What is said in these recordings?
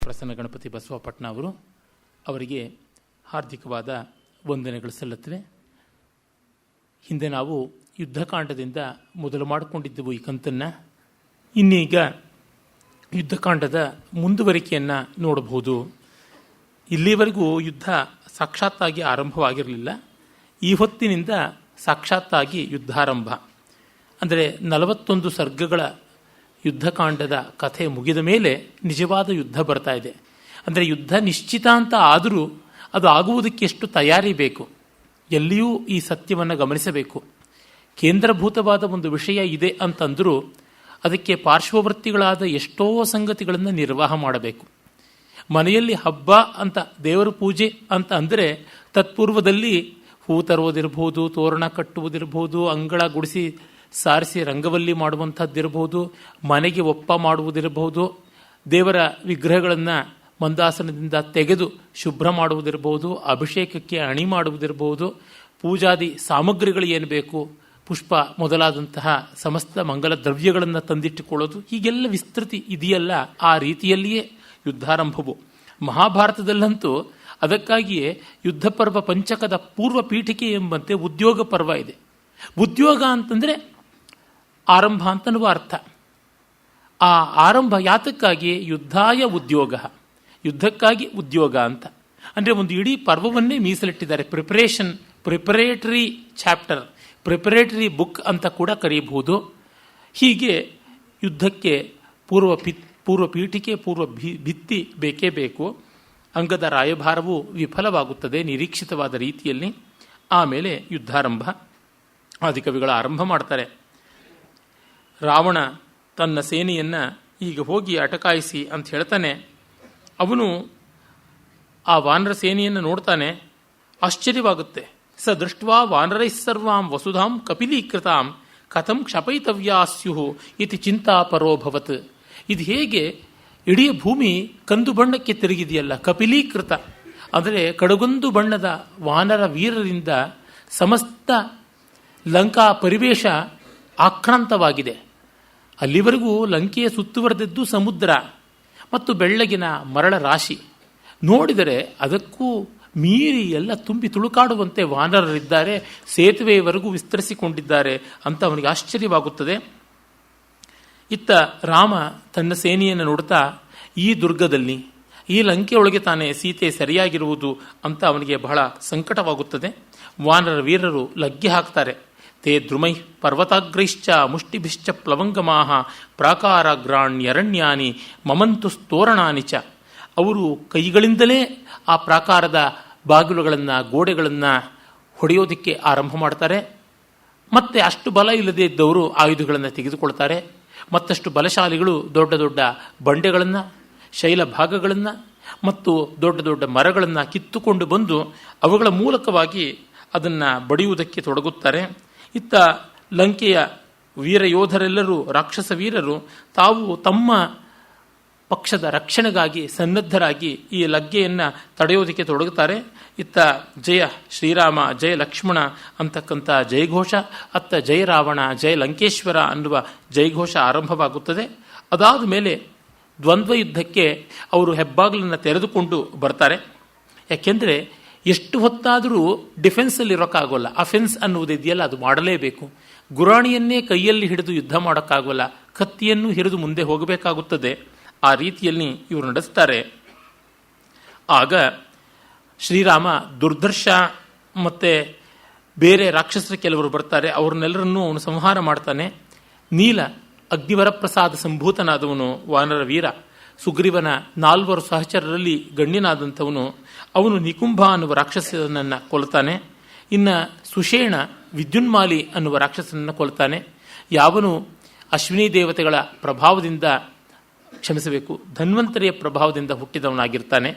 ಪ್ರಸನ್ನ ಗಣಪತಿ ಬಸವಪಟ್ನ ಅವರಿಗೆ ಹಾರ್ದಿಕವಾದ ವಂದನೆಗಳು ಸಲ್ಲುತ್ತವೆ. ಹಿಂದೆ ನಾವು ಯುದ್ಧಕಾಂಡದಿಂದ ಮೊದಲು ಮಾಡಿಕೊಂಡಿದ್ದೆವು ಈ ಕಂತನ್ನು. ಇನ್ನೀಗ ಯುದ್ಧಕಾಂಡದ ಮುಂದುವರಿಕೆಯನ್ನು ನೋಡಬಹುದು. ಇಲ್ಲಿವರೆಗೂ ಯುದ್ಧ ಸಾಕ್ಷಾತ್ತಾಗಿ ಆರಂಭವಾಗಿರಲಿಲ್ಲ. ಈ ಹೊತ್ತಿನಿಂದ ಸಾಕ್ಷಾತ್ತಾಗಿ ಯುದ್ಧಾರಂಭ. ಅಂದರೆ 41 ಸರ್ಗಗಳ ಯುದ್ಧಕಾಂಡದ ಕಥೆ ಮುಗಿದ ಮೇಲೆ ನಿಜವಾದ ಯುದ್ಧ ಬರ್ತಾ ಇದೆ. ಅಂದರೆ ಯುದ್ಧ ನಿಶ್ಚಿತ ಅಂತ ಆದರೂ ಅದು ಆಗುವುದಕ್ಕೆ ಎಷ್ಟು ತಯಾರಿ ಬೇಕು, ಎಲ್ಲಿಯೂ ಈ ಸತ್ಯವನ್ನು ಗಮನಿಸಬೇಕು. ಕೇಂದ್ರಭೂತವಾದ ಒಂದು ವಿಷಯ ಇದೆ ಅಂತಂದರೂ ಅದಕ್ಕೆ ಪಾರ್ಶ್ವವರ್ತಿಗಳಾದ ಎಷ್ಟೋ ಸಂಗತಿಗಳನ್ನು ನಿರ್ವಾಹ ಮಾಡಬೇಕು. ಮನೆಯಲ್ಲಿ ಹಬ್ಬ ಅಂತ ದೇವರ ಪೂಜೆ ಅಂತ ಅಂದರೆ ತತ್ಪೂರ್ವದಲ್ಲಿ ಹೂ ತರುವುದಿರ್ಬೋದು, ತೋರಣ ಕಟ್ಟುವುದಿರ್ಬೋದು, ಅಂಗಳ ಗುಡಿಸಿ ಸಾರಿಸಿ ರಂಗವಲ್ಲಿ ಮಾಡುವಂಥದ್ದಿರಬಹುದು, ಮನೆಗೆ ಒಪ್ಪ ಮಾಡುವುದಿರಬಹುದು, ದೇವರ ವಿಗ್ರಹಗಳನ್ನು ಮಂದಾಸನದಿಂದ ತೆಗೆದು ಶುಭ್ರ ಮಾಡುವುದಿರಬಹುದು, ಅಭಿಷೇಕಕ್ಕೆ ಅಣಿ ಮಾಡುವುದಿರಬಹುದು, ಪೂಜಾದಿ ಸಾಮಗ್ರಿಗಳು ಏನು ಬೇಕು, ಪುಷ್ಪ ಮೊದಲಾದಂತಹ ಸಮಸ್ತ ಮಂಗಲ ದ್ರವ್ಯಗಳನ್ನು ತಂದಿಟ್ಟುಕೊಳ್ಳೋದು, ಹೀಗೆಲ್ಲ ವಿಸ್ತೃತಿ ಇದೆಯಲ್ಲ. ಆ ರೀತಿಯಲ್ಲಿಯೇ ಯುದ್ಧಾರಂಭವು. ಮಹಾಭಾರತದಲ್ಲಂತೂ ಅದಕ್ಕಾಗಿಯೇ ಯುದ್ಧ ಪರ್ವ ಪಂಚಕದ ಪೂರ್ವ ಪೀಠಿಕೆ ಎಂಬಂತೆ ಉದ್ಯೋಗ ಪರ್ವ ಇದೆ. ಉದ್ಯೋಗ ಅಂತಂದರೆ ಆರಂಭ ಅಂತನ್ನುವ ಅರ್ಥ. ಆ ಆರಂಭ ಯಾತಕ್ಕಾಗಿ? ಯುದ್ಧಾಯ ಉದ್ಯೋಗ, ಯುದ್ಧಕ್ಕಾಗಿ ಉದ್ಯೋಗ ಅಂತ. ಅಂದರೆ ಒಂದು ಇಡೀ ಪರ್ವವನ್ನೇ ಮೀಸಲಿಟ್ಟಿದ್ದಾರೆ. ಪ್ರಿಪರೇಟರಿ ಚಾಪ್ಟರ್, ಪ್ರಿಪರೇಟರಿ ಬುಕ್ ಅಂತ ಕೂಡ ಕರೆಯಬಹುದು. ಹೀಗೆ ಯುದ್ಧಕ್ಕೆ ಪೂರ್ವ ಪೀಠಿಕೆ, ಪೂರ್ವ ಭಿತ್ತಿ ಬೇಕೇ ಬೇಕು. ಅಂಗದ ರಾಯಭಾರವು ವಿಫಲವಾಗುತ್ತದೆ ನಿರೀಕ್ಷಿತವಾದ ರೀತಿಯಲ್ಲಿ. ಆಮೇಲೆ ಯುದ್ಧಾರಂಭ. ಆದಿಕವಿಗಳ ಆರಂಭ ಮಾಡ್ತಾರೆ. ರಾವಣ ತನ್ನ ಸೇನೆಯನ್ನು ಈಗ ಹೋಗಿ ಅಟಕಾಯಿಸಿ ಅಂತ ಹೇಳ್ತಾನೆ. ಅವನು ಆ ವಾನರ ಸೇನೆಯನ್ನು ನೋಡ್ತಾನೆ. ಆಶ್ಚರ್ಯವಾಗುತ್ತೆ. ಸ ದೃಷ್ಟ್ವಾ ವಾನರೈಸ್ಸರ್ವಾಂ ವಸುಧಾಂ ಕಪಿಲೀಕೃತಾಂ ಕಥಂ ಕ್ಷಪಯಿತವ್ಯಾಸ್ಯು ಇತಿ ಚಿಂತಾಪರೋಭವತ್. ಇದು ಹೇಗೆ ಇಡೀ ಭೂಮಿ ಕಂದು ಬಣ್ಣಕ್ಕೆ ತಿರುಗಿದೆಯಲ್ಲ, ಕಪಿಲೀಕೃತ ಅಂದರೆ ಕಡಗೊಂದು ಬಣ್ಣದ ವಾನರ ವೀರರಿಂದ ಸಮಸ್ತ ಲಂಕಾ ಪರಿವೇಶ ಆಕ್ರಾಂತವಾಗಿದೆ. ಅಲ್ಲಿವರೆಗೂ ಲಂಕೆಯ ಸುತ್ತುವರೆದದ್ದು ಸಮುದ್ರ ಮತ್ತು ಬೆಳ್ಳಗಿನ ಮರಳ ರಾಶಿ. ನೋಡಿದರೆ ಅದಕ್ಕೂ ಮೀರಿ ಎಲ್ಲ ತುಂಬಿ ತುಳುಕಾಡುವಂತೆ ವಾನರರಿದ್ದಾರೆ, ಸೇತುವೆಯವರೆಗೂ ವಿಸ್ತರಿಸಿಕೊಂಡಿದ್ದಾರೆ ಅಂತ ಅವನಿಗೆ ಆಶ್ಚರ್ಯವಾಗುತ್ತದೆ. ಇತ್ತ ರಾಮ ತನ್ನ ಸೇನೆಯನ್ನು ನೋಡ್ತಾ ಈ ದುರ್ಗದಲ್ಲಿ, ಈ ಲಂಕೆಯೊಳಗೆ ತಾನೇ ಸೀತೆ ಸರಿಯಾಗಿರುವುದು ಅಂತ ಅವನಿಗೆ ಬಹಳ ಸಂಕಟವಾಗುತ್ತದೆ. ವಾನರ ವೀರರು ಲಗ್ಗೆ ಹಾಕ್ತಾರೆ. ತೇ ದ್ರುಮೈ ಪರ್ವತಾಗ್ರೈಶ್ಚ ಮುಷ್ಟಿಭಿಶ್ಚ ಪ್ಲವಂಗಮಾಹ ಪ್ರಾಕಾರಗ್ರಾಣ್ಯರಣ್ಯಾನಿ ಮಮಂತು ಸ್ತೋರಣಾನಿ ಚ. ಅವರು ಕೈಗಳಿಂದಲೇ ಆ ಪ್ರಾಕಾರದ ಬಾಗಿಲುಗಳನ್ನು, ಗೋಡೆಗಳನ್ನು ಹೊಡೆಯೋದಕ್ಕೆ ಆರಂಭ ಮಾಡ್ತಾರೆ. ಮತ್ತೆ ಅಷ್ಟು ಬಲ ಇಲ್ಲದೇ ಇದ್ದವರು ಆಯುಧಗಳನ್ನು ತೆಗೆದುಕೊಳ್ತಾರೆ. ಮತ್ತಷ್ಟು ಬಲಶಾಲಿಗಳು ದೊಡ್ಡ ದೊಡ್ಡ ಬಂಡೆಗಳನ್ನು, ಶೈಲ ಭಾಗಗಳನ್ನು ಮತ್ತು ದೊಡ್ಡ ದೊಡ್ಡ ಮರಗಳನ್ನು ಕಿತ್ತುಕೊಂಡು ಬಂದು ಅವುಗಳ ಮೂಲಕವಾಗಿ ಅದನ್ನು ಬಡಿಯುವುದಕ್ಕೆ ತೊಡಗುತ್ತಾರೆ. ಇತ್ತ ಲಂಕೆಯ ವೀರ ಯೋಧರೆಲ್ಲರೂ, ರಾಕ್ಷಸ ವೀರರು, ತಾವು ತಮ್ಮ ಪಕ್ಷದ ರಕ್ಷಣೆಗಾಗಿ ಸನ್ನದ್ಧರಾಗಿ ಈ ಲಗ್ಗೆಯನ್ನು ತಡೆಯೋದಕ್ಕೆ ತೊಡಗುತ್ತಾರೆ. ಇತ್ತ ಜಯ ಶ್ರೀರಾಮ, ಜಯ ಲಕ್ಷ್ಮಣ ಅಂತಕ್ಕಂಥ ಜಯಘೋಷ, ಅತ್ತ ಜಯ ರಾವಣ, ಜಯ ಲಂಕೇಶ್ವರ ಅನ್ನುವ ಜಯಘೋಷ ಆರಂಭವಾಗುತ್ತದೆ. ಅದಾದ ಮೇಲೆ ದ್ವಂದ್ವ ಯುದ್ಧಕ್ಕೆ ಅವರು ಹೆಬ್ಬಾಗಿಲನ್ನು ತೆರೆದುಕೊಂಡು ಬರ್ತಾರೆ. ಯಾಕೆಂದರೆ ಎಷ್ಟು ಹೊತ್ತಾದರೂ ಡಿಫೆನ್ಸಲ್ಲಿ ಇರೋಕ್ಕಾಗೋಲ್ಲ. ಅಫೆನ್ಸ್ ಅನ್ನುವುದಿದೆಯಲ್ಲ, ಅದು ಮಾಡಲೇಬೇಕು. ಗುರಾಣಿಯನ್ನೇ ಕೈಯಲ್ಲಿ ಹಿಡಿದು ಯುದ್ಧ ಮಾಡೋಕ್ಕಾಗೋಲ್ಲ, ಕತ್ತಿಯನ್ನು ಹಿಡಿದು ಮುಂದೆ ಹೋಗಬೇಕಾಗುತ್ತದೆ. ಆ ರೀತಿಯಲ್ಲಿ ಇವರು ನಡೆಸ್ತಾರೆ. ಆಗ ಶ್ರೀರಾಮ ದುರ್ಧರ್ಷ ಮತ್ತು ಬೇರೆ ರಾಕ್ಷಸರ ಕೆಲವರು ಬರ್ತಾರೆ. ಅವ್ರನ್ನೆಲ್ಲರನ್ನೂ ಅವನು ಸಂಹಾರ ಮಾಡ್ತಾನೆ. ನೀಲ ಅಗ್ನಿವರಪ್ರಸಾದ ಸಂಭೂತನಾದವನು ವಾನರ ವೀರ, ಸುಗ್ರೀವನ 4 ಸಹಚರರಲ್ಲಿ ಗಣ್ಯನಾದಂಥವನು. ಅವನು ನಿಕುಂಭ ಅನ್ನುವ ರಾಕ್ಷಸನನ್ನು ಕೊಲ್ತಾನೆ. ಇನ್ನು ಸುಷೇಣ ವಿದ್ಯುನ್ಮಾಲಿ ಅನ್ನುವ ರಾಕ್ಷಸನನ್ನು ಕೊಲ್ತಾನೆ. ಯಾವನು ಅಶ್ವಿನಿ ದೇವತೆಗಳ ಪ್ರಭಾವದಿಂದ, ಕ್ಷಮಿಸಬೇಕು, ಧನ್ವಂತರಿಯ ಪ್ರಭಾವದಿಂದ ಹುಟ್ಟಿದವನಾಗಿರ್ತಾನೆ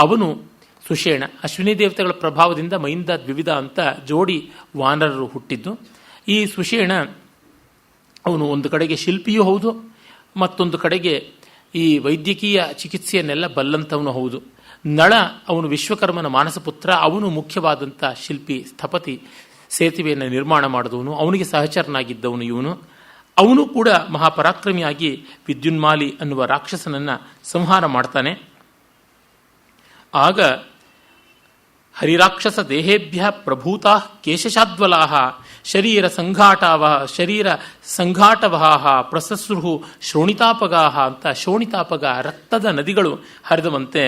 ಅವನು ಸುಷೇಣ. ಅಶ್ವಿನಿ ದೇವತೆಗಳ ಪ್ರಭಾವದಿಂದ ಮೈಂದ ದ್ವಿವಿಧ ಅಂತ ಜೋಡಿ ವಾನರರು ಹುಟ್ಟಿದ್ದು. ಈ ಸುಷೇಣ ಅವನು ಒಂದು ಕಡೆಗೆ ಶಿಲ್ಪಿಯೂ ಹೌದು, ಮತ್ತೊಂದು ಕಡೆಗೆ ಈ ವೈದ್ಯಕೀಯ ಚಿಕಿತ್ಸೆಯನ್ನೆಲ್ಲ ಬಲ್ಲಂಥವನು ಹೌದು. ನಳ ಅವನು ವಿಶ್ವಕರ್ಮನ ಮಾನಸಪುತ್ರ. ಅವನು ಮುಖ್ಯವಾದಂಥ ಶಿಲ್ಪಿ, ಸ್ಥಪತಿ, ಸೇತುವೆಯನ್ನು ನಿರ್ಮಾಣ ಮಾಡಿದವನು. ಅವನಿಗೆ ಸಹಚರನಾಗಿದ್ದವನು ಇವನು. ಅವನು ಕೂಡ ಮಹಾಪರಾಕ್ರಮಿಯಾಗಿ ವಿದ್ಯುನ್ಮಾಲಿ ಅನ್ನುವ ರಾಕ್ಷಸನನ್ನು ಸಂಹಾರ ಮಾಡ್ತಾನೆ. ಆಗ ಹರಿರಾಕ್ಷಸ ದೇಹೇಭ್ಯ ಪ್ರಭೂತಾ ಕೇಶಶಾದ್ವಲಾ ಶರೀರ ಸಂಘಾಟವಹ ಪ್ರಸಸೃಹು ಶೋಣಿತಾಪಗಾಹ ಅಂತ ಶೋಣಿತಾಪಗ ರಕ್ತದ ನದಿಗಳು ಹರಿದವಂತೆ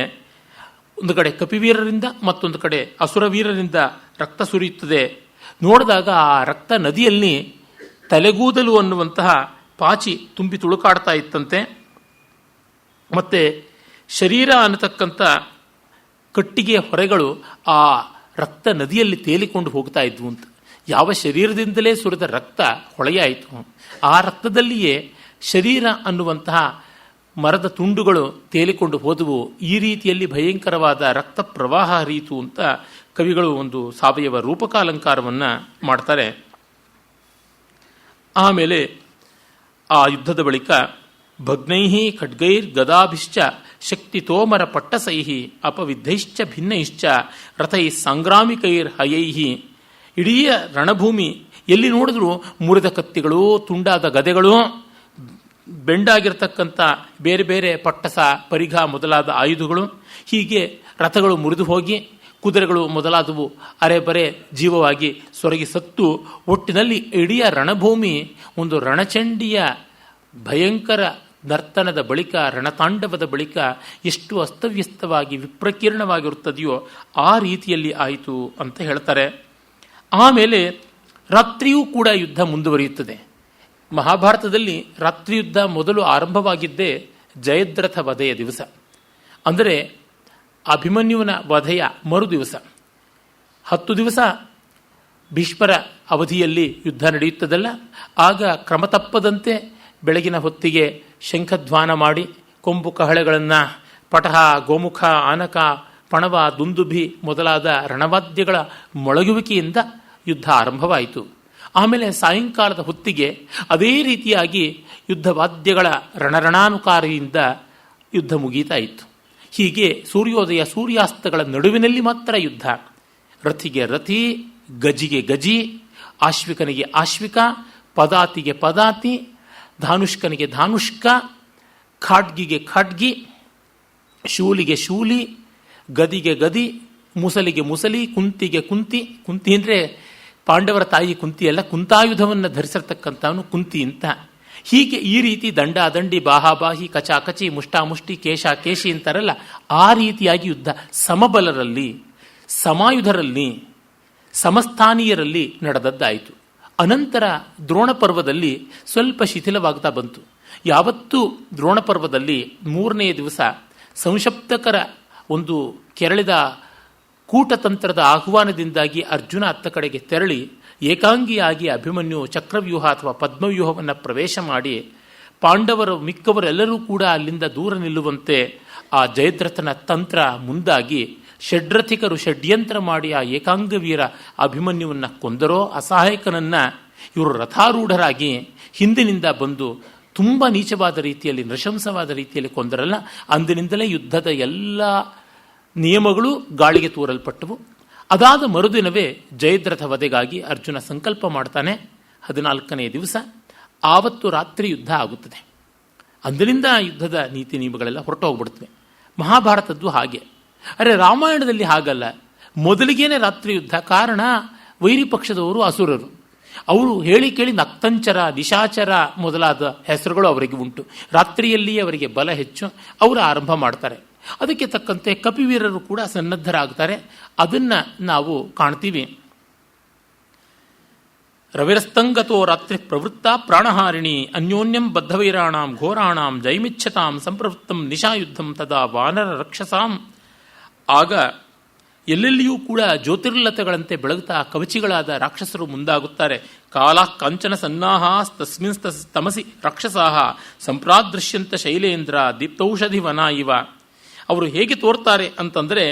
ಒಂದು ಕಡೆ ಕಪಿವೀರರಿಂದ ಮತ್ತೊಂದು ಕಡೆ ಅಸುರವೀರರಿಂದ ರಕ್ತ ಸುರಿಯುತ್ತದೆ. ನೋಡಿದಾಗ ಆ ರಕ್ತ ನದಿಯಲ್ಲಿ ತಲೆಗೂದಲು ಅನ್ನುವಂತಹ ಪಾಚಿ ತುಂಬಿ ತುಳುಕಾಡ್ತಾ ಇತ್ತಂತೆ. ಮತ್ತೆ ಶರೀರ ಅನ್ನತಕ್ಕಂಥ ಕಟ್ಟಿಗೆಯ ಹೊರೆಗಳು ಆ ರಕ್ತ ನದಿಯಲ್ಲಿ ತೇಲಿಕೊಂಡು ಹೋಗ್ತಾ ಇದ್ವು ಅಂತ. ಯಾವ ಶರೀರದಿಂದಲೇ ಸುರಿದ ರಕ್ತ ಹೊಳೆಯಾಯಿತು, ಆ ರಕ್ತದಲ್ಲಿಯೇ ಶರೀರ ಅನ್ನುವಂತಹ ಮರದ ತುಂಡುಗಳು ತೇಲಿಕೊಂಡು ಹೋದವು. ಈ ರೀತಿಯಲ್ಲಿ ಭಯಂಕರವಾದ ರಕ್ತ ಪ್ರವಾಹ ಹರಿಯಿತು ಅಂತ ಕವಿಗಳು ಒಂದು ಸಾವಯವ ರೂಪಕಾಲಂಕಾರವನ್ನು ಮಾಡ್ತಾರೆ. ಆಮೇಲೆ ಆ ಯುದ್ಧದ ಬಳಿಕ ಭಗ್ನೈಹಿ ಖಡ್ಗೈರ್ ಗದಾಭಿಶ್ಚ ಶಕ್ತಿ ತೋಮರ ಪಟ್ಟಸೈಹಿ ಅಪವಿದ್ಧೈಶ್ಚ ಭಿನ್ನೈಶ್ಚ ರಥೈ ಸಂಗ್ರಾಮಿಕೈರ್ ಹಯೈಹಿ. ಇಡೀ ರಣಭೂಮಿ ಎಲ್ಲಿ ನೋಡಿದ್ರು ಮುರಿದ ಕತ್ತಿಗಳು, ತುಂಡಾದ ಗದೆಗಳು, ಬೆಂಡಾಗಿರ್ತಕ್ಕಂಥ ಬೇರೆ ಬೇರೆ ಪಟ್ಟಸ, ಪರಿಘ ಮೊದಲಾದ ಆಯುಧಗಳು, ಹೀಗೆ ರಥಗಳು ಮುರಿದು ಹೋಗಿ ಕುದುರೆಗಳು ಮೊದಲಾದವು ಅರೆಬರೆ ಜೀವವಾಗಿ ಸೊರಗಿ ಸತ್ತು, ಒಟ್ಟಿನಲ್ಲಿ ಇಡೀ ರಣಭೂಮಿ ಒಂದು ರಣಚಂಡಿಯ ಭಯಂಕರ ನರ್ತನದ ಬಳಿಕ, ರಣತಾಂಡವದ ಬಳಿಕ ಎಷ್ಟು ಅಸ್ತವ್ಯಸ್ತವಾಗಿ ವಿಪ್ರಕೀರ್ಣವಾಗಿರುತ್ತದೆಯೋ ಆ ರೀತಿಯಲ್ಲಿ ಆಯಿತು ಅಂತ ಹೇಳ್ತಾರೆ. ಆಮೇಲೆ ರಾತ್ರಿಯೂ ಕೂಡ ಯುದ್ಧ ಮುಂದುವರಿಯುತ್ತದೆ. ಮಹಾಭಾರತದಲ್ಲಿ ರಾತ್ರಿ ಯುದ್ಧ ಮೊದಲು ಆರಂಭವಾಗಿದ್ದೇ ಜಯದ್ರಥ ವಧೆಯ ದಿವಸ, ಅಂದರೆ ಅಭಿಮನ್ಯುವಿನ ವಧೆಯ ಮರು ದಿವಸ. 10 ದಿವಸ ಭೀಷ್ಮರ ಅವಧಿಯಲ್ಲಿ ಯುದ್ಧ ನಡೆಯುತ್ತದಲ್ಲ, ಆಗ ಕ್ರಮ ತಪ್ಪದಂತೆ ಬೆಳಗಿನ ಹೊತ್ತಿಗೆ ಶಂಖಧ್ವಾನ ಮಾಡಿ ಕೊಂಬು ಕಹಳೆಗಳನ್ನು, ಪಟಹ, ಗೋಮುಖ, ಆನಕ, ಪಣವ, ದುಂದುಭಿ ಮೊದಲಾದ ರಣವಾದ್ಯಗಳ ಮೊಳಗುವಿಕೆಯಿಂದ ಯುದ್ಧ ಆರಂಭವಾಯಿತು. ಆಮೇಲೆ ಸಾಯಂಕಾಲದ ಹೊತ್ತಿಗೆ ಅದೇ ರೀತಿಯಾಗಿ ಯುದ್ಧವಾದ್ಯಗಳ ರಣರಣಾನುಕಾರಿಯಿಂದ ಯುದ್ಧ ಮುಗೀತಾ ಇತ್ತು. ಹೀಗೆ ಸೂರ್ಯೋದಯ ಸೂರ್ಯಾಸ್ತಗಳ ನಡುವಿನಲ್ಲಿ ಮಾತ್ರ ಯುದ್ಧ. ರಥಿಗೆ ರಥಿ, ಗಜಿಗೆ ಗಜಿ, ಆಶ್ವಿಕನಿಗೆ ಆಶ್ವಿಕ, ಪದಾತಿಗೆ ಪದಾತಿ, ಧಾನುಷ್ಕನಿಗೆ ಧಾನುಷ್ಕ, ಖಾಡ್ಗಿಗೆ ಖಾಡ್ಗಿ, ಶೂಲಿಗೆ ಶೂಲಿ, ಗದಿಗೆ ಗದಿ, ಮುಸಲಿಗೆ ಮುಸಲಿ, ಕುಂತಿಗೆ ಕುಂತಿ. ಕುಂತಿ ಅಂದರೆ ಪಾಂಡವರ ತಾಯಿ ಕುಂತಿ ಅಲ್ಲ, ಕುಂತಾಯುಧವನ್ನು ಧರಿಸಿರ್ತಕ್ಕಂಥವನು ಕುಂತಿ ಅಂತ. ಹೀಗೆ ಈ ರೀತಿ ದಂಡಾದಂಡಿ, ಬಾಹಾಬಾಹಿ, ಕಚಾಕಚಿ, ಮುಷ್ಟಾಮುಷ್ಟಿ, ಕೇಶ ಕೇಶಿ ಅಂತಾರಲ್ಲ, ಆ ರೀತಿಯಾಗಿ ಯುದ್ಧ ಸಮಬಲರಲ್ಲಿ, ಸಮಾಯುಧರಲ್ಲಿ, ಸಮಸ್ಥಾನೀಯರಲ್ಲಿ ನಡೆದದ್ದಾಯಿತು. ಅನಂತರ ದ್ರೋಣ ಪರ್ವದಲ್ಲಿ ಸ್ವಲ್ಪ ಶಿಥಿಲವಾಗ್ತಾ ಬಂತು. ಯಾವತ್ತೂ ದ್ರೋಣ ಪರ್ವದಲ್ಲಿ 3ನೇ ದಿವಸ ಸಂಶಪ್ತಕರ ಒಂದು ಕೆರಳಿದ ಕೂಟತಂತ್ರದ ಆಹ್ವಾನದಿಂದಾಗಿ ಅರ್ಜುನ ಅತ್ತ ಕಡೆಗೆ ತೆರಳಿ ಏಕಾಂಗಿಯಾಗಿ ಅಭಿಮನ್ಯು ಚಕ್ರವ್ಯೂಹ ಅಥವಾ ಪದ್ಮವ್ಯೂಹವನ್ನು ಪ್ರವೇಶ ಮಾಡಿ ಪಾಂಡವರು ಮಿಕ್ಕವರೆಲ್ಲರೂ ಕೂಡ ಅಲ್ಲಿಂದ ದೂರ ನಿಲ್ಲುವಂತೆ ಆ ಜಯದ್ರಥನ ತಂತ್ರ ಮುಂದಾಗಿ ಷಡ್ರಥಿಕರು ಷಡ್ಯಂತ್ರ ಮಾಡಿ ಆ ಏಕಾಂಗವೀರ ಅಭಿಮನ್ಯುವನ್ನು ಕೊಂದರೋ, ಅಸಹಾಯಕನನ್ನು ಇವರು ರಥಾರೂಢರಾಗಿ ಹಿಂದಿನಿಂದ ಬಂದು ತುಂಬ ನೀಚವಾದ ರೀತಿಯಲ್ಲಿ, ನೃಶಂಸವಾದ ರೀತಿಯಲ್ಲಿ ಕೊಂದರಲ್ಲ. ಅಂದಿನಿಂದಲೇ ಯುದ್ಧದ ಎಲ್ಲ ನಿಯಮಗಳು ಗಾಳಿಗೆ ತೂರಲ್ಪಟ್ಟವು. ಅದಾದ ಮರುದಿನವೇ ಜಯದ್ರಥ ವಧೆಗಾಗಿ ಅರ್ಜುನ ಸಂಕಲ್ಪ ಮಾಡ್ತಾನೆ. 14ನೇ ದಿವಸ ಆವತ್ತು ರಾತ್ರಿ ಯುದ್ಧ ಆಗುತ್ತದೆ. ಅಂದಿನಿಂದ ಯುದ್ಧದ ನೀತಿ ನಿಯಮಗಳೆಲ್ಲ ಹೊರಟು ಹೋಗ್ಬಿಡ್ತವೆ. ಮಹಾಭಾರತದ್ದು ಹಾಗೆ. ಅರೆ, ರಾಮಾಯಣದಲ್ಲಿ ಹಾಗಲ್ಲ. ಮೊದಲಿಗೇನೆ ರಾತ್ರಿ ಯುದ್ಧ. ಕಾರಣ, ವೈರಿ ಪಕ್ಷದವರು ಅಸುರರು. ಅವರು ಹೇಳಿ ಕೇಳಿ ನಕ್ತಂಚರ, ನಿಶಾಚರ ಮೊದಲಾದ ಹೆಸರುಗಳು ಅವರಿಗೆ ಉಂಟು. ರಾತ್ರಿಯಲ್ಲಿಯೇ ಅವರಿಗೆ ಬಲ ಹೆಚ್ಚು. ಅವರು ಆರಂಭ ಮಾಡ್ತಾರೆ. ಅದಕ್ಕೆ ತಕ್ಕಂತೆ ಕಪಿವೀರರು ಕೂಡ ಸನ್ನದ್ಧರಾಗ್ತಾರೆ. ಅದನ್ನು ನಾವು ಕಾಣ್ತೀವಿ. ರವಿರಸ್ತಂಗತೋ ರಾತ್ರಿ ಪ್ರವೃತ್ತ ಪ್ರಾಣಹಾರಿಣಿ ಅನ್ಯೋನ್ಯಂ ಬದ್ಧವೈರಾಣಾಂ ಘೋರಾಣಾಂ ಜೈಮಿಚ್ಛತಾಂ ಸಂಪ್ರವೃತ್ತಂ ನಿಶಾಯುದ್ಧಂ ತದಾ ವಾನರ ರಕ್ಷಸಾಂ. ಆಗ ಎಲ್ಲೆಲ್ಲಿಯೂ ಕೂಡ ಜ್ಯೋತಿರ್ಲತೆಗಳಂತೆ ಬೆಳಗುತ್ತಾ ಕವಚಿಗಳಾದ ರಾಕ್ಷಸರು ಮುಂದಾಗುತ್ತಾರೆ. ಕಾಲ ಕಾಂಚನ ಸನ್ನಾಹ ತಸ್ಮಿನ್ ತಮಸಿ ರಾಕ್ಷಸಾಹ ಸಂಪ್ರಾದೃಶ್ಯಂತ ಶೈಲೇಂದ್ರ ದೀಪ್ತೌಷಧಿ ವನ ಇವ. ಅವರು ಹೇಗೆ ತೋರ್ತಾರೆ ಅಂತಂದರೆ,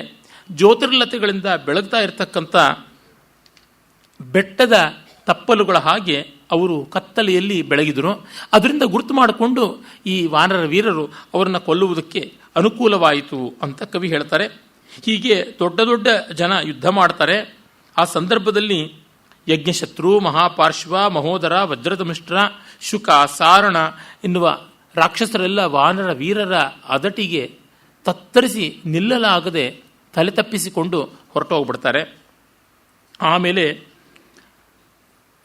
ಜ್ಯೋತಿರ್ಲತೆಗಳಿಂದ ಬೆಳಗ್ತಾ ಇರತಕ್ಕಂಥ ಬೆಟ್ಟದ ತಪ್ಪಲುಗಳ ಹಾಗೆ ಅವರು ಕತ್ತಲೆಯಲ್ಲಿ ಬೆಳಗಿದರು. ಅದರಿಂದ ಗುರುತು ಮಾಡಿಕೊಂಡು ಈ ವಾನರ ವೀರರು ಅವರನ್ನು ಕೊಲ್ಲುವುದಕ್ಕೆ ಅನುಕೂಲವಾಯಿತು ಅಂತ ಕವಿ ಹೇಳ್ತಾರೆ. ಹೀಗೆ ದೊಡ್ಡ ದೊಡ್ಡ ಜನ ಯುದ್ಧ ಮಾಡ್ತಾರೆ. ಆ ಸಂದರ್ಭದಲ್ಲಿ ಯಜ್ಞಶತ್ರು, ಮಹಾಪಾರ್ಶ್ವ, ಮಹೋದರ, ವಜ್ರದಮಿಷ್ಟ್ರ, ಶುಕ, ಸಾರಣ ಎನ್ನುವ ರಾಕ್ಷಸರೆಲ್ಲ ವಾನರ ವೀರರ ಅದಟಿಗೆ ತತ್ತರಿಸಿ ನಿಲ್ಲಲಾಗದೆ ತಲೆ ತಪ್ಪಿಸಿಕೊಂಡು ಹೊರಟೋಗ್ಬಿಡ್ತಾರೆ. ಆಮೇಲೆ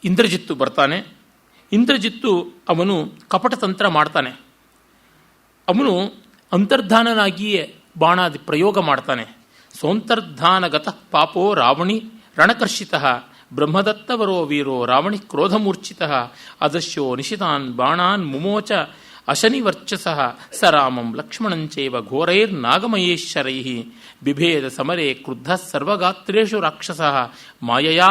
ಇಂದ್ರಜಿತ್ತು ಬರ್ತಾನೆ. ಇಂದ್ರಜಿತ್ತು ಅವನು ಕಪಟತಂತ್ರ ಮಾಡ್ತಾನೆ. ಅವನು ಅಂತರ್ಧಾನನಾಗಿಯೇ ಬಾಣಾದಿ ಪ್ರಯೋಗ ಮಾಡ್ತಾನೆ. ಸೋಂತರ್ಧಾನಗತ ಪಾಪೋ ರಾವಣಿ ರಣಕರ್ಷಿತ ಬ್ರಹ್ಮದತ್ತವರೋ ವೀರೋ ರಾವಣಿ ಕ್ರೋಧಮೂರ್ಛಿತ ಅದಶ್ಯೋ ನಿಶಿತಾನ್ ಬಾಣಾನ್ ಮುಮೋಚ ಅಶನಿವರ್ಚಸ ಸ ರಾಮಂ ಲಕ್ಷ್ಮಣಂಚೈವ ಘೋರೈರ್ನಾಗಮಯೇಶ್ವರೈ ಬಿಭೇದ ಸಮರೇ ಕ್ರುದ್ಧ ಸರ್ವಗಾತ್ರೇಷು ರಾಕ್ಷಸ ಮಾಯಯಾ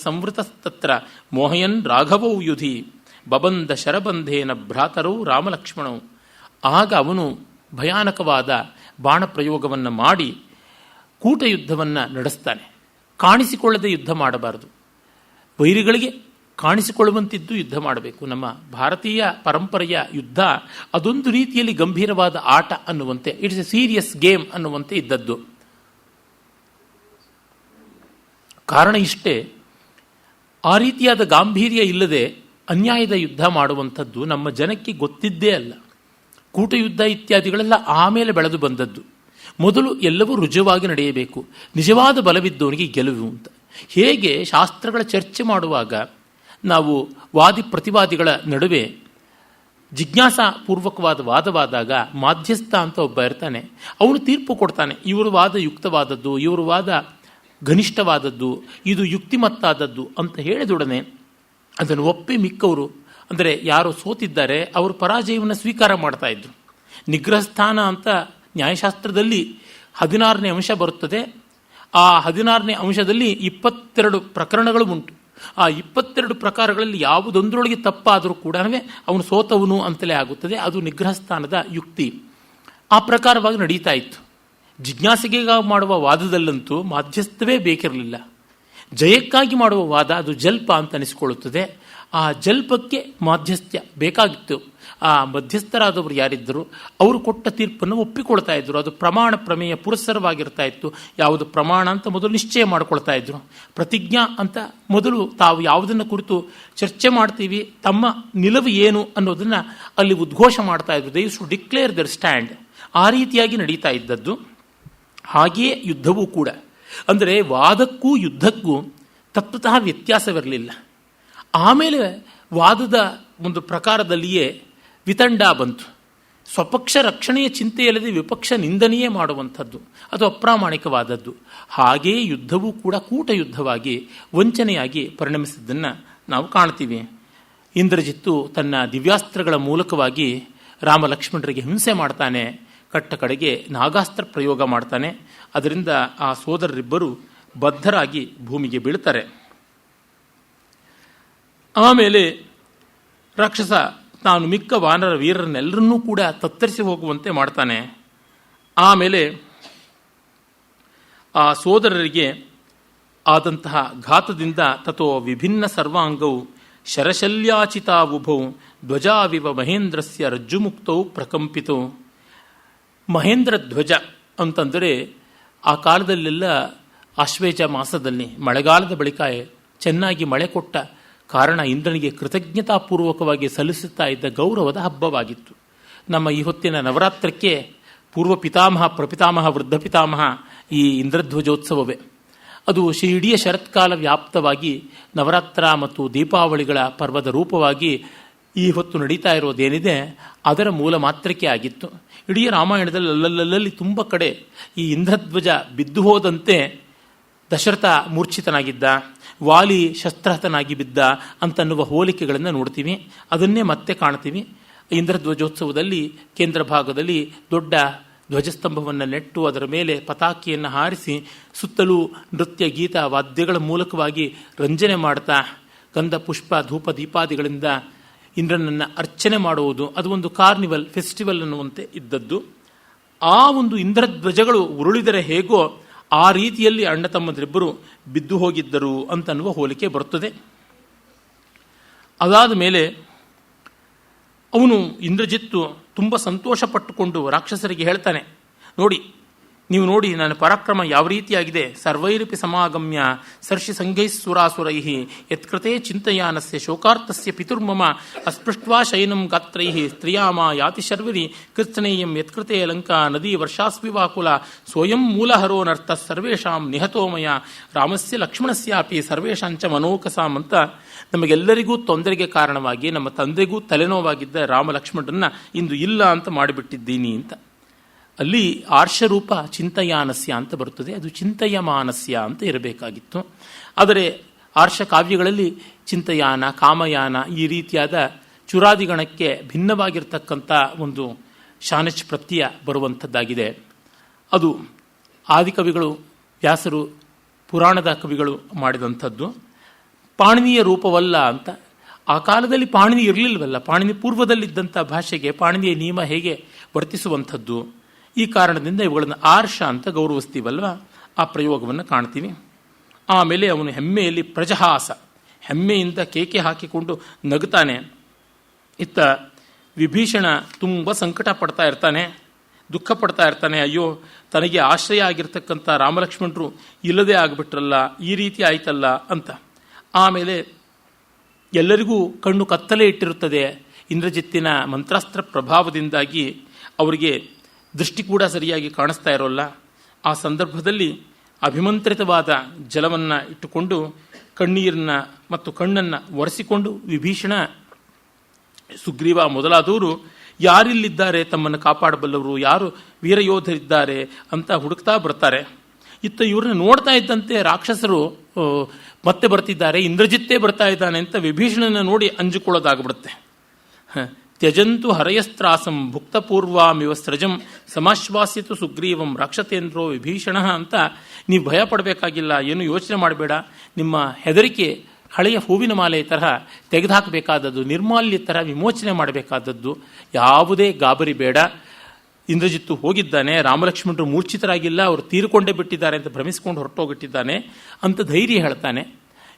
ಸಂವೃತಸ್ತತ್ರ ಮೋಹಯನ್ ರಾಘವೌ ಯುಧಿ ಬಬಂಧ ಶರಬಂಧೇನ ಭ್ರಾತರೌ ರಾಮಲಕ್ಷ್ಮಣೌ. ಆಗ ಅವನು ಭಯಾನಕವಾದ ಬಾಣಪ್ರಯೋಗವನ್ನು ಮಾಡಿ ಕೂಟಯುದ್ಧವನ್ನು ನಡೆಸ್ತಾನೆ. ಕಾಣಿಸಿಕೊಳ್ಳದೆ ಯುದ್ಧ ಮಾಡಬಾರದು, ವೈರಿಗಳಿಗೆ ಕಾಣಿಸಿಕೊಳ್ಳುವಂತಿದ್ದು ಯುದ್ಧ ಮಾಡಬೇಕು. ನಮ್ಮ ಭಾರತೀಯ ಪರಂಪರೆಯ ಯುದ್ಧ ಅದೊಂದು ರೀತಿಯಲ್ಲಿ ಗಂಭೀರವಾದ ಆಟ ಅನ್ನುವಂತೆ, ಇಟ್ಸ್ ಎ ಸೀರಿಯಸ್ ಗೇಮ್ ಅನ್ನುವಂತೆ ಇದ್ದದ್ದು. ಕಾರಣ ಇಷ್ಟೇ, ಆ ರೀತಿಯಾದ ಗಾಂಭೀರ್ಯ ಇಲ್ಲದೆ ಅನ್ಯಾಯದ ಯುದ್ಧ ಮಾಡುವಂಥದ್ದು ನಮ್ಮ ಜನಕ್ಕೆ ಗೊತ್ತಿದ್ದೇ ಅಲ್ಲ. ಕೂಟಯುದ್ಧ ಇತ್ಯಾದಿಗಳೆಲ್ಲ ಆಮೇಲೆ ಬೆಳೆದು ಬಂದದ್ದು. ಮೊದಲು ಎಲ್ಲವೂ ರುಜುವಾಗಿ ನಡೆಯಬೇಕು. ನಿಜವಾದ ಬಲವಿದ್ದವನಿಗೆ ಗೆಲುವು ಅಂತ. ಹೇಗೆ ಶಾಸ್ತ್ರಗಳ ಚರ್ಚೆ ಮಾಡುವಾಗ ನಾವು ವಾದಿ ಪ್ರತಿವಾದಿಗಳ ನಡುವೆ ಜಿಜ್ಞಾಸಾಪೂರ್ವಕವಾದ ವಾದವಾದಾಗ ಮಾಧ್ಯಸ್ಥ ಅಂತ ಒಬ್ಬ ಇರ್ತಾನೆ. ಅವನು ತೀರ್ಪು ಕೊಡ್ತಾನೆ, ಇವರು ವಾದ ಯುಕ್ತವಾದದ್ದು, ಇವರು ವಾದ ಘನಿಷ್ಠವಾದದ್ದು, ಇದು ಯುಕ್ತಿಮತ್ತಾದದ್ದು ಅಂತ ಹೇಳಿದೊಡನೆ ಅದನ್ನು ಒಪ್ಪಿ ಮಿಕ್ಕವರು, ಅಂದರೆ ಯಾರು ಸೋತಿದ್ದಾರೆ ಅವರು ಪರಾಜಯವನ್ನು ಸ್ವೀಕಾರ ಮಾಡ್ತಾ ಇದ್ರು. ನಿಗ್ರಹಸ್ಥಾನ ಅಂತ ನ್ಯಾಯಶಾಸ್ತ್ರದಲ್ಲಿ 16ನೇ ಅಂಶ ಬರುತ್ತದೆ. ಆ 16ನೇ ಅಂಶದಲ್ಲಿ 22 ಪ್ರಕರಣಗಳು ಉಂಟು. ಆ 22 ಪ್ರಕಾರಗಳಲ್ಲಿ ಯಾವುದೊಂದರೊಳಗೆ ತಪ್ಪಾದರೂ ಕೂಡ ಅವನು ಸೋತವನು ಅಂತಲೇ ಆಗುತ್ತದೆ. ಅದು ನಿಗ್ರಹಸ್ಥಾನದ ಯುಕ್ತಿ. ಆ ಪ್ರಕಾರವಾಗಿ ನಡೀತಾ ಇತ್ತು. ಜಿಜ್ಞಾಸೆಗೆ ಮಾಡುವ ವಾದದಲ್ಲಂತೂ ಮಾಧ್ಯಸ್ಥವೇ ಬೇಕಿರಲಿಲ್ಲ. ಜಯಕ್ಕಾಗಿ ಮಾಡುವ ವಾದ ಅದು ಜಲ್ಪ ಅಂತ ಅನಿಸಿಕೊಳ್ಳುತ್ತದೆ. ಆ ಜಲ್ಪಕ್ಕೆ ಮಾಧ್ಯಸ್ಥ್ಯ ಬೇಕಾಗಿತ್ತು. ಆ ಮಧ್ಯಸ್ಥರಾದವರು ಯಾರಿದ್ದರು ಅವರು ಕೊಟ್ಟ ತೀರ್ಪನ್ನು ಒಪ್ಪಿಕೊಳ್ತಾ ಇದ್ರು. ಅದು ಪ್ರಮಾಣ ಪ್ರಮೇಯ ಪುರಸ್ಸರವಾಗಿರ್ತಾ ಇತ್ತು. ಯಾವುದು ಪ್ರಮಾಣ ಅಂತ ಮೊದಲು ನಿಶ್ಚಯ ಮಾಡಿಕೊಳ್ತಾ ಇದ್ರು. ಪ್ರತಿಜ್ಞಾ ಅಂತ ಮೊದಲು ತಾವು ಯಾವುದನ್ನು ಕುರಿತು ಚರ್ಚೆ ಮಾಡ್ತೀವಿ, ತಮ್ಮ ನಿಲುವು ಏನು ಅನ್ನೋದನ್ನು ಅಲ್ಲಿ ಉದ್ಘೋಷ ಮಾಡ್ತಾ ಇದ್ರು. They use to declare their stand. ಆ ರೀತಿಯಾಗಿ ನಡೀತಾ ಇದ್ದದ್ದು. ಹಾಗೆಯೇ ಯುದ್ಧವೂ ಕೂಡ. ಅಂದರೆ ವಾದಕ್ಕೂ ಯುದ್ಧಕ್ಕೂ ತತ್ವತಃ ವ್ಯತ್ಯಾಸವಿರಲಿಲ್ಲ. ಆಮೇಲೆ ವಾದದ ಒಂದು ಪ್ರಕಾರದಲ್ಲಿಯೇ ವಿತಂಡ ಬಂತು. ಸ್ವಪಕ್ಷ ರಕ್ಷಣೆಯ ಚಿಂತೆಯಲ್ಲದೆ ವಿಪಕ್ಷ ನಿಂದನೆಯೇ ಮಾಡುವಂಥದ್ದು, ಅದು ಅಪ್ರಾಮಾಣಿಕವಾದದ್ದು. ಹಾಗೆಯೇ ಯುದ್ಧವೂ ಕೂಡ ಕೂಟ ಯುದ್ಧವಾಗಿ ವಂಚನೆಯಾಗಿ ಪರಿಣಮಿಸಿದ್ದನ್ನು ನಾವು ಕಾಣ್ತೀವಿ. ಇಂದ್ರಜಿತ್ತು ತನ್ನ ದಿವ್ಯಾಸ್ತ್ರಗಳ ಮೂಲಕವಾಗಿ ರಾಮ ಲಕ್ಷ್ಮಣರಿಗೆ ಹಿಂಸೆ ಮಾಡ್ತಾನೆ. ಕಟ್ಟ ಕಡೆಗೆ ನಾಗಾಸ್ತ್ರ ಪ್ರಯೋಗ ಮಾಡ್ತಾನೆ. ಅದರಿಂದ ಆ ಸೋದರರಿಬ್ಬರು ಬದ್ಧರಾಗಿ ಭೂಮಿಗೆ ಬೀಳ್ತಾರೆ. ಆಮೇಲೆ ರಾಕ್ಷಸ ತಾನು ಮಿಕ್ಕ ವಾನರ ವೀರರನ್ನೆಲ್ಲರನ್ನೂ ಕೂಡ ತತ್ತರಿಸಿ ಹೋಗುವಂತೆ ಮಾಡ್ತಾನೆ. ಆಮೇಲೆ ಆ ಸೋದರರಿಗೆ ಆದಂತಹ ಘಾತದಿಂದ ತಥೋ ವಿಭಿನ್ನ ಸರ್ವಾಂಗವು ಶರಶಲ್ಯಾಚಿತಾವುಭೌ ಧ್ವಜಾವಿವ ಮಹೇಂದ್ರಸ್ಯ ರಜ್ಜುಮುಕ್ತೌ ಪ್ರಕಂಪಿತೌ. ಮಹೇಂದ್ರ ಧ್ವಜ ಅಂತಂದರೆ ಆ ಕಾಲದಲ್ಲೆಲ್ಲ ಆಶ್ವೇಜ ಮಾಸದಲ್ಲಿ ಮಳೆಗಾಲದ ಬಳಿಕ ಚೆನ್ನಾಗಿ ಮಳೆ ಕೊಟ್ಟ ಕಾರಣ ಇಂದ್ರನಿಗೆ ಕೃತಜ್ಞತಾಪೂರ್ವಕವಾಗಿ ಸಲ್ಲಿಸುತ್ತಾ ಇದ್ದ ಗೌರವದ ಹಬ್ಬವಾಗಿತ್ತು. ನಮ್ಮ ಈ ಹೊತ್ತಿನ ನವರಾತ್ರಕ್ಕೆ ಪೂರ್ವ ಪಿತಾಮಹ ಪ್ರಪಿತಾಮಹ ವೃದ್ಧ ಪಿತಾಮಹ ಈ ಇಂದ್ರಧ್ವಜೋತ್ಸವವೇ. ಅದು ಇಡೀ ಶರತ್ಕಾಲ ವ್ಯಾಪ್ತವಾಗಿ ನವರಾತ್ರ ಮತ್ತು ದೀಪಾವಳಿಗಳ ಪರ್ವದ ರೂಪವಾಗಿ ಈ ಹೊತ್ತು ನಡೀತಾ ಇರೋದೇನಿದೆ ಅದರ ಮೂಲ ಮಾತ್ರಕ್ಕೆ ಆಗಿತ್ತು. ಇಡೀ ರಾಮಾಯಣದಲ್ಲಿ ಅಲ್ಲಲ್ಲಿ ತುಂಬ ಕಡೆ ಈ ಇಂದ್ರಧ್ವಜ ಬಿದ್ದು ಹೋದಂತೆ ದಶರಥ ಮೂರ್ಛಿತನಾಗಿದ್ದ, ವಾಲಿ ಶಸ್ತ್ರಹತನಾಗಿ ಬಿದ್ದ ಅಂತನ್ನುವ ಹೋಲಿಕೆಗಳನ್ನು ನೋಡ್ತೀವಿ. ಅದನ್ನೇ ಮತ್ತೆ ಕಾಣ್ತೀವಿ. ಇಂದ್ರಧ್ವಜೋತ್ಸವದಲ್ಲಿ ಕೇಂದ್ರ ಭಾಗದಲ್ಲಿ ದೊಡ್ಡ ಧ್ವಜಸ್ತಂಭವನ್ನು ನೆಟ್ಟು ಅದರ ಮೇಲೆ ಪತಾಕಿಯನ್ನು ಹಾರಿಸಿ ಸುತ್ತಲೂ ನೃತ್ಯ ಗೀತ ವಾದ್ಯಗಳ ಮೂಲಕವಾಗಿ ರಂಜನೆ ಮಾಡ್ತಾ ಗಂಧ ಪುಷ್ಪ ಧೂಪ ದೀಪಾದಿಗಳಿಂದ ಇಂದ್ರನನ್ನು ಅರ್ಚನೆ ಮಾಡುವುದು, ಅದು ಒಂದು ಕಾರ್ನಿವಲ್ ಫೆಸ್ಟಿವಲ್ ಅನ್ನುವಂತೆ ಇದ್ದದ್ದು. ಆ ಒಂದು ಇಂದ್ರಧ್ವಜಗಳು ಉರುಳಿದರೆ ಹೇಗೋ ಆ ರೀತಿಯಲ್ಲಿ ಅಣ್ಣ ತಮ್ಮಂದಿರಿಬ್ಬರು ಬಿದ್ದು ಹೋಗಿದ್ದರು ಅಂತನ್ನುವ ಹೋಲಿಕೆ ಬರುತ್ತದೆ. ಅದಾದ ಮೇಲೆ ಅವನು ಇಂದ್ರಜಿತ್ತು ತುಂಬ ಸಂತೋಷ ಪಟ್ಟುಕೊಂಡು ರಾಕ್ಷಸರಿಗೆ ಹೇಳ್ತಾನೆ, ನೋಡಿ ನೀವು ನೋಡಿ ನನ್ನ ಪರಾಕ್ರಮ ಯಾವ ರೀತಿಯಾಗಿದೆ. ಸರ್ವೈರಪಿ ಸಮಾಗಮ್ಯ ಸರ್ಷಿ ಸಂಘೈಸ್ಸುರಾಸುರೈ ಯತ್ಕೃತೆ ಚಿಂತಯಾನಸ್ಯ ಶೋಕಾರ್ತಸ್ಯ ಪಿತುರ್ಮಮ ಅಸ್ಪೃಷ್ಟ್ವಾ ಶಯನಂ ಗಾತ್ರೈ ಸ್ತ್ರಿಯಾಮ ಯಾತಿ ಶರ್ವಿರಿ ಕೃತ್ಸ್ನೇಯಂ ಯತ್ಕೃತೆ ಲಂಕಾ ನದಿ ವರ್ಷಾಸ್ವಿವಾಕುಲ ಸ್ವಯಂ ಮೂಲಹರೋ ನರ್ಥ ಸರ್ವೇಷಾಂ ನಿಹತೋಮಯ ರಾಮಸ್ಯ ಲಕ್ಷ್ಮಣಸ್ಯಾಪಿ ಸರ್ವೇಷಾಂಚ ಮನೋಕಸಾಂ ಅಂತ ನಮಗೆಲ್ಲರಿಗೂ ತೊಂದರೆಗೆ ಕಾರಣವಾಗಿ ನಮ್ಮ ತಂದೆಗೂ ತಲೆನೋವಾಗಿದ್ದ ರಾಮ ಲಕ್ಷ್ಮಣರನ್ನ ಇಂದು ಇಲ್ಲ ಅಂತ ಮಾಡಿಬಿಟ್ಟಿದ್ದೀನಿ ಅಂತ. ಅಲ್ಲಿ ಆರ್ಷರೂಪ ಚಿಂತಯಾನಸ್ಯ ಅಂತ ಬರುತ್ತದೆ, ಅದು ಚಿಂತಯಮಾನಸ್ಯ ಅಂತ ಇರಬೇಕಾಗಿತ್ತು. ಆದರೆ ಆರ್ಷ ಕಾವ್ಯಗಳಲ್ಲಿ ಚಿಂತಯಾನ, ಕಾಮಯಾನ ಈ ರೀತಿಯಾದ ಚುರಾದಿಗಣಕ್ಕೆ ಭಿನ್ನವಾಗಿರ್ತಕ್ಕಂಥ ಒಂದು ಶಾನಚ್ ಪ್ರತ್ಯಯ ಬರುವಂಥದ್ದಾಗಿದೆ. ಅದು ಆದಿಕವಿಗಳು ವ್ಯಾಸರು ಪುರಾಣದ ಕವಿಗಳು ಮಾಡಿದಂಥದ್ದು. ಪಾಣಿನಿಯ ರೂಪವಲ್ಲ ಅಂತ. ಆ ಕಾಲದಲ್ಲಿ ಪಾಣಿನಿ ಇರಲಿಲ್ವಲ್ಲ, ಪಾಣಿನಿ ಪೂರ್ವದಲ್ಲಿದ್ದಂಥ ಭಾಷೆಗೆ ಪಾಣಿನಿಯ ನಿಯಮ ಹೇಗೆ ವರ್ತಿಸುವಂಥದ್ದು. ಈ ಕಾರಣದಿಂದ ಇವುಗಳನ್ನು ಆರ್ಷ ಅಂತ ಗೌರವಿಸ್ತೀವಲ್ವ, ಆ ಪ್ರಯೋಗವನ್ನು ಕಾಣ್ತೀವಿ. ಆಮೇಲೆ ಅವನು ಹೆಮ್ಮೆಯಲ್ಲಿ ಪ್ರಜಹಾಸ, ಹೆಮ್ಮೆಯಿಂದ ಕೇಕೆ ಹಾಕಿಕೊಂಡು ನಗುತ್ತಾನೆ. ಇತ್ತ ವಿಭೀಷಣ ತುಂಬ ಸಂಕಟ ಪಡ್ತಾ ಇರ್ತಾನೆ, ದುಃಖ ಪಡ್ತಾ ಇರ್ತಾನೆ. ಅಯ್ಯೋ, ತನಗೆ ಆಶ್ರಯ ಆಗಿರ್ತಕ್ಕಂಥ ರಾಮಲಕ್ಷ್ಮಣರು ಇಲ್ಲದೆ ಆಗಿಬಿಟ್ರಲ್ಲ, ಈ ರೀತಿ ಆಯ್ತಲ್ಲ ಅಂತ. ಆಮೇಲೆ ಎಲ್ಲರಿಗೂ ಕಣ್ಣು ಕತ್ತಲೆ ಇಟ್ಟಿರುತ್ತದೆ. ಇಂದ್ರಜಿತ್ತಿನ ಮಂತ್ರಾಸ್ತ್ರ ಪ್ರಭಾವದಿಂದಾಗಿ ಅವರಿಗೆ ದೃಷ್ಟಿ ಕೂಡ ಸರಿಯಾಗಿ ಕಾಣಿಸ್ತಾ ಇರೋಲ್ಲ. ಆ ಸಂದರ್ಭದಲ್ಲಿ ಅಭಿಮಂತ್ರಿತವಾದ ಜಲವನ್ನು ಇಟ್ಟುಕೊಂಡು ಕಣ್ಣೀರನ್ನ ಮತ್ತು ಕಣ್ಣನ್ನು ಒರೆಸಿಕೊಂಡು ವಿಭೀಷಣ, ಸುಗ್ರೀವ ಮೊದಲಾದವರು ಯಾರಿಲ್ಲಿದ್ದಾರೆ ತಮ್ಮನ್ನು ಕಾಪಾಡಬಲ್ಲವರು, ಯಾರು ವೀರಯೋಧರಿದ್ದಾರೆ ಅಂತ ಹುಡುಕ್ತಾ ಬರ್ತಾರೆ. ಇತ್ತ ಇವ್ರನ್ನ ನೋಡ್ತಾ ಇದ್ದಂತೆ ರಾಕ್ಷಸರು ಮತ್ತೆ ಬರ್ತಿದ್ದಾರೆ, ಇಂದ್ರಜಿತ್ತೇ ಬರ್ತಾ ಇದ್ದಾನೆ ಅಂತ ವಿಭೀಷಣನ ನೋಡಿ ಅಂಜಿಕೊಳ್ಳೋದಾಗ್ಬಿಡುತ್ತೆ. ತ್ಯಜಂತು ಹರಯಸ್ತ್ರಾಸಂ ಭುಕ್ತಪೂರ್ವಾಮಿವ ಸ್ರಜಂ ಸಮಾಶ್ವಾಸ್ಯತು ಸುಗ್ರೀವಂ ರಾಕ್ಷತೇಂದ್ರೋ ವಿಭೀಷಣ ಅಂತ ನೀವು ಭಯ ಪಡಬೇಕಾಗಿಲ್ಲ, ಏನು ಯೋಚನೆ ಮಾಡಬೇಡ. ನಿಮ್ಮ ಹೆದರಿಕೆ ಹಳೆಯ ಹೂವಿನ ಮಾಲೆ ತರಹ ತೆಗೆದುಹಾಕಬೇಕಾದದ್ದು, ನಿರ್ಮಾಲ್ಯ ಥರ ವಿಮೋಚನೆ ಮಾಡಬೇಕಾದದ್ದು. ಯಾವುದೇ ಗಾಬರಿ ಬೇಡ. ಇಂದ್ರಜಿತ್ತು ಹೋಗಿದ್ದಾನೆ, ರಾಮಲಕ್ಷ್ಮಣರು ಮೂರ್ಛಿತರಾಗಿಲ್ಲ, ಅವರು ತೀರಿಕೊಂಡೇ ಬಿಟ್ಟಿದ್ದಾರೆ ಅಂತ ಭ್ರಮಿಸಿಕೊಂಡು ಹೊರಟೋಗಿಟ್ಟಿದ್ದಾನೆ ಅಂತ ಧೈರ್ಯ ಹೇಳ್ತಾನೆ.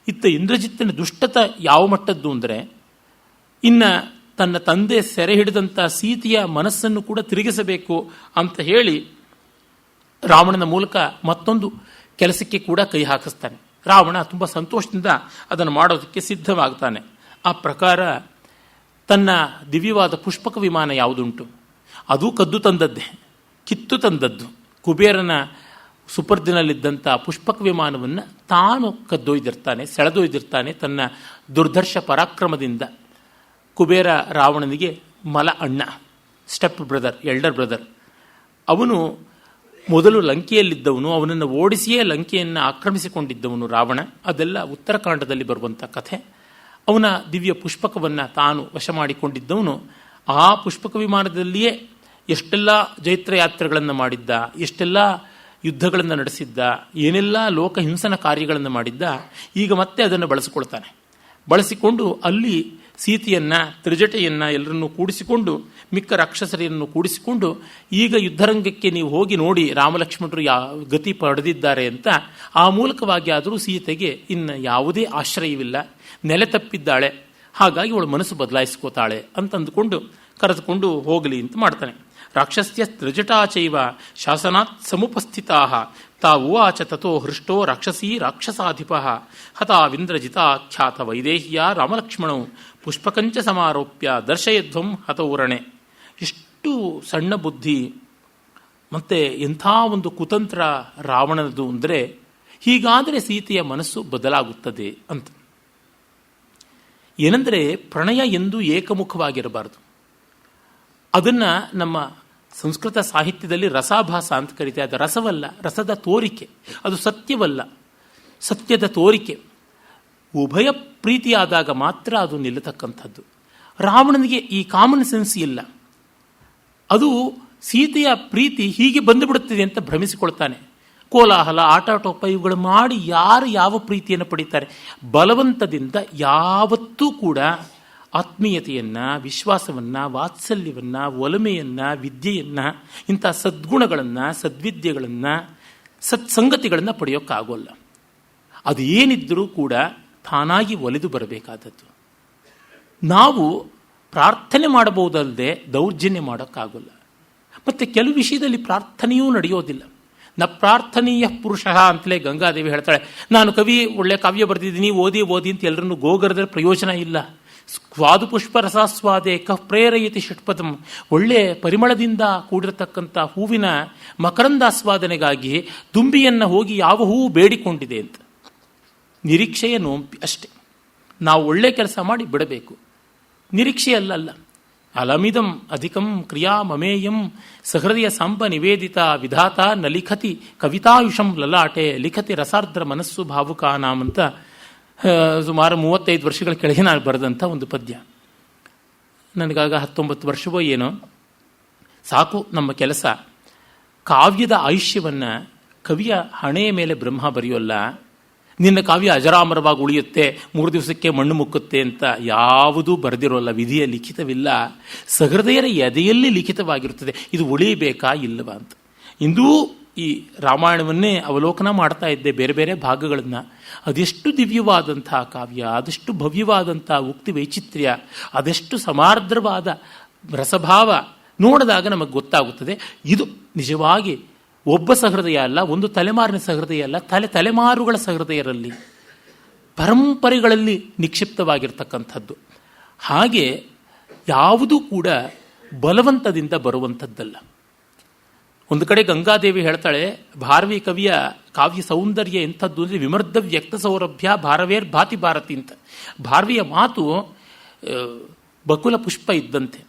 ಇತ್ತ ಇಂದ್ರಜಿತ್ತನ ದುಷ್ಟತ ಯಾವ ಮಟ್ಟದ್ದು ಅಂದರೆ, ಇನ್ನು ತನ್ನ ತಂದೆ ಸೆರೆ ಹಿಡಿದಂಥ ಸೀತೆಯ ಮನಸ್ಸನ್ನು ಕೂಡ ತಿರುಗಿಸಬೇಕು ಅಂತ ಹೇಳಿ ರಾವಣನ ಮೂಲಕ ಮತ್ತೊಂದು ಕೆಲಸಕ್ಕೆ ಕೂಡ ಕೈ ಹಾಕಿಸ್ತಾನೆ. ರಾವಣ ತುಂಬ ಸಂತೋಷದಿಂದ ಅದನ್ನು ಮಾಡೋದಕ್ಕೆ ಸಿದ್ಧವಾಗ್ತಾನೆ. ಆ ಪ್ರಕಾರ ತನ್ನ ದಿವ್ಯವಾದ ಪುಷ್ಪಕ ವಿಮಾನ ಯಾವುದುಂಟು ಅದು ಕದ್ದು ತಂದದ್ದೇ, ಕಿತ್ತು ತಂದದ್ದು. ಕುಬೇರನ ಸುಪರ್ದಿನಲ್ಲಿದ್ದಂಥ ಪುಷ್ಪಕ ವಿಮಾನವನ್ನು ತಾನು ಕದ್ದೊಯ್ದಿರ್ತಾನೆ, ಸೆಳೆದೊಯ್ದಿರ್ತಾನೆ ತನ್ನ ದುರ್ಧರ್ಷ ಪರಾಕ್ರಮದಿಂದ. ಕುಬೇರ ರಾವಣನಿಗೆ ಮಲ ಅಣ್ಣ, ಸ್ಟೆಪ್ ಬ್ರದರ್, ಎಲ್ಡರ್ ಬ್ರದರ್. ಅವನು ಮೊದಲು ಲಂಕೆಯಲ್ಲಿದ್ದವನು, ಅವನನ್ನು ಓಡಿಸಿಯೇ ಲಂಕೆಯನ್ನು ಆಕ್ರಮಿಸಿಕೊಂಡಿದ್ದವನು ರಾವಣ. ಅದೆಲ್ಲ ಉತ್ತರಕಾಂಡದಲ್ಲಿ ಬರುವಂಥ ಕಥೆ. ಅವನ ದಿವ್ಯ ಪುಷ್ಪಕವನ್ನು ತಾನು ವಶ ಮಾಡಿಕೊಂಡಿದ್ದವನು. ಆ ಪುಷ್ಪಕ ವಿಮಾನದಲ್ಲಿಯೇ ಎಷ್ಟೆಲ್ಲ ಜೈತ್ರಯಾತ್ರೆಗಳನ್ನು ಮಾಡಿದ್ದ, ಎಷ್ಟೆಲ್ಲ ಯುದ್ಧಗಳನ್ನು ನಡೆಸಿದ್ದ, ಏನೆಲ್ಲ ಲೋಕಹಿಂಸನ ಕಾರ್ಯಗಳನ್ನು ಮಾಡಿದ್ದ. ಈಗ ಮತ್ತೆ ಅದನ್ನು ಬಳಸಿಕೊಳ್ತಾನೆ. ಬಳಸಿಕೊಂಡು ಅಲ್ಲಿ ಸೀತೆಯನ್ನು, ತ್ರಿಜಟೆಯನ್ನು ಎಲ್ಲರನ್ನೂ ಕೂಡಿಸಿಕೊಂಡು, ಮಿಕ್ಕ ರಾಕ್ಷಸರನ್ನು ಕೂಡಿಸಿಕೊಂಡು, ಈಗ ಯುದ್ಧರಂಗಕ್ಕೆ ನೀವು ಹೋಗಿ ನೋಡಿ ರಾಮಲಕ್ಷ್ಮಣರು ಗತಿ ಪಡೆದಿದ್ದಾರೆ ಅಂತ. ಆ ಮೂಲಕವಾಗಿ ಆದರೂ ಸೀತೆಗೆ ಇನ್ನು ಯಾವುದೇ ಆಶ್ರಯವಿಲ್ಲ, ನೆಲೆ ತಪ್ಪಿದ್ದಾಳೆ. ಹಾಗಾಗಿ ಅವಳು ಮನಸ್ಸು ಬದಲಾಯಿಸ್ಕೋತಾಳೆ ಅಂತಂದುಕೊಂಡು ಕರೆದುಕೊಂಡು ಹೋಗಲಿ ಅಂತ ಮಾಡ್ತಾನೆ. ರಾಕ್ಷಸ್ಯ ತ್ರಿಜಟಾಚೈವ ಶಾಸನಾತ್ ಸಮುಪಸ್ಥಿತಾ ತಾವುವಾಚ ತಥೋ ಹೃಷ್ಟೋ ರಾಕ್ಷಸೀ ರಾಕ್ಷಸಾಧಿಪ ಹತಾವಿಂದ್ರಜಿತಾಖ್ಯಾತ ವೈದೇಹ್ಯ ರಾಮಲಕ್ಷ್ಮಣೌ ಪುಷ್ಪಕಂಚ ಸಮಾರೋಪ್ಯ ದರ್ಶಯಧ್ವಂ ಹತೌರಣೆ. ಎಷ್ಟು ಸಣ್ಣ ಬುದ್ಧಿ ಮತ್ತೆ ಎಂಥ ಒಂದು ಕುತಂತ್ರ ರಾವಣನದು ಅಂದರೆ, ಹೀಗಾದರೆ ಸೀತೆಯ ಮನಸ್ಸು ಬದಲಾಗುತ್ತದೆ ಅಂತ. ಏನೆಂದರೆ ಪ್ರಣಯ ಎಂದೂ ಏಕಮುಖವಾಗಿರಬಾರದು. ಅದನ್ನು ನಮ್ಮ ಸಂಸ್ಕೃತ ಸಾಹಿತ್ಯದಲ್ಲಿ ರಸಾಭಾಸ ಅಂತ ಕರೀತಾರೆ. ಅದು ರಸವಲ್ಲ, ರಸದ ತೋರಿಕೆ. ಅದು ಸತ್ಯವಲ್ಲ, ಸತ್ಯದ ತೋರಿಕೆ. ಉಭಯ ಪ್ರೀತಿಯಾದಾಗ ಮಾತ್ರ ಅದು ನಿಲ್ಲತಕ್ಕಂಥದ್ದು. ರಾವಣನಿಗೆ ಈ ಕಾಮನ್ ಸೆನ್ಸ್ ಇಲ್ಲ. ಅದು ಸೀತೆಯ ಪ್ರೀತಿ ಹೀಗೆ ಬಂದುಬಿಡುತ್ತದೆ ಅಂತ ಭ್ರಮಿಸಿಕೊಳ್ತಾನೆ. ಕೋಲಾಹಲ, ಆಟಾಟೋಪ ಇವುಗಳು ಮಾಡಿ ಯಾರು ಯಾವ ಪ್ರೀತಿಯನ್ನು ಪಡೀತಾರೆ? ಬಲವಂತದಿಂದ ಯಾವತ್ತೂ ಕೂಡ ಆತ್ಮೀಯತೆಯನ್ನು, ವಿಶ್ವಾಸವನ್ನು, ವಾತ್ಸಲ್ಯವನ್ನು, ಒಲಮೆಯನ್ನು, ವಿದ್ಯೆಯನ್ನು, ಇಂಥ ಸದ್ಗುಣಗಳನ್ನು, ಸದ್ವಿದ್ಯೆಗಳನ್ನು, ಸತ್ಸಂಗತಿಗಳನ್ನು ಪಡೆಯೋಕ್ಕಾಗೋಲ್ಲ. ಅದು ಏನಿದ್ದರೂ ಕೂಡ ತಾನಾಗಿ ಒಲಿದು ಬರಬೇಕಾದದ್ದು. ನಾವು ಪ್ರಾರ್ಥನೆ ಮಾಡಬಹುದಲ್ಲದೆ ದೌರ್ಜನ್ಯ ಮಾಡೋಕ್ಕಾಗೋಲ್ಲ. ಮತ್ತು ಕೆಲವು ವಿಷಯದಲ್ಲಿ ಪ್ರಾರ್ಥನೆಯೂ ನಡೆಯೋದಿಲ್ಲ. ನ ಪ್ರಾರ್ಥನೀಯ ಪುರುಷ ಅಂತಲೇ ಗಂಗಾದೇವಿ ಹೇಳ್ತಾಳೆ. ನಾನು ಕವಿ ಒಳ್ಳೆ ಕಾವ್ಯ ಬರೆದಿದ್ದೀನಿ, ಓದಿ ಓದಿ ಅಂತ ಎಲ್ಲರನ್ನು ಗೋಗರದ್ರೆ ಪ್ರಯೋಜನ ಇಲ್ಲ. ಸ್ವಾದು ಪುಷ್ಪ ರಸಾಸ್ವಾದೆ ಕಃ ಪ್ರೇರಯತಿ ಷಟ್ಪಥಂ. ಒಳ್ಳೆ ಪರಿಮಳದಿಂದ ಕೂಡಿರತಕ್ಕಂಥ ಹೂವಿನ ಮಕರಂದಾಸ್ವಾದನೆಗಾಗಿ ದುಂಬಿಯನ್ನು ಹೋಗಿ ಯಾವ ಹೂವು ಬೇಡಿಕೊಂಡಿದೆ ಅಂತ. ನಿರೀಕ್ಷೆಯ ನೋಂಪಿ ಅಷ್ಟೆ. ನಾವು ಒಳ್ಳೆ ಕೆಲಸ ಮಾಡಿ ಬಿಡಬೇಕು, ನಿರೀಕ್ಷೆಯಲ್ಲ. ಅಲಮಿದಂ ಅಧಿಕಂ ಕ್ರಿಯಾ ಮಮೇಯಂ ಸಹೃದಯ ಸಾಂಬ ನಿವೇದಿತ ವಿಧಾತ ನ ಲಿಖತಿ ಕವಿತಾಯುಷಂ ಲಲಾಟೆ ಲಿಖತಿ ರಸಾರ್ದ್ರ ಮನಸ್ಸು ಭಾವುಕಾನಾಮ್ ಅಂತ ಸುಮಾರು 35 ವರ್ಷಗಳ ಕೆಳಗೆ ನಾನು ಬರೆದಂಥ ಒಂದು ಪದ್ಯ. ನನಗಾಗ 19 ವರ್ಷವೋ ಏನೋ. ಸಾಕು ನಮ್ಮ ಕೆಲಸ. ಕಾವ್ಯದ ಆಯುಷ್ಯವನ್ನು ಕವಿಯ ಹಣೆಯ ಮೇಲೆ ಬ್ರಹ್ಮ ಬರೆಯೋಲ್ಲ. ನಿನ್ನ ಕಾವ್ಯ ಅಜರಾಮರವಾಗಿ ಉಳಿಯುತ್ತೆ, 3 ದಿವಸಕ್ಕೆ ಮಣ್ಣು ಮುಕ್ಕುತ್ತೆ ಅಂತ ಯಾವುದೂ ಬರೆದಿರೋಲ್ಲ. ವಿಧಿಯ ಲಿಖಿತವಿಲ್ಲ, ಸಹೃದಯರ ಎದೆಯಲ್ಲಿ ಲಿಖಿತವಾಗಿರುತ್ತದೆ. ಇದು ಉಳಿಯಬೇಕಾ ಇಲ್ಲವಾ ಅಂತ. ಇಂದೂ ಈ ರಾಮಾಯಣವನ್ನೇ ಅವಲೋಕನ ಮಾಡ್ತಾ ಇದ್ದೆ, ಬೇರೆ ಬೇರೆ ಭಾಗಗಳನ್ನು. ಅದೆಷ್ಟು ದಿವ್ಯವಾದಂಥ ಕಾವ್ಯ, ಅದೆಷ್ಟು ಭವ್ಯವಾದಂಥ ಉಕ್ತಿ ವೈಚಿತ್ರ್ಯ, ಅದೆಷ್ಟು ಸಮಾರ್ದ್ರವಾದ ರಸಭಾವ ನೋಡಿದಾಗ ನಮಗೆ ಗೊತ್ತಾಗುತ್ತದೆ. ಇದು ನಿಜವಾಗಿ ಒಬ್ಬ ಸಹೃದಯ ಅಲ್ಲ, ಒಂದು ತಲೆಮಾರಿನ ಸಹೃದಯ ಅಲ್ಲ, ತಲೆಮಾರುಗಳ ಸಹೃದಯರಲ್ಲಿ ಪರಂಪರೆಗಳಲ್ಲಿ ನಿಕ್ಷಿಪ್ತವಾಗಿರ್ತಕ್ಕಂಥದ್ದು. ಹಾಗೆ ಯಾವುದೂ ಕೂಡ ಬಲವಂತದಿಂದ ಬರುವಂಥದ್ದಲ್ಲ. ಒಂದು ಕಡೆ ಗಂಗಾದೇವಿ ಹೇಳ್ತಾಳೆ, ಭಾರವಿ ಕವಿಯ ಕಾವ್ಯ ಸೌಂದರ್ಯ ಎಂಥದ್ದು ಅಂದರೆ ವಿಮರ್ಧ ವ್ಯಕ್ತ ಸೌರಭ್ಯ ಭಾರವೇರ್ ಭಾತಿ ಭಾರತಿ ಅಂತ. ಭಾರವಿಯ ಮಾತು ಬಕುಲ ಪುಷ್ಪ ಇದ್ದಂತೆ.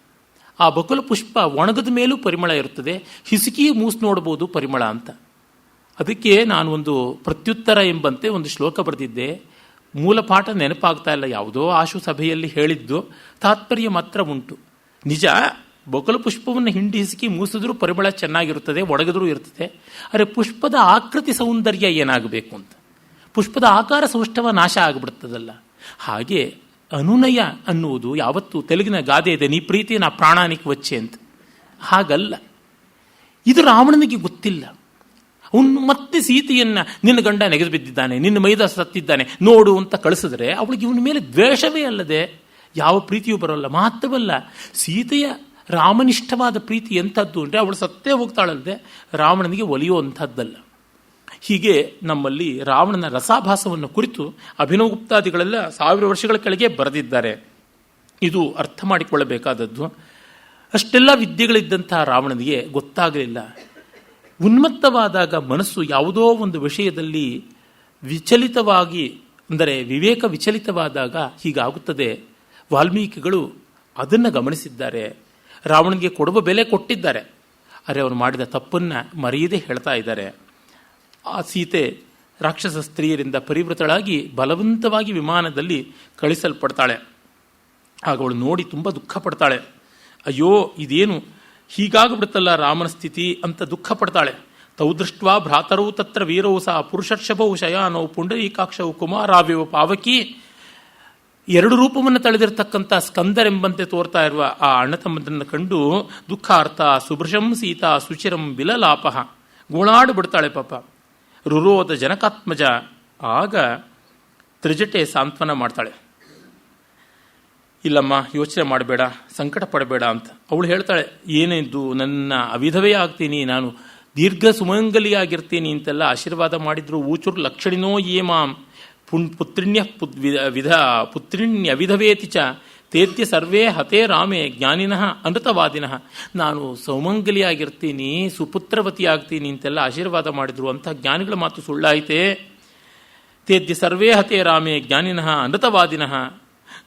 ಆ ಬಕುಲ ಪುಷ್ಪ ಒಣಗದ ಮೇಲೂ ಪರಿಮಳ ಇರುತ್ತದೆ, ಹಿಸುಕಿ ಮೂಸು ನೋಡ್ಬೋದು ಪರಿಮಳ ಅಂತ. ಅದಕ್ಕೆ ನಾನು ಒಂದು ಪ್ರತ್ಯುತ್ತರ ಎಂಬಂತೆ ಒಂದು ಶ್ಲೋಕ ಬರೆದಿದ್ದೆ. ಮೂಲ ಪಾಠ ನೆನಪಾಗ್ತಾ ಇಲ್ಲ, ಯಾವುದೋ ಆಶು ಸಭೆಯಲ್ಲಿ ಹೇಳಿದ್ದು, ತಾತ್ಪರ್ಯ ಮಾತ್ರ ಉಂಟು. ನಿಜ, ಬಕುಲ ಪುಷ್ಪವನ್ನು ಹಿಂಡಿ ಹಿಸುಕಿ ಮೂಸಿದ್ರೂ ಪರಿಮಳ ಚೆನ್ನಾಗಿರುತ್ತದೆ, ಒಣಗಿದ್ರೂ ಇರ್ತದೆ. ಆದರೆ ಪುಷ್ಪದ ಆಕೃತಿ ಸೌಂದರ್ಯ ಏನಾಗಬೇಕು ಅಂತ, ಪುಷ್ಪದ ಆಕಾರ ಸೌಷ್ಠವ ನಾಶ ಆಗಿಬಿಡ್ತದಲ್ಲ. ಹಾಗೆ ಅನುನಯ ಅನ್ನುವುದು ಯಾವತ್ತು ತೆಲುಗಿನ ಗಾದೆ ಇದೆ, ನೀ ಪ್ರೀತಿ ನಾ ಪ್ರಾಣಾನಿಕ್ ವಚ್ಚೆ ಅಂತ. ಹಾಗಲ್ಲ, ಇದು ರಾವಣನಿಗೆ ಗೊತ್ತಿಲ್ಲ. ಅವನು ಮತ್ತೆ ಸೀತೆಯನ್ನು ನಿನ್ನ ಗಂಡ ನೆಗೆದು ಬಿದ್ದಿದ್ದಾನೆ, ನಿನ್ನ ಮೈದ ಸತ್ತಿದ್ದಾನೆ ನೋಡು ಅಂತ ಕಳಿಸಿದ್ರೆ ಅವಳಿಗೆ ಇವನ ಮೇಲೆ ದ್ವೇಷವೇ ಅಲ್ಲದೆ ಯಾವ ಪ್ರೀತಿಯೂ ಬರೋಲ್ಲ. ಮಾತ್ರವಲ್ಲ, ಸೀತೆಯ ರಾಮನಿಷ್ಠವಾದ ಪ್ರೀತಿ ಎಂಥದ್ದು ಅಂದರೆ ಅವಳು ಸತ್ತೇ ಹೋಗ್ತಾಳಲ್ಲದೆ ರಾವಣನಿಗೆ ಒಲಿಯುವಂಥದ್ದಲ್ಲ. ಹೀಗೆ ನಮ್ಮಲ್ಲಿ ರಾವಣನ ರಸಾಭಾಸವನ್ನು ಕುರಿತು ಅಭಿನವಗುಪ್ತಾದಿಗಳೆಲ್ಲ 1000 ವರ್ಷಗಳ ಕೆಳಗೆ ಬರೆದಿದ್ದಾರೆ. ಇದು ಅರ್ಥ ಮಾಡಿಕೊಳ್ಳಬೇಕಾದದ್ದು. ಅಷ್ಟೆಲ್ಲ ವಿದ್ಯೆಗಳಿದ್ದಂಥ ರಾವಣನಿಗೆ ಗೊತ್ತಾಗಲಿಲ್ಲ. ಉನ್ಮತ್ತವಾದಾಗ ಮನಸ್ಸು ಯಾವುದೋ ಒಂದು ವಿಷಯದಲ್ಲಿ ವಿಚಲಿತವಾಗಿ, ಅಂದರೆ ವಿವೇಕ ವಿಚಲಿತವಾದಾಗ ಹೀಗಾಗುತ್ತದೆ. ವಾಲ್ಮೀಕಿಗಳು ಅದನ್ನು ಗಮನಿಸಿದ್ದಾರೆ, ರಾವಣನಿಗೆ ಕೊಡುವ ಬೆಲೆ ಕೊಟ್ಟಿದ್ದಾರೆ. ಆದರೆ ಅವನು ಮಾಡಿದ ತಪ್ಪನ್ನು ಮರೆಯದೇ ಹೇಳ್ತಾ ಇದ್ದಾರೆ. ಆ ಸೀತೆ ರಾಕ್ಷಸ ಸ್ತ್ರೀಯರಿಂದ ಪರಿವೃತಳಾಗಿ ಬಲವಂತವಾಗಿ ವಿಮಾನದಲ್ಲಿ ಕಳಿಸಲ್ಪಡ್ತಾಳೆ. ಆಗ ಅವಳು ನೋಡಿ ತುಂಬ ದುಃಖ ಪಡ್ತಾಳೆ. ಅಯ್ಯೋ, ಇದೇನು ಹೀಗಾಗ್ಬಿಡುತ್ತಲ್ಲ ರಾಮನ ಸ್ಥಿತಿ ಅಂತ ದುಃಖ ಪಡ್ತಾಳೆ. ತೌ ದೃಷ್ಟ್ವಾ ಭ್ರಾತರೌ ತತ್ರ ವೀರೌ ಸಾ ಪುರುಷರ್ಷಭೌ ಶಯಾನೌ ಪುಂಡರೀಕಾಕ್ಷವು ಕುಮಾರಾವ್ಯವ ಪಾವಕಿ. 2 ರೂಪವನ್ನು ತಳೆದಿರತಕ್ಕಂಥ ಸ್ಕಂದರೆಂಬಂತೆ ತೋರ್ತಾ ಇರುವ ಆ ಅಣ್ಣ ತಮ್ಮದನ್ನು ಕಂಡು ದುಃಖಾರ್ಥ ಸುಭೃಶಂ ಸೀತಾ ಸುಚಿರಂ ಬಿಲಲಾಪ. ಗೋಳಾಡು ಬಿಡ್ತಾಳೆ ಪಾಪ. ರುರೋಧ ಜನಕಾತ್ಮಜ. ಆಗ ತ್ರಿಜಟೆ ಸಾಂತ್ವನ ಮಾಡ್ತಾಳೆ, ಇಲ್ಲಮ್ಮ ಯೋಚನೆ ಮಾಡಬೇಡ, ಸಂಕಟ ಪಡಬೇಡ ಅಂತ. ಅವಳು ಹೇಳ್ತಾಳೆ, ಏನಿದ್ದು ನನ್ನ ಅವಿಧವೇ ಆಗ್ತೀನಿ, ನಾನು ದೀರ್ಘ ಸುಮಂಗಲಿಯಾಗಿರ್ತೀನಿ ಅಂತೆಲ್ಲ ಆಶೀರ್ವಾದ ಮಾಡಿದ್ರು. ಊಚುರ್ ಲಕ್ಷಣಿನೋ ಏಮಾಂ ಪುತ್ರಿಣ್ಯವಿಧವೇತಿ ಚ ತೇತ್ಯ ಸರ್ವೇ ಹತೇ ರಾಮೇ ಜ್ಞಾನಿನಃ ಅನೃತವಾದಿನಃ. ನಾನು ಸೌಮಂಗಲಿಯಾಗಿರ್ತೀನಿ, ಸುಪುತ್ರವತಿಯಾಗ್ತೀನಿ ಅಂತೆಲ್ಲ ಆಶೀರ್ವಾದ ಮಾಡಿದ್ರು. ಅಂಥ ಜ್ಞಾನಿಗಳ ಮಾತು ಸುಳ್ಳಾಯಿತೆ. ತೇದ್ಯ ಸರ್ವೇ ಹತೇ ರಾಮೇ ಜ್ಞಾನಿನಃ ಅನೃತವಾದಿನಃ.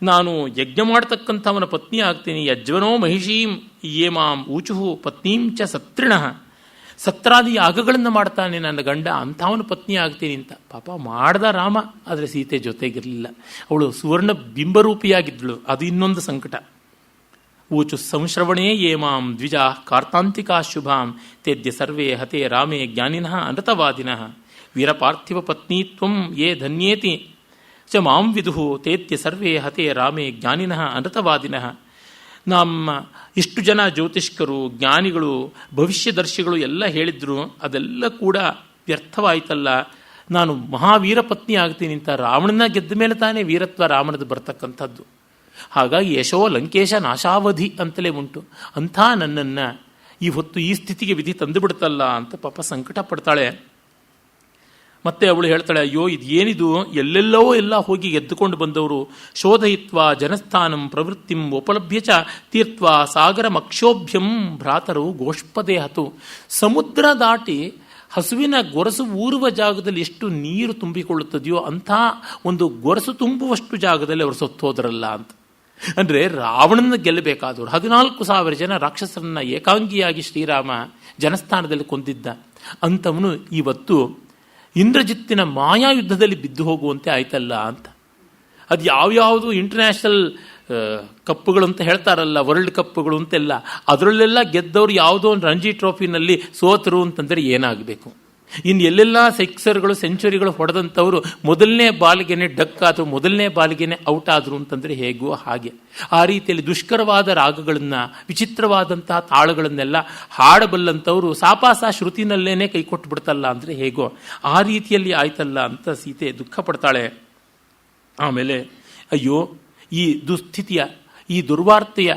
ನಾನು ಯಜ್ಞ ಮಾಡತಕ್ಕಂಥವನ ಪತ್ನಿ ಆಗ್ತೀನಿ. ಯಜ್ವನೋ ಮಹಿಷೀಂ ಯೇಮಾಂ ಊಚುಹು ಪತ್ನೀಂ ಚ ಸತ್ರಿಣಃ. ಸತ್ರಾದಿ ಯಾಗಗಳನ್ನು ಮಾಡ್ತಾನೆ ನನ್ನ ಗಂಡ, ಅಂಥವನ ಪತ್ನಿ ಆಗ್ತೀನಿ ಅಂತ. ಪಾಪ ಮಾಡ್ದ ರಾಮ, ಆದರೆ ಸೀತೆ ಜೊತೆಗಿರಲಿಲ್ಲ. ಅವಳು ಸುವರ್ಣ ಬಿಂಬರೂಪಿಯಾಗಿದ್ದಳು, ಅದು ಇನ್ನೊಂದು ಸಂಕಟ. ಊಚು ಸಂಶ್ರವಣೇ ಏಮಾಂ ದ್ವಿಜಾ ಕಾರ್ತಾಂತಿಕಾ ಶುಭಾಂ ತೇದ್ಯ ಸರ್ವೇ ಹತೇ ರಾಮೇ ಜ್ಞಾನಿನಃ ಅನೃತವಾದಿನಃ. ವೀರಪಾರ್ಥಿವ ಪತ್ನೀತ್ವಂ ಯೇ ಧನ್ಯೇತಿ ಚ ಮಾಂ ವಿದುಹು ತೇತ್ಯ ಸರ್ವೇ ಹತೇ ರಾಮೇ ಜ್ಞಾನಿನಃ ಅನೃತವಾದಿನಃ. ನಮ್ಮ ಇಷ್ಟು ಜನ ಜ್ಯೋತಿಷ್ಕರು, ಜ್ಞಾನಿಗಳು, ಭವಿಷ್ಯದರ್ಶಿಗಳು ಎಲ್ಲ ಹೇಳಿದ್ರು, ಅದೆಲ್ಲ ಕೂಡ ವ್ಯರ್ಥವಾಯಿತಲ್ಲ. ನಾನು ಮಹಾವೀರ ಪತ್ನಿ ಆಗ್ತೀನಿ ಅಂತ ರಾವಣನ ಗೆದ್ದ ಮೇಲೆ ತಾನೇ ವೀರತ್ವ ರಾಮನದು ಬರ್ತಕ್ಕಂಥದ್ದು. ಹಾಗಾಗಿ ಯಶೋ ಲಂಕೇಶ ನಾಶಾವಧಿ ಅಂತಲೇ ಉಂಟು. ಅಂಥ ನನ್ನನ್ನು ಈ ಹೊತ್ತು ಈ ಸ್ಥಿತಿಗೆ ವಿಧಿ ತಂದುಬಿಡ್ತಲ್ಲ ಅಂತ ಪಾಪ ಸಂಕಟ ಪಡ್ತಾಳೆ. ಮತ್ತೆ ಅವಳು ಹೇಳ್ತಾಳೆ, ಅಯ್ಯೋ ಇದೇನಿದು, ಎಲ್ಲೆಲ್ಲವೋ ಎಲ್ಲ ಹೋಗಿ ಎದ್ದುಕೊಂಡು ಬಂದವರು, ಶೋಧಯಿತ್ವ ಜನಸ್ಥಾನಂ ಪ್ರವೃತ್ತಿಂ ಉಪಲಭ್ಯ ಚ ತೀರ್ಥ ಸಾಗರಮಕ್ಷೋಭ್ಯಂ ಭ್ರಾತರು ಗೋಷ್ಪದೇಹತು. ಸಮುದ್ರ ದಾಟಿ ಹಸುವಿನ ಗೊರಸು ಊರುವ ಜಾಗದಲ್ಲಿ ಎಷ್ಟು ನೀರು ತುಂಬಿಕೊಳ್ಳುತ್ತದೆಯೋ ಅಂಥ ಒಂದು ಗೊರಸು ತುಂಬುವಷ್ಟು ಜಾಗದಲ್ಲಿ ಅವರು ಸತ್ತೋದ್ರಲ್ಲ ಅಂತ. ಅಂದರೆ ರಾವಣನ ಗೆಲ್ಲಬೇಕಾದವರು 14,000 ಜನ ರಾಕ್ಷಸರನ್ನ ಏಕಾಂಗಿಯಾಗಿ ಶ್ರೀರಾಮ ಜನಸ್ಥಾನದಲ್ಲಿ ಕೊಂದಿದ್ದ ಅಂಥವನು ಇವತ್ತು ಇಂದ್ರಜಿತ್ತಿನ ಮಾಯಾಯುದ್ಧದಲ್ಲಿ ಬಿದ್ದು ಹೋಗುವಂತೆ ಆಯ್ತಲ್ಲ ಅಂತ. ಅದು ಯಾವ್ಯಾವುದು ಇಂಟರ್ನ್ಯಾಷನಲ್ ಕಪ್ಪುಗಳು ಅಂತ ಹೇಳ್ತಾರಲ್ಲ, ವರ್ಲ್ಡ್ ಕಪ್ಪುಗಳು ಅಂತೆಲ್ಲ, ಅದರಲ್ಲೆಲ್ಲ ಗೆದ್ದವರು ಯಾವುದೋ ಒಂದು ರಂಜಿ ಟ್ರೋಫಿನಲ್ಲಿ ಸೋತರು ಅಂತಂದರೆ ಏನಾಗಬೇಕು? ಇನ್ನು ಎಲ್ಲೆಲ್ಲ ಸಿಕ್ಸರ್ಗಳು ಸೆಂಚುರಿಗಳು ಹೊಡೆದಂಥವರು ಮೊದಲನೇ ಬಾಲಿಗೆನೆ ಡಕ್ ಆದರು, ಮೊದಲನೇ ಬಾಲಿಗೆನೆ ಔಟ್ ಆದರು ಅಂತಂದರೆ ಹೇಗೋ ಹಾಗೆ. ಆ ರೀತಿಯಲ್ಲಿ ದುಷ್ಕರವಾದ ರಾಗಗಳನ್ನು, ವಿಚಿತ್ರವಾದಂತಹ ತಾಳಗಳನ್ನೆಲ್ಲ ಹಾಡಬಲ್ಲಂಥವರು ಸಾಪಾಸ ಶ್ರುತಿನಲ್ಲೇನೆ ಕೈ ಕೊಟ್ಟು ಬಿಡ್ತಲ್ಲ ಅಂದರೆ ಹೇಗೋ ಆ ರೀತಿಯಲ್ಲಿ ಆಯ್ತಲ್ಲ ಅಂತ ಸೀತೆ ದುಃಖ ಪಡ್ತಾಳೆ. ಆಮೇಲೆ ಅಯ್ಯೋ ಈ ದುಸ್ಥಿತಿಯ, ಈ ದುರ್ವಾರ್ತೆಯ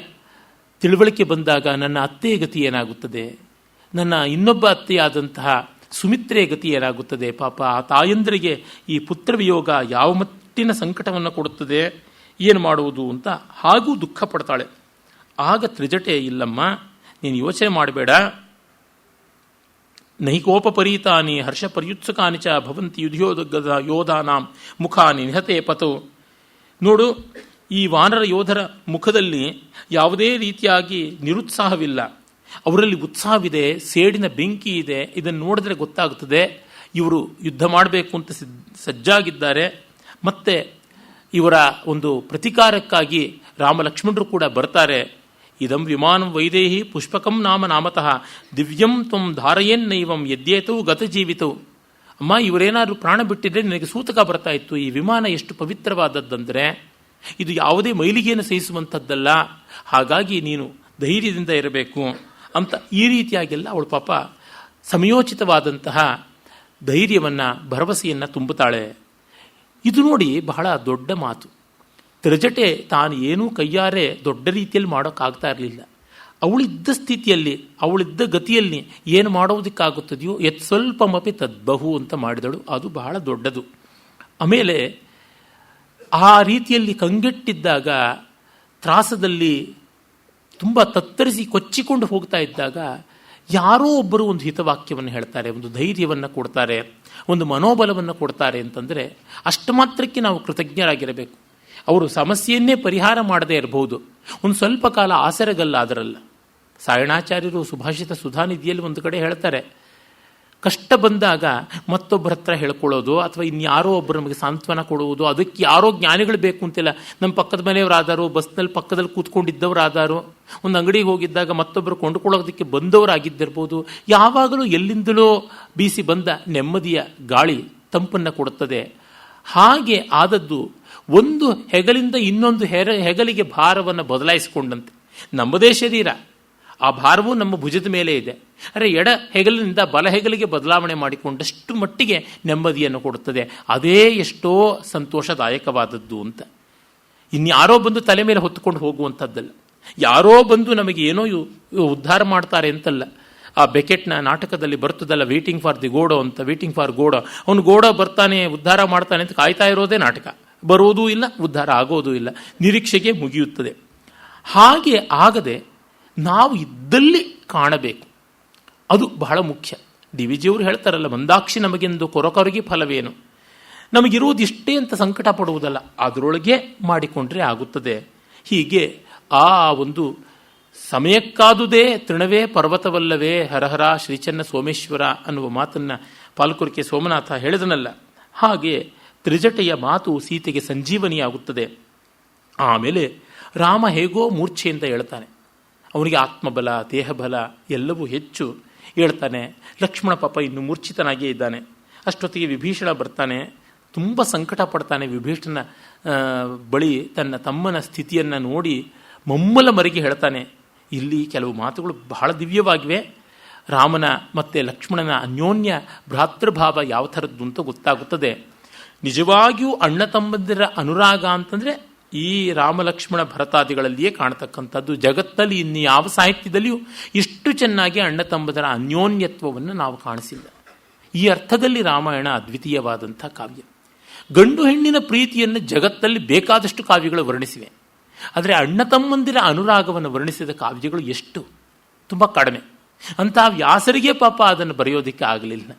ತಿಳುವಳಿಕೆ ಬಂದಾಗ ನನ್ನ ಅತ್ತೆಯ ಗತಿ ಏನಾಗುತ್ತದೆ, ನನ್ನ ಇನ್ನೊಬ್ಬ ಅತ್ತೆಯಾದಂತಹ ಸುಮಿತ್ರೆಯ ಗತಿ ಏನಾಗುತ್ತದೆ, ಪಾಪ ಆ ತಾಯಂದರಿಗೆ ಈ ಪುತ್ರ ವಿಯೋಗ ಯಾವ ಮಟ್ಟಿನ ಸಂಕಟವನ್ನು ಕೊಡುತ್ತದೆ, ಏನು ಮಾಡುವುದು ಅಂತ ಹಾಗೂ ದುಃಖ ಪಡ್ತಾಳೆ. ಆಗ ತ್ರಿಜಟೆ, ಇಲ್ಲಮ್ಮ ನೀನು ಯೋಚನೆ ಮಾಡಬೇಡ, ನೈಕೋಪರೀತಾನಿ ಹರ್ಷ ಪರ್ಯುತ್ಸುಕಾನಿ ಚ ಭವಂತಿ ಯುಧಿಯೋದಗದ ಯೋಧಾನಾಂ ಮುಖಾನಿ ನಿಹತೆ ಪತು. ನೋಡು, ಈ ವಾನರ ಯೋಧರ ಮುಖದಲ್ಲಿ ಯಾವುದೇ ರೀತಿಯಾಗಿ ನಿರುತ್ಸಾಹವಿಲ್ಲ, ಅವರಲ್ಲಿ ಉತ್ಸಾಹವಿದೆ, ಸೇಡಿನ ಬೆಂಕಿ ಇದೆ. ಇದನ್ನು ನೋಡಿದ್ರೆ ಗೊತ್ತಾಗುತ್ತದೆ ಇವರು ಯುದ್ಧ ಮಾಡಬೇಕು ಅಂತ ಸಜ್ಜಾಗಿದ್ದಾರೆ. ಮತ್ತೆ ಇವರ ಒಂದು ಪ್ರತಿಕಾರಕ್ಕಾಗಿ ರಾಮ ಲಕ್ಷ್ಮಣರು ಕೂಡ ಬರ್ತಾರೆ. ಇದಂ ವಿಮಾನಂ ವೈದೇಹಿ ಪುಷ್ಪಕಂ ನಾಮತಃ ದಿವ್ಯಂ ತ್ವಂ ಧಾರಯೇನ್ನೈವಂ ಯದ್ಯೇತೋ ಗತಜೀವಿತವು. ಅಮ್ಮ, ಇವರೇನಾದ್ರು ಪ್ರಾಣ ಬಿಟ್ಟಿದ್ರೆ ನಿನಗೆ ಸೂತಕ ಬರ್ತಾ ಇತ್ತು. ಈ ವಿಮಾನ ಎಷ್ಟು ಪವಿತ್ರವಾದದ್ದಂದರೆ ಇದು ಯಾವುದೇ ಮೈಲಿಗೆಯನ್ನು ಸಹಿಸುವಂಥದ್ದಲ್ಲ, ಹಾಗಾಗಿ ನೀನು ಧೈರ್ಯದಿಂದ ಇರಬೇಕು ಅಂತ ಈ ರೀತಿಯಾಗೆಲ್ಲ ಅವಳು ಪಾಪ ಸಮಯೋಚಿತವಾದಂತಹ ಧೈರ್ಯವನ್ನು, ಭರವಸೆಯನ್ನು ತುಂಬುತ್ತಾಳೆ. ಇದು ನೋಡಿ ಬಹಳ ದೊಡ್ಡ ಮಾತು. ತ್ರಿಜಟೆ ತಾನು ಏನೂ ಕೈಯಾರೆ ದೊಡ್ಡ ರೀತಿಯಲ್ಲಿ ಮಾಡೋಕ್ಕಾಗ್ತಾ ಇರಲಿಲ್ಲ. ಅವಳಿದ್ದ ಸ್ಥಿತಿಯಲ್ಲಿ, ಅವಳಿದ್ದ ಗತಿಯಲ್ಲಿ ಏನು ಮಾಡೋದಕ್ಕಾಗುತ್ತದೆಯೋ ಯತ್ ಸ್ವಲ್ಪಮಪಿ ತದ್ಬಹು ಅಂತ ಮಾಡಿದಳು. ಅದು ಬಹಳ ದೊಡ್ಡದು. ಆಮೇಲೆ ಆ ರೀತಿಯಲ್ಲಿ ಕಂಗೆಟ್ಟಿದ್ದಾಗ, ತ್ರಾಸದಲ್ಲಿ ತುಂಬ ತತ್ತರಿಸಿ ಕೊಚ್ಚಿಕೊಂಡು ಹೋಗ್ತಾ ಇದ್ದಾಗ ಯಾರೋ ಒಬ್ಬರು ಒಂದು ಹಿತವಾಕ್ಯವನ್ನು ಹೇಳ್ತಾರೆ, ಒಂದು ಧೈರ್ಯವನ್ನು ಕೊಡ್ತಾರೆ, ಒಂದು ಮನೋಬಲವನ್ನು ಕೊಡ್ತಾರೆ ಅಂತಂದರೆ ಅಷ್ಟು ಮಾತ್ರಕ್ಕೆ ನಾವು ಕೃತಜ್ಞರಾಗಿರಬೇಕು. ಅವರು ಸಮಸ್ಯೆಯನ್ನೇ ಪರಿಹಾರ ಮಾಡದೇ ಇರಬಹುದು, ಒಂದು ಸ್ವಲ್ಪ ಕಾಲ ಆಸರೆಗಲ್ಲಾದರಲ್ಲ. ಸಾಯಣಾಚಾರ್ಯರು ಸುಭಾಷಿತ ಸುಧಾನಿಧಿಯಲ್ಲಿ ಒಂದು ಕಡೆ ಹೇಳ್ತಾರೆ, ಕಷ್ಟ ಬಂದಾಗ ಮತ್ತೊಬ್ಬರ ಹತ್ರ ಹೇಳ್ಕೊಳ್ಳೋದು ಅಥವಾ ಇನ್ಯಾರೋ ಒಬ್ಬರು ನಮಗೆ ಸಾಂತ್ವನ ಕೊಡುವುದು, ಅದಕ್ಕೆ ಯಾರೋ ಜ್ಞಾನಿಗಳು ಬೇಕು ಅಂತಿಲ್ಲ. ನಮ್ಮ ಪಕ್ಕದ ಮನೆಯವರಾದಾರು, ಬಸ್ನಲ್ಲಿ ಪಕ್ಕದಲ್ಲಿ ಕೂತ್ಕೊಂಡಿದ್ದವರಾದಾರು, ಒಂದು ಅಂಗಡಿಗೆ ಹೋಗಿದ್ದಾಗ ಮತ್ತೊಬ್ಬರು ಕೊಂಡುಕೊಳ್ಳೋದಕ್ಕೆ ಬಂದವರಾಗಿದ್ದಿರ್ಬೋದು. ಯಾವಾಗಲೂ ಎಲ್ಲಿಂದಲೋ ಬೀಸಿ ಬಂದ ನೆಮ್ಮದಿಯ ಗಾಳಿ ತಂಪನ್ನು ಕೊಡುತ್ತದೆ. ಹಾಗೆ ಆದದ್ದು ಒಂದು ಹೆಗಲಿಂದ ಇನ್ನೊಂದು ಹೆಗಲಿಗೆ ಭಾರವನ್ನು ಬದಲಾಯಿಸಿಕೊಂಡಂತೆ. ನಮ್ಮದೇ ಶರೀರ, ಆ ಭಾರವೂ ನಮ್ಮ ಭುಜದ ಮೇಲೆ ಇದೆ. ಅರೆ, ಎಡ ಹೆಗಲಿನಿಂದ ಬಲ ಹೆಗಲಿಗೆ ಬದಲಾವಣೆ ಮಾಡಿಕೊಂಡಷ್ಟು ಮಟ್ಟಿಗೆ ನೆಮ್ಮದಿಯನ್ನು ಕೊಡುತ್ತದೆ. ಅದೇ ಎಷ್ಟೋ ಸಂತೋಷದಾಯಕವಾದದ್ದು ಅಂತ. ಇನ್ಯಾರೋ ಬಂದು ತಲೆ ಮೇಲೆ ಹೊತ್ತುಕೊಂಡು ಹೋಗುವಂಥದ್ದಲ್ಲ, ಯಾರೋ ಬಂದು ನಮಗೆ ಏನೋ ಉದ್ಧಾರ ಮಾಡ್ತಾರೆ ಅಂತಲ್ಲ. ಆ ಬೆಕೆಟ್ನ ನಾಟಕದಲ್ಲಿ ಬರ್ತದಲ್ಲ, ವೇಟಿಂಗ್ ಫಾರ್ ದಿ ಗೋಡೋ ಅಂತ, ವೇಟಿಂಗ್ ಫಾರ್ ಗೋಡೋ. ಅವನು ಗೋಡೋ ಬರ್ತಾನೆ, ಉದ್ಧಾರ ಮಾಡ್ತಾನೆ ಅಂತ ಕಾಯ್ತಾ ಇರೋದೇ ನಾಟಕ. ಬರೋದೂ ಇಲ್ಲ, ಉದ್ಧಾರ ಆಗೋದೂ ಇಲ್ಲ, ನಿರೀಕ್ಷೆಗೆ ಮುಗಿಯುತ್ತದೆ. ಹಾಗೆ ಆಗದೆ ನಾವು ಇದ್ದಲ್ಲಿ ಕಾಣಬೇಕು, ಅದು ಬಹಳ ಮುಖ್ಯ. ಡಿ ವಿ ಜಿಯವರು ಹೇಳ್ತಾರಲ್ಲ, ಮಂದಾಕ್ಷಿ ನಮಗೆಂದು ಕೊರಕೊರಗಿ ಫಲವೇನು. ನಮಗಿರುವುದು ಇಷ್ಟೇ ಅಂತ ಸಂಕಟ ಪಡುವುದಲ್ಲ, ಅದರೊಳಗೆ ಮಾಡಿಕೊಂಡ್ರೆ ಆಗುತ್ತದೆ. ಹೀಗೆ ಆ ಒಂದು ಸಮಯಕ್ಕಾದುದೇ ತೃಣವೇ ಪರ್ವತವಲ್ಲವೇ ಹರಹರ ಶ್ರೀಚನ್ನ ಸೋಮೇಶ್ವರ ಅನ್ನುವ ಮಾತನ್ನು ಪಾಲ್ಕುರಿಕೆ ಸೋಮನಾಥ ಹೇಳಿದನಲ್ಲ, ಹಾಗೆ ತ್ರಿಜಟೆಯ ಮಾತು ಸೀತೆಗೆ ಸಂಜೀವನಿಯಾಗುತ್ತದೆ. ಆಮೇಲೆ ರಾಮ ಹೇಗೋ ಮೂರ್ಛೆಯಿಂದ ಹೇಳ್ತಾನೆ. ಅವನಿಗೆ ಆತ್ಮಬಲ, ದೇಹಬಲ ಎಲ್ಲವೂ ಹೆಚ್ಚು. ಹೇಳ್ತಾನೆ, ಲಕ್ಷ್ಮಣ ಪಾಪ ಇನ್ನು ಮೂರ್ಛಿತನಾಗಿಯೇ ಇದ್ದಾನೆ. ಅಷ್ಟೊತ್ತಿಗೆ ವಿಭೀಷಣ ಬರ್ತಾನೆ, ತುಂಬ ಸಂಕಟ ಪಡ್ತಾನೆ. ವಿಭೀಷಣನ ಬಳಿ ತನ್ನ ತಮ್ಮನ ಸ್ಥಿತಿಯನ್ನು ನೋಡಿ ಮಮ್ಮಲ ಮರಿಗೆ ಹೇಳ್ತಾನೆ. ಇಲ್ಲಿ ಕೆಲವು ಮಾತುಗಳು ಬಹಳ ದಿವ್ಯವಾಗಿವೆ. ರಾಮನ ಮತ್ತು ಲಕ್ಷ್ಮಣನ ಅನ್ಯೋನ್ಯ ಭ್ರಾತೃಭಾವ ಯಾವ ಥರದ್ದು ಅಂತ ಗೊತ್ತಾಗುತ್ತದೆ. ನಿಜವಾಗಿಯೂ ಅಣ್ಣ ತಮ್ಮಂದಿರ ಅನುರಾಗ ಅಂತಂದರೆ ಈ ರಾಮಲಕ್ಷ್ಮಣ ಭರತಾದಿಗಳಲ್ಲಿಯೇ ಕಾಣತಕ್ಕಂಥದ್ದು. ಜಗತ್ತಲ್ಲಿ ಇನ್ನು ಯಾವ ಸಾಹಿತ್ಯದಲ್ಲಿಯೂ ಇಷ್ಟು ಚೆನ್ನಾಗಿ ಅಣ್ಣ ತಮ್ಮದರ ಅನ್ಯೋನ್ಯತ್ವವನ್ನು ನಾವು ಕಾಣಿಸಿಲ್ಲ. ಈ ಅರ್ಥದಲ್ಲಿ ರಾಮಾಯಣ ಅದ್ವಿತೀಯವಾದಂಥ ಕಾವ್ಯ. ಗಂಡು ಹೆಣ್ಣಿನ ಪ್ರೀತಿಯನ್ನು ಜಗತ್ತಲ್ಲಿ ಬೇಕಾದಷ್ಟು ಕಾವ್ಯಗಳು ವರ್ಣಿಸಿವೆ. ಆದರೆ ಅಣ್ಣ ತಮ್ಮಂದಿರ ಅನುರಾಗವನ್ನು ವರ್ಣಿಸಿದ ಕಾವ್ಯಗಳು ಎಷ್ಟು? ತುಂಬ ಕಡಿಮೆ. ಅಂತಹ ವ್ಯಾಸರಿಗೆ ಪಾಪ ಅದನ್ನು ಬರೆಯೋದಕ್ಕೆ ಆಗಲಿಲ್ಲ.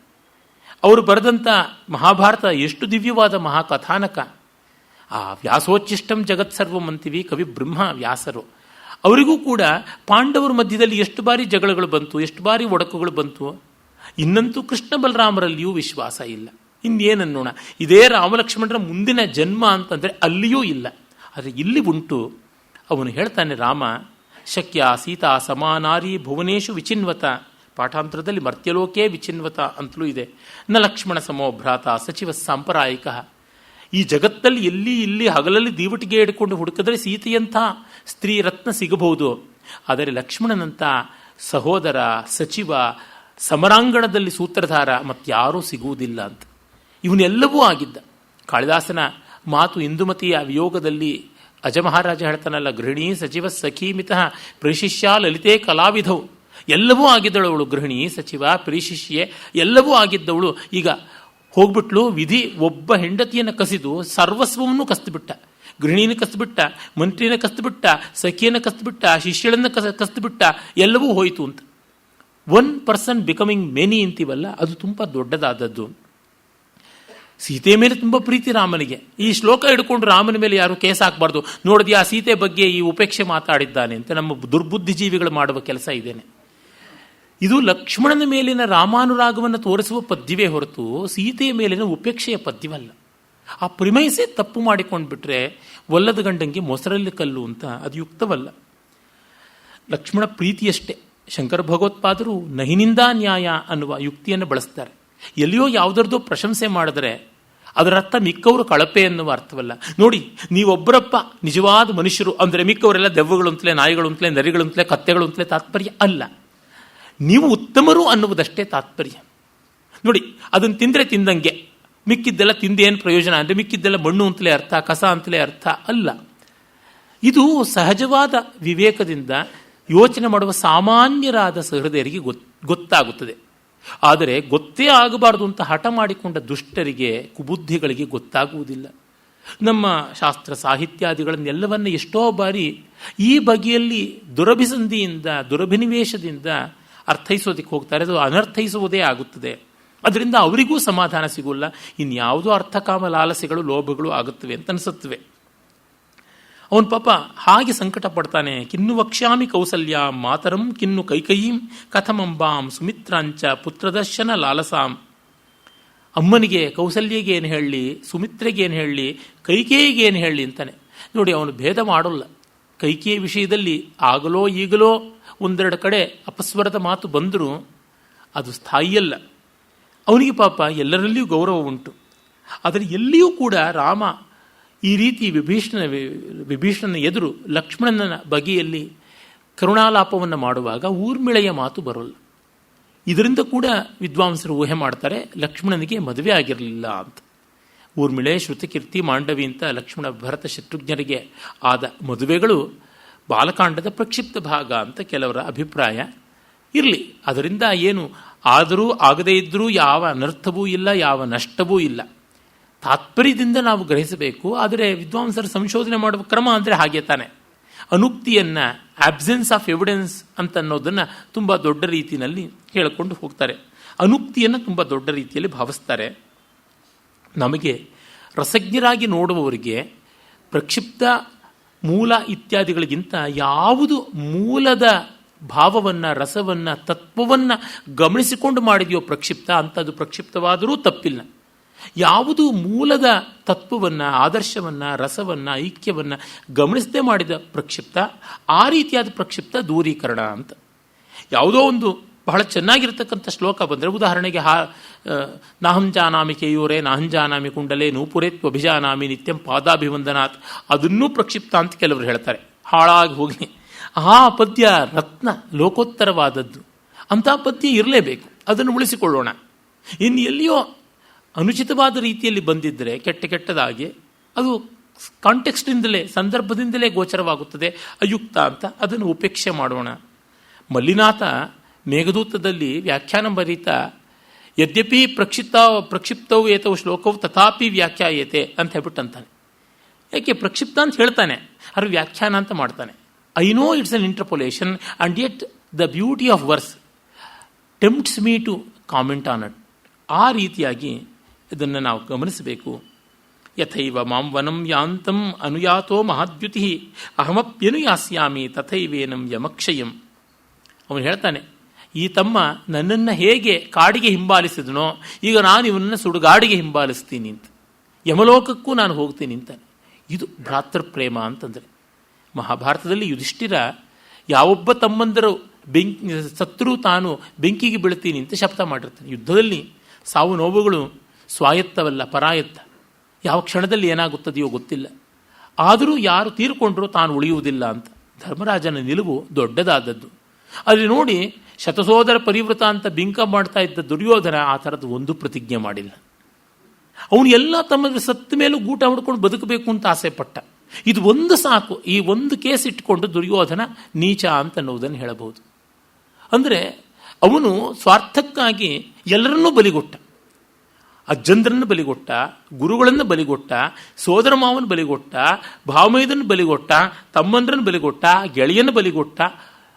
ಅವರು ಬರೆದಂಥ ಮಹಾಭಾರತ ಎಷ್ಟು ದಿವ್ಯವಾದ ಮಹಾಕಥಾನಕ. ಆ ವ್ಯಾಸೋಚ್ಚಿಷ್ಟಂ ಜಗತ್ಸರ್ವಂ ಅಂತೀವಿ, ಕವಿ ಬ್ರಹ್ಮ ವ್ಯಾಸರು. ಅವರಿಗೂ ಕೂಡ ಪಾಂಡವರ ಮಧ್ಯದಲ್ಲಿ ಎಷ್ಟು ಬಾರಿ ಜಗಳಗಳು ಬಂತು, ಎಷ್ಟು ಬಾರಿ ಒಡಕುಗಳು ಬಂತು. ಇನ್ನಂತೂ ಕೃಷ್ಣ ಬಲರಾಮರಲ್ಲಿಯೂ ವಿಶ್ವಾಸ ಇಲ್ಲ. ಇನ್ನೇನನ್ನೋಣ, ಇದೇ ರಾಮಲಕ್ಷ್ಮಣರ ಮುಂದಿನ ಜನ್ಮ ಅಂತಂದರೆ ಅಲ್ಲಿಯೂ ಇಲ್ಲ. ಆದರೆ ಇಲ್ಲಿ ಉಂಟು. ಅವನು ಹೇಳ್ತಾನೆ, ರಾಮ ಶಕ್ಯ ಸೀತಾ ಸಮಾನಾರಿ ಭುವನೇಶು ವಿಚಿನ್ವತ, ಪಾಠಾಂತರದಲ್ಲಿ ಮರ್ತ್ಯಲೋಕೇ ವಿಚಿನ್ವತ ಅಂತಲೂ ಇದೆ. ನ ಲಕ್ಷ್ಮಣ ಸಮೋ ಭ್ರಾತ ಸಚಿವ ಸಾಂಪ್ರಾಯಿಕ. ಈ ಜಗತ್ತಲ್ಲಿ ಎಲ್ಲಿ ಇಲ್ಲಿ ಹಗಲಲ್ಲಿ ದೀವಟಿಗೆ ಹಿಡ್ಕೊಂಡು ಹುಡುಕಿದ್ರೆ ಸೀತೆಯಂಥ ಸ್ತ್ರೀ ರತ್ನ ಸಿಗಬಹುದು. ಆದರೆ ಲಕ್ಷ್ಮಣನಂಥ ಸಹೋದರ, ಸಚಿವ, ಸಮರಾಂಗಣದಲ್ಲಿ ಸೂತ್ರಧಾರ ಮತ್ತಾರೂ ಸಿಗುವುದಿಲ್ಲ ಅಂತ. ಇವನೆಲ್ಲವೂ ಆಗಿದ್ದ. ಕಾಳಿದಾಸನ ಮಾತು ಇಂದುಮತಿಯ ವಿಯೋಗದಲ್ಲಿ ಅಜಮಹಾರಾಜ ಹೇಳ್ತಾನಲ್ಲ, ಗೃಹಿಣಿ ಸಚಿವ ಸಖೀಮಿತಃ ಪ್ರೇಷಿಷ್ಯ ಲಲಿತೆ ಕಲಾವಿಧವು. ಎಲ್ಲವೂ ಆಗಿದ್ದಳು ಅವಳು, ಗೃಹಿಣಿ, ಸಚಿವ, ಪ್ರೇಷಿಷ್ಯೆ ಎಲ್ಲವೂ ಆಗಿದ್ದವಳು. ಈಗ ಹೋಗ್ಬಿಟ್ಲು. ವಿಧಿ ಒಬ್ಬ ಹೆಂಡತಿಯನ್ನು ಕಸಿದು ಸರ್ವಸ್ವವನ್ನು ಕಸ್ದುಬಿಟ್ಟ. ಗೃಹಿಣಿನ ಕಸ್ದುಬಿಟ್ಟ, ಮಂತ್ರಿನ ಕಸ್ದುಬಿಟ್ಟ, ಸಖಿಯನ್ನು ಕಸ್ದುಬಿಟ್ಟ, ಶಿಷ್ಯಳನ್ನು ಕಸ್ದುಬಿಟ್ಟ. ಎಲ್ಲವೂ ಹೋಯಿತು ಅಂತ. ಒನ್ ಪರ್ಸನ್ ಬಿಕಮಿಂಗ್ ಮೆನಿ ಅಂತೀವಲ್ಲ, ಅದು ತುಂಬ ದೊಡ್ಡದಾದದ್ದು. ಸೀತೆ ಮೇಲೆ ತುಂಬ ಪ್ರೀತಿ ರಾಮನಿಗೆ. ಈ ಶ್ಲೋಕ ಹಿಡ್ಕೊಂಡು ರಾಮನ ಮೇಲೆ ಯಾರು ಕೇಸ್ ಹಾಕಬಾರ್ದು. ನೋಡಿದ್ಯಾ ಸೀತೆ ಬಗ್ಗೆ ಈ ಉಪೇಕ್ಷೆ ಮಾತಾಡಿದ್ದಾನೆ ಅಂತ ನಮ್ಮ ದುರ್ಬುದ್ಧಿಜೀವಿಗಳು ಮಾಡುವ ಕೆಲಸ ಇದೇನೆ. ಇದು ಲಕ್ಷ್ಮಣನ ಮೇಲಿನ ರಾಮಾನುರಾಗವನ್ನು ತೋರಿಸುವ ಪದ್ಯವೇ ಹೊರತು ಸೀತೆಯ ಮೇಲಿನ ಉಪೇಕ್ಷೆಯ ಪದ್ಯವಲ್ಲ. ಆ ಪ್ರಿಮೈಸೇ ತಪ್ಪು ಮಾಡಿಕೊಂಡ್ಬಿಟ್ರೆ ಒಲ್ಲದ ಗಂಡಂಗೆ ಮೊಸರಲ್ಲಿ ಕಲ್ಲು ಅಂತ ಅದು ಯುಕ್ತವಲ್ಲ. ಲಕ್ಷ್ಮಣ ಪ್ರೀತಿಯಷ್ಟೇ. ಶಂಕರ ಭಗವತ್ಪಾದರು ನಹಿನಿಂದ ನ್ಯಾಯ ಅನ್ನುವ ಯುಕ್ತಿಯನ್ನು ಬಳಸ್ತಾರೆ. ಎಲ್ಲಿಯೋ ಯಾವುದರದೋ ಪ್ರಶಂಸೆ ಮಾಡಿದ್ರೆ ಅದರ ಅರ್ಥ ಮಿಕ್ಕವರು ಕಳಪೆ ಎನ್ನುವ ಅರ್ಥವಲ್ಲ. ನೋಡಿ, ನೀವೊಬ್ಬರಪ್ಪ ನಿಜವಾದ ಮನುಷ್ಯರು ಅಂದರೆ ಮಿಕ್ಕವರೆಲ್ಲ ದೆವ್ವಗಳು ಅಂತಲೇ, ನಾಯಿಗಳು ಅಂತಲೇ, ನರಿಗಳು ಅಂತಲೇ, ಕತ್ತೆಗಳು ಅಂತಲೇ ತಾತ್ಪರ್ಯ ಅಲ್ಲ. ನೀವು ಉತ್ತಮರು ಅನ್ನುವುದಷ್ಟೇ ತಾತ್ಪರ್ಯ. ನೋಡಿ, ಅದನ್ನು ತಿಂದರೆ ತಿಂದಂಗೆ, ಮಿಕ್ಕಿದ್ದೆಲ್ಲ ತಿಂದೇನು ಪ್ರಯೋಜನ ಅಂದರೆ ಮಿಕ್ಕಿದ್ದೆಲ್ಲ ಮಣ್ಣು ಅಂತಲೇ ಅರ್ಥ, ಕಸ ಅಂತಲೇ ಅರ್ಥ ಅಲ್ಲ. ಇದು ಸಹಜವಾದ ವಿವೇಕದಿಂದ ಯೋಚನೆ ಮಾಡುವ ಸಾಮಾನ್ಯರಾದ ಸಹೃದಯರಿಗೆ ಗೊತ್ತಾಗುತ್ತದೆ. ಆದರೆ ಗೊತ್ತೇ ಆಗಬಾರದು ಅಂತ ಹಠ ಮಾಡಿಕೊಂಡ ದುಷ್ಟರಿಗೆ, ಕುಬುದ್ಧಿಗಳಿಗೆ ಗೊತ್ತಾಗುವುದಿಲ್ಲ. ನಮ್ಮ ಶಾಸ್ತ್ರ ಸಾಹಿತ್ಯಾದಿಗಳನ್ನೆಲ್ಲವನ್ನ ಎಷ್ಟೋ ಬಾರಿ ಈ ಬಗೆಯಲ್ಲಿ ದುರಭಿಸಂಧಿಯಿಂದ, ದುರಭಿನಿವೇಶದಿಂದ ಅರ್ಥೈಸೋದಕ್ಕೆ ಹೋಗ್ತಾರೆ. ಅದು ಅನರ್ಥೈಸುವುದೇ ಆಗುತ್ತದೆ. ಅದರಿಂದ ಅವರಿಗೂ ಸಮಾಧಾನ ಸಿಗೋಲ್ಲ. ಇನ್ಯಾವುದೋ ಅರ್ಥಕಾಮ ಲಾಲಸೆಗಳು, ಲೋಭಗಳು ಆಗುತ್ತವೆ ಅಂತ ಅನಿಸುತ್ತವೆ. ಅವನು ಪಾಪ ಹಾಗೆ ಸಂಕಟ ಪಡ್ತಾನೆ. ಕಿನ್ನು ವಕ್ಷ್ಯಾಮಿ ಕೌಸಲ್ಯ ಮಾತರಂ ಕಿನ್ನು ಕೈಕಯೀಂ ಕಥಮಂಬಾಂ ಸುಮಿತ್ರಾಂಚ ಪುತ್ರದರ್ಶನ ಲಾಲಸಾಂ. ಅಮ್ಮನಿಗೆ ಕೌಸಲ್ಯಗೆ ಏನು ಹೇಳಲಿ, ಸುಮಿತ್ರೆಗೆ ಏನು ಹೇಳಲಿ, ಕೈಕೇಯಿಗೆ ಏನು ಹೇಳಲಿ ಅಂತಾನೆ. ನೋಡಿ, ಅವನು ಭೇದ ಮಾಡೋಲ್ಲ. ಕೈಕೇಯ ವಿಷಯದಲ್ಲಿ ಆಗಲೋ ಈಗಲೋ ಒಂದೆರಡು ಕಡೆ ಅಪಸ್ವರದ ಮಾತು ಬಂದರೂ ಅದು ಸ್ಥಾಯಿಯಲ್ಲ. ಅವನಿಗೆ ಪಾಪ ಎಲ್ಲರಲ್ಲಿಯೂ ಗೌರವ ಉಂಟು. ಆದರೆ ಎಲ್ಲಿಯೂ ಕೂಡ ರಾಮ ಈ ರೀತಿ ವಿಭೀಷಣನ ಎದುರು ಲಕ್ಷ್ಮಣನ ಬಗೆಯಲ್ಲಿ ಕರುಣಾಲಾಪವನ್ನು ಮಾಡುವಾಗ ಊರ್ಮಿಳೆಯ ಮಾತು ಬರೋಲ್ಲ. ಇದರಿಂದ ಕೂಡ ವಿದ್ವಾಂಸರು ಊಹೆ ಮಾಡ್ತಾರೆ ಲಕ್ಷ್ಮಣನಿಗೆ ಮದುವೆ ಆಗಿರಲಿಲ್ಲ ಅಂತ. ಊರ್ಮಿಳೆ, ಶ್ರುತಕೀರ್ತಿ, ಮಾಂಡವಿ ಅಂತ ಲಕ್ಷ್ಮಣ ಭರತ ಶತ್ರುಘ್ನರಿಗೆ ಆದ ಮದುವೆಗಳು ಬಾಲಕಾಂಡದ ಪ್ರಕ್ಷಿಪ್ತ ಭಾಗ ಅಂತ ಕೆಲವರ ಅಭಿಪ್ರಾಯ. ಇರಲಿ, ಅದರಿಂದ ಏನು ಆದರೂ ಆಗದೇ ಇದ್ದರೂ ಯಾವ ಅನರ್ಥವೂ ಇಲ್ಲ, ಯಾವ ನಷ್ಟವೂ ಇಲ್ಲ. ತಾತ್ಪರ್ಯದಿಂದ ನಾವು ಗ್ರಹಿಸಬೇಕು. ಆದರೆ ವಿದ್ವಾಂಸರು ಸಂಶೋಧನೆ ಮಾಡುವ ಕ್ರಮ ಅಂದರೆ ಹಾಗೆ ತಾನೆ. ಅನುಕ್ತಿಯನ್ನು, ಆಬ್ಸೆನ್ಸ್ ಆಫ್ ಎವಿಡೆನ್ಸ್ ಅಂತ ಅನ್ನೋದನ್ನು ತುಂಬ ದೊಡ್ಡ ರೀತಿಯಲ್ಲಿ ಹೇಳಿಕೊಂಡು ಹೋಗ್ತಾರೆ. ಅನುಕ್ತಿಯನ್ನು ತುಂಬ ದೊಡ್ಡ ರೀತಿಯಲ್ಲಿ ಭಾವಿಸ್ತಾರೆ. ನಮಗೆ ರಸಜ್ಞರಾಗಿ ನೋಡುವವರಿಗೆ ಪ್ರಕ್ಷಿಪ್ತ, ಮೂಲ ಇತ್ಯಾದಿಗಳಿಗಿಂತ ಯಾವುದು ಮೂಲದ ಭಾವವನ್ನು, ರಸವನ್ನು, ತತ್ವವನ್ನು ಗಮನಿಸಿಕೊಂಡು ಮಾಡಿದೆಯೋ ಪ್ರಕ್ಷಿಪ್ತ, ಅಂಥದ್ದು ಪ್ರಕ್ಷಿಪ್ತವಾದರೂ ತಪ್ಪಿಲ್ಲ. ಯಾವುದು ಮೂಲದ ತತ್ವವನ್ನು, ಆದರ್ಶವನ್ನು, ರಸವನ್ನು, ಐಕ್ಯವನ್ನು ಗಮನಿಸದೆ ಮಾಡಿದ ಪ್ರಕ್ಷಿಪ್ತ, ಆ ರೀತಿಯಾದ ಪ್ರಕ್ಷಿಪ್ತ ದೂರೀಕರಣ ಅಂತ. ಯಾವುದೋ ಒಂದು ಬಹಳ ಚೆನ್ನಾಗಿರ್ತಕ್ಕಂಥ ಶ್ಲೋಕ ಬಂದರೆ, ಉದಾಹರಣೆಗೆ ನಾಹಂಜಾನಾಮಿ ಕೇಯೂರೇ ನಾಹಂಜಾನಾಮಿ ಕುಂಡಲೇ ನೂಪುರೇತ್ವ ಅಭಿಜಾನಾಮಿ ನಿತ್ಯಂ ಪಾದಾಭಿವಂದನಾತ್, ಅದನ್ನೂ ಪ್ರಕ್ಷಿಪ್ತ ಅಂತ ಕೆಲವರು ಹೇಳ್ತಾರೆ. ಹಾಳಾಗಿ ಹೋಗಿ ಆ ಪದ್ಯ ರತ್ನ, ಲೋಕೋತ್ತರವಾದದ್ದು. ಅಂಥ ಪದ್ಯ ಇರಲೇಬೇಕು, ಅದನ್ನು ಉಳಿಸಿಕೊಳ್ಳೋಣ. ಇನ್ನು ಎಲ್ಲಿಯೋ ಅನುಚಿತವಾದ ರೀತಿಯಲ್ಲಿ ಬಂದಿದ್ದರೆ ಕೆಟ್ಟದಾಗಿ ಅದು ಕಾಂಟೆಕ್ಸ್ಟಿಂದಲೇ, ಸಂದರ್ಭದಿಂದಲೇ ಗೋಚರವಾಗುತ್ತದೆ ಅಯುಕ್ತ ಅಂತ. ಅದನ್ನು ಉಪೇಕ್ಷೆ ಮಾಡೋಣ. ಮಲ್ಲಿನಾಥ ಮೇಘದೂತದಲ್ಲಿ ವ್ಯಾಖ್ಯಾನ ಬರೀತಾ ಯದ್ಯಪಿ ಪ್ರಕ್ಷಿಪ್ತವು ಏತವು ಶ್ಲೋಕವು ತಥಾಪಿ ವ್ಯಾಖ್ಯಾಯತೆ ಅಂತ ಹೇಳ್ಬಿಟ್ಟು ಅಂತಾನೆ. ಯಾಕೆ ಪ್ರಕ್ಷಿಪ್ತ ಅಂತ ಹೇಳ್ತಾನೆ, ಅದು ವ್ಯಾಖ್ಯಾನ ಅಂತ ಮಾಡ್ತಾನೆ. I know it's an interpolation and yet the beauty of verse tempts me to comment on it. ಆ ರೀತಿಯಾಗಿ ಇದನ್ನು ನಾವು ಗಮನಿಸಬೇಕು. ಯಥೈವ ಮಾಂ ವನಂ ಯಾಂತಂ ಅನುಯಾತೋ ಮಹಾದ್ಯುತಿ ಅಹಮಪ್ಯನುಯಾಸ್ಯಾಮಿ ತಥೈವೇನಂ ಯಮಕ್ಷಯಂ. ಅವನು ಹೇಳ್ತಾನೆ, ಈ ತಮ್ಮ ನನ್ನನ್ನು ಹೇಗೆ ಕಾಡಿಗೆ ಹಿಂಬಾಲಿಸಿದನೋ ಈಗ ನಾನು ಇವನನ್ನು ಸುಡುಗಾಡಿಗೆ ಹಿಂಬಾಲಿಸ್ತೀನಿ ಅಂತ, ಯಮಲೋಕಕ್ಕೂ ನಾನು ಹೋಗ್ತೀನಿ ಅಂತಾನೆ. ಇದು ಭ್ರಾತೃ ಪ್ರೇಮ ಅಂತಂದರೆ. ಮಹಾಭಾರತದಲ್ಲಿ ಯುಧಿಷ್ಠಿರ ಯಾವೊಬ್ಬ ತಮ್ಮಂದರು ಸತ್ರು ತಾನು ಬೆಂಕಿಗೆ ಬೀಳ್ತೀನಿ ಅಂತ ಶಪಥ ಮಾಡಿರ್ತಾನೆ. ಯುದ್ಧದಲ್ಲಿ ಸಾವು ನೋವುಗಳು ಸ್ವಾಯತ್ತವಲ್ಲ, ಪರಾಯತ್ತ. ಯಾವ ಕ್ಷಣದಲ್ಲಿ ಏನಾಗುತ್ತದೆಯೋ ಗೊತ್ತಿಲ್ಲ. ಆದರೂ ಯಾರು ತೀರ್ಕೊಂಡ್ರೂ ತಾನು ಉಳಿಯುವುದಿಲ್ಲ ಅಂತ. ಧರ್ಮರಾಜನ ನಿಲುವು ದೊಡ್ಡದಾದದ್ದು. ಅಲ್ಲಿ ನೋಡಿ, ಶತಸೋದರ ಪರಿವೃತ ಅಂತ ಬಿಂಕ ಮಾಡ್ತಾ ಇದ್ದ ದುರ್ಯೋಧನ ಆ ಥರದ್ದು ಒಂದು ಪ್ರತಿಜ್ಞೆ ಮಾಡಿಲ್ಲ. ಅವನು ಎಲ್ಲ ತಮ್ಮ ಸತ್ತ ಮೇಲೂ ಗೂಟ ಹೊಡ್ಕೊಂಡು ಬದುಕಬೇಕು ಅಂತ ಆಸೆ ಪಟ್ಟ. ಇದು ಒಂದು ಸಾಕು. ಈ ಒಂದು ಕೇಸ್ ಇಟ್ಕೊಂಡು ದುರ್ಯೋಧನ ನೀಚ ಅಂತ ಅನ್ನೋದನ್ನು ಹೇಳಬಹುದು. ಅಂದರೆ ಅವನು ಸ್ವಾರ್ಥಕ್ಕಾಗಿ ಎಲ್ಲರನ್ನೂ ಬಲಿಗೊಟ್ಟ. ಅಜ್ಜಂದ್ರನ್ನು ಬಲಿಗೊಟ್ಟ, ಗುರುಗಳನ್ನು ಬಲಿಗೊಟ್ಟ, ಸೋದರ ಮಾವನ ಬಲಿಗೊಟ್ಟ, ಭಾವಮೈದನ್ನು ಬಲಿಗೊಟ್ಟ, ತಮ್ಮಂದ್ರನ್ನು ಬಲಿಗೊಟ್ಟ, ಗೆಳೆಯನ ಬಲಿಗೊಟ್ಟ.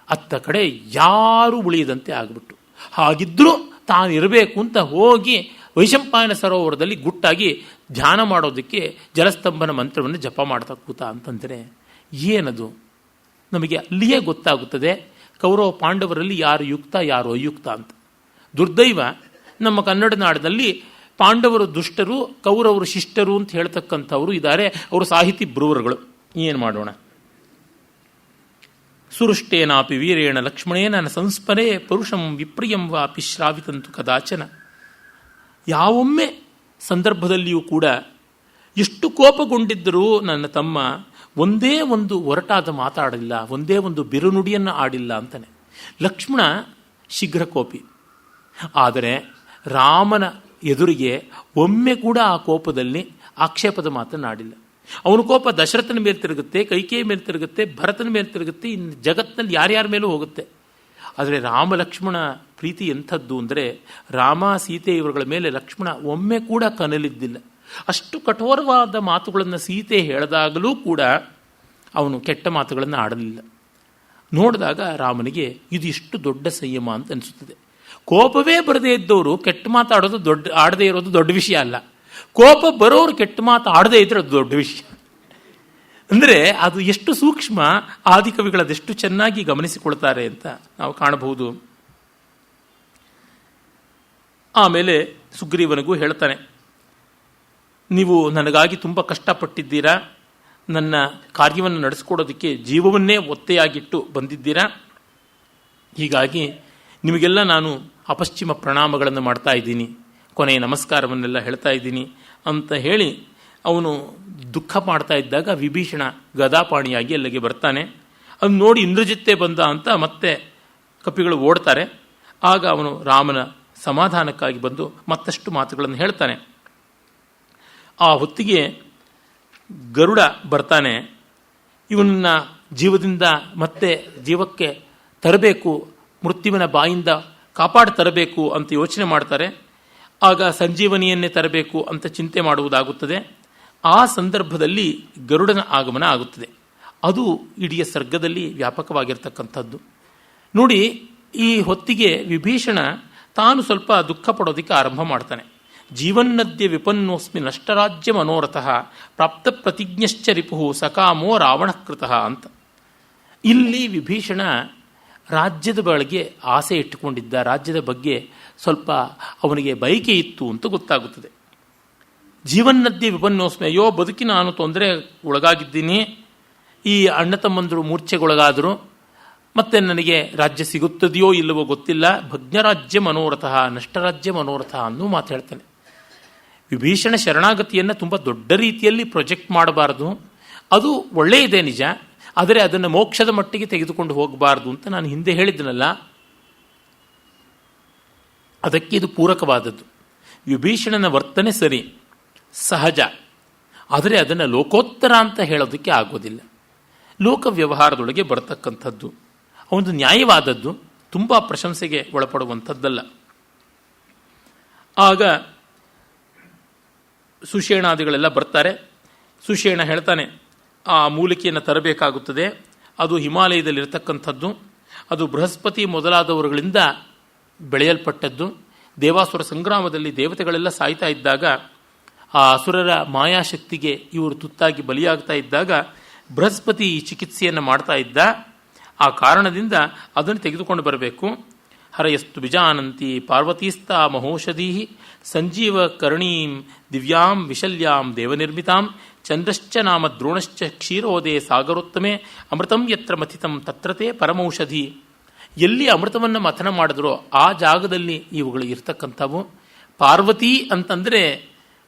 ಅತ್ತ ಕಡೆ ಯಾರೂ ಉಳಿಯದಂತೆ ಆಗಿಬಿಟ್ಟು. ಹಾಗಿದ್ರೂ ತಾನಿರಬೇಕು ಅಂತ ಹೋಗಿ ವೈಶಂಪಾಯನ ಸರೋವರದಲ್ಲಿ ಗುಟ್ಟಾಗಿ ಧ್ಯಾನ ಮಾಡೋದಕ್ಕೆ ಜಲಸ್ತಂಭನ ಮಂತ್ರವನ್ನು ಜಪ ಮಾಡ್ತಾ ಕೂತ ಅಂತಂದರೆ ಏನದು? ನಮಗೆ ಅಲ್ಲಿಯೇ ಗೊತ್ತಾಗುತ್ತದೆ ಕೌರವ ಪಾಂಡವರಲ್ಲಿ ಯಾರು ಯುಕ್ತ ಯಾರು ಅಯುಕ್ತ ಅಂತ. ದುರ್ದೈವ, ನಮ್ಮ ಕನ್ನಡ ನಾಡಿನಲ್ಲಿ ಪಾಂಡವರು ದುಷ್ಟರು, ಕೌರವರು ಶಿಷ್ಟರು ಅಂತ ಹೇಳ್ತಕ್ಕಂಥವರು ಇದ್ದಾರೆ. ಅವರು ಸಾಹಿತಿ ಬ್ರೂವರ್ಗಳು. ಏನು ಮಾಡೋಣ? ಸುರುಷ್ಟೇನಾಪಿ ವೀರೇಣ ಲಕ್ಷ್ಮಣೇನ ಸಂಸ್ಮರೇ ಪರುಷಂ ವಿಪ್ರಿಯಂ ವಾಪಿ ಶ್ರಾವಿತಂತು ಕದಾಚನ. ಯಾವೊಮ್ಮೆ ಸಂದರ್ಭದಲ್ಲಿಯೂ ಕೂಡ ಎಷ್ಟು ಕೋಪಗೊಂಡಿದ್ದರೂ ನನ್ನ ತಮ್ಮ ಒಂದೇ ಒಂದು ಒರಟಾದ ಮಾತಾಡಿಲ್ಲ, ಒಂದೇ ಒಂದು ಬಿರುನುಡಿಯನ್ನು ಆಡಿಲ್ಲ ಅಂತಾನೆ. ಲಕ್ಷ್ಮಣ ಶೀಘ್ರ ಕೋಪಿ. ಆದರೆ ರಾಮನ ಎದುರಿಗೆ ಒಮ್ಮೆ ಕೂಡ ಆ ಕೋಪದಲ್ಲಿ ಆಕ್ಷೇಪದ ಮಾತನ್ನಾಡಿಲ್ಲ. ಅವನ ಕೋಪ ದಶರಥನ ಮೇಲೆ ತಿರುಗುತ್ತೆ, ಕೈಕೇಯ ಮೇಲೆ ತಿರುಗುತ್ತೆ, ಭರತನ ಮೇಲೆ ತಿರುಗುತ್ತೆ, ಇನ್ನು ಜಗತ್ತಿನಲ್ಲಿ ಯಾರ್ಯಾರ ಮೇಲೂ ಹೋಗುತ್ತೆ. ಆದರೆ ರಾಮ ಲಕ್ಷ್ಮಣ ಪ್ರೀತಿ ಎಂಥದ್ದು ಅಂದರೆ, ರಾಮ ಸೀತೆ ಇವರುಗಳ ಮೇಲೆ ಲಕ್ಷ್ಮಣ ಒಮ್ಮೆ ಕೂಡ ಕನಲಿದ್ದಿಲ್ಲ. ಅಷ್ಟು ಕಠೋರವಾದ ಮಾತುಗಳನ್ನು ಸೀತೆ ಹೇಳಿದಾಗಲೂ ಕೂಡ ಅವನು ಕೆಟ್ಟ ಮಾತುಗಳನ್ನು ಆಡಲಿಲ್ಲ. ನೋಡಿದಾಗ ರಾಮನಿಗೆ ಇದು ಇಷ್ಟು ದೊಡ್ಡ ಸಂಯಮ ಅಂತ ಅನಿಸುತ್ತದೆ. ಕೋಪವೇ ಬರದೇ ಇದ್ದವರು ಕೆಟ್ಟ ಮಾತಾಡೋದು ಆಡದೇ ಇರೋದು ದೊಡ್ಡ ವಿಷಯ ಅಲ್ಲ. ಕೋಪ ಬರೋರು ಕೆಟ್ಟ ಮಾತು ಆಡದೇ ಇದ್ರೆ ಅದು ದೊಡ್ಡ ವಿಷಯ. ಅಂದರೆ ಅದು ಎಷ್ಟು ಸೂಕ್ಷ್ಮ, ಆದಿಕವಿಗಳು ಅದೆಷ್ಟು ಚೆನ್ನಾಗಿ ಗಮನಿಸಿಕೊಳ್ತಾರೆ ಅಂತ ನಾವು ಕಾಣಬಹುದು. ಆಮೇಲೆ ಸುಗ್ರೀವನಿಗೂ ಹೇಳ್ತಾನೆ, ನೀವು ನನಗಾಗಿ ತುಂಬ ಕಷ್ಟಪಟ್ಟಿದ್ದೀರಾ, ನನ್ನ ಕಾರ್ಯವನ್ನು ನಡೆಸ್ಕೊಡೋದಕ್ಕೆ ಜೀವವನ್ನೇ ಒತ್ತೆಯಾಗಿಟ್ಟು ಬಂದಿದ್ದೀರಾ, ಹೀಗಾಗಿ ನಿಮಗೆಲ್ಲ ನಾನು ಅಪಶ್ಚಿಮ ಪ್ರಣಾಮಗಳನ್ನು ಮಾಡ್ತಾ ಇದ್ದೀನಿ, ಕೊನೆಯ ನಮಸ್ಕಾರವನ್ನೆಲ್ಲ ಹೇಳ್ತಾ ಇದ್ದೀನಿ ಅಂತ ಹೇಳಿ ಅವನು ದುಃಖ ಮಾಡ್ತಾ ಇದ್ದಾಗ ವಿಭೀಷಣ ಗದಾಪಾಣಿಯಾಗಿ ಅಲ್ಲಿಗೆ ಬರ್ತಾನೆ. ಅದು ನೋಡಿ ಇಂದ್ರಜಿತ್ತೆ ಬಂದ ಅಂತ ಮತ್ತೆ ಕಪಿಗಳು ಓಡ್ತಾರೆ. ಆಗ ಅವನು ರಾಮನ ಸಮಾಧಾನಕ್ಕಾಗಿ ಬಂದು ಮತ್ತಷ್ಟು ಮಾತುಗಳನ್ನು ಹೇಳ್ತಾನೆ. ಆ ಹೊತ್ತಿಗೆ ಗರುಡ ಬರ್ತಾನೆ. ಇವನನ್ನ ಜೀವದಿಂದ ಮತ್ತೆ ಜೀವಕ್ಕೆ ತರಬೇಕು, ಮೃತ್ಯುವಿನ ಬಾಯಿಂದ ಕಾಪಾಡಿ ತರಬೇಕು ಅಂತ ಯೋಚನೆ ಮಾಡ್ತಾರೆ. ಆಗ ಸಂಜೀವನಿಯನ್ನೇ ತರಬೇಕು ಅಂತ ಚಿಂತೆ ಮಾಡುವುದಾಗುತ್ತದೆ. ಆ ಸಂದರ್ಭದಲ್ಲಿ ಗರುಡನ ಆಗಮನ ಆಗುತ್ತದೆ. ಅದು ಇಡೀ ಸರ್ಗದಲ್ಲಿ ವ್ಯಾಪಕವಾಗಿರ್ತಕ್ಕಂಥದ್ದು. ನೋಡಿ, ಈ ಹೊತ್ತಿಗೆ ವಿಭೀಷಣ ತಾನು ಸ್ವಲ್ಪ ದುಃಖ ಪಡೋದಕ್ಕೆ ಆರಂಭ ಮಾಡ್ತಾನೆ. ಜೀವನ್ನದ್ಯ ವಿಪನ್ನೋಸ್ಮಿ ನಷ್ಟರಾಜ್ಯ ಮನೋರಥಃ ಪ್ರಾಪ್ತ ಪ್ರತಿಜ್ಞಶ್ಚ ರಿಪುಃ ಸಕಾಮೋ ರಾವಣಕೃತಃ ಅಂತ. ಇಲ್ಲಿ ವಿಭೀಷಣ ರಾಜ್ಯದ ಬಗ್ಗೆ ಆಸೆ ಇಟ್ಟುಕೊಂಡಿದ್ದ, ರಾಜ್ಯದ ಬಗ್ಗೆ ಸ್ವಲ್ಪ ಅವನಿಗೆ ಬಯಕೆ ಇತ್ತು ಅಂತ ಗೊತ್ತಾಗುತ್ತದೆ. ಜೀವನ್ನದ್ಯ ವಿಪನ್ನೋಸ್ಮಿ, ಅಯ್ಯೋ ಬದುಕಿ ನಾನು ತೊಂದರೆ ಒಳಗಾಗಿದ್ದೀನಿ, ಈ ಅಣ್ಣ ತಮ್ಮಂದರು ಮೂರ್ಛೆಗೊಳಗಾದರು, ಮತ್ತೆ ನನಗೆ ರಾಜ್ಯ ಸಿಗುತ್ತದೆಯೋ ಇಲ್ಲವೋ ಗೊತ್ತಿಲ್ಲ, ಭಗ್ನರಾಜ್ಯ ಮನೋರಥಃ ನಷ್ಟರಾಜ್ಯ ಮನೋರಥ ಅನ್ನೂ ಮಾತು ಹೇಳ್ತಾನೆ. ವಿಭೀಷಣ ಶರಣಾಗತಿಯನ್ನು ತುಂಬ ದೊಡ್ಡ ರೀತಿಯಲ್ಲಿ ಪ್ರೊಜೆಕ್ಟ್ ಮಾಡಬಾರದು. ಅದು ಒಳ್ಳೆಯದೇ ನಿಜ, ಆದರೆ ಅದನ್ನು ಮೋಕ್ಷದ ಮಟ್ಟಿಗೆ ತೆಗೆದುಕೊಂಡು ಹೋಗಬಾರದು ಅಂತ ನಾನು ಹಿಂದೆ ಹೇಳಿದ್ದನಲ್ಲ. ಅದಕ್ಕೆ ಇದು ಪೂರಕವಾದದ್ದು. ವಿಭೀಷಣನ ವರ್ತನೆ ಸರಿ, ಸಹಜ. ಆದರೆ ಅದನ್ನು ಲೋಕೋತ್ತರ ಅಂತ ಹೇಳೋದಕ್ಕೆ ಆಗೋದಿಲ್ಲ. ಲೋಕ ವ್ಯವಹಾರದೊಳಗೆ ಬರತಕ್ಕಂಥದ್ದು, ಒಂದು ನ್ಯಾಯವಾದದ್ದು, ತುಂಬ ಪ್ರಶಂಸೆಗೆ ಒಳಪಡುವಂಥದ್ದಲ್ಲ. ಆಗ ಸುಷೇಣಾದಿಗಳೆಲ್ಲ ಬರ್ತಾರೆ. ಸುಷೇಣ ಹೇಳ್ತಾನೆ, ಆ ಮೂಲಿಕೆಯನ್ನು ತರಬೇಕಾಗುತ್ತದೆ, ಅದು ಹಿಮಾಲಯದಲ್ಲಿರ್ತಕ್ಕಂಥದ್ದು, ಅದು ಬೃಹಸ್ಪತಿ ಮೊದಲಾದವರುಗಳಿಂದ ಬೆಳೆಯಲ್ಪಟ್ಟದ್ದು. ದೇವಾಸುರ ಸಂಗ್ರಾಮದಲ್ಲಿ ದೇವತೆಗಳೆಲ್ಲ ಸಾಯ್ತಾ ಇದ್ದಾಗ, ಆ ಅಸುರರ ಮಾಯಾಶಕ್ತಿಗೆ ಇವರು ತುತ್ತಾಗಿ ಬಲಿಯಾಗ್ತಾ ಇದ್ದಾಗ ಬೃಹಸ್ಪತಿ ಈ ಚಿಕಿತ್ಸೆಯನ್ನು ಮಾಡ್ತಾ ಇದ್ದ. ಆ ಕಾರಣದಿಂದ ಅದನ್ನು ತೆಗೆದುಕೊಂಡು ಬರಬೇಕು. ಹರಯಸ್ತು ಬಿಜಾನಂತಿ ಪಾರ್ವತೀಸ್ತಾ ಮಹೋಷಧೀ ಸಂಜೀವ ಕರ್ಣೀಂ ದಿವ್ಯಾಂ ವಿಶಲ್ಯಾಂ ದೇವನಿರ್ಮಿತಾಂ ಚಂದ್ರಶ್ಚ ನಾಮ ದ್ರೋಣಶ್ಚ ಕ್ಷೀರೋದೇ ಸಾಗರೋತ್ತಮೆ ಅಮೃತಂ ಯತ್ರ ಮಥಿತಂ ತತ್ರತೆ ಪರಮೌಷಧಿ. ಎಲ್ಲಿ ಅಮೃತವನ್ನು ಮಥನ ಮಾಡಿದ್ರೋ ಆ ಜಾಗದಲ್ಲಿ ಇವುಗಳು ಇರ್ತಕ್ಕಂಥವು. ಪಾರ್ವತಿ ಅಂತಂದರೆ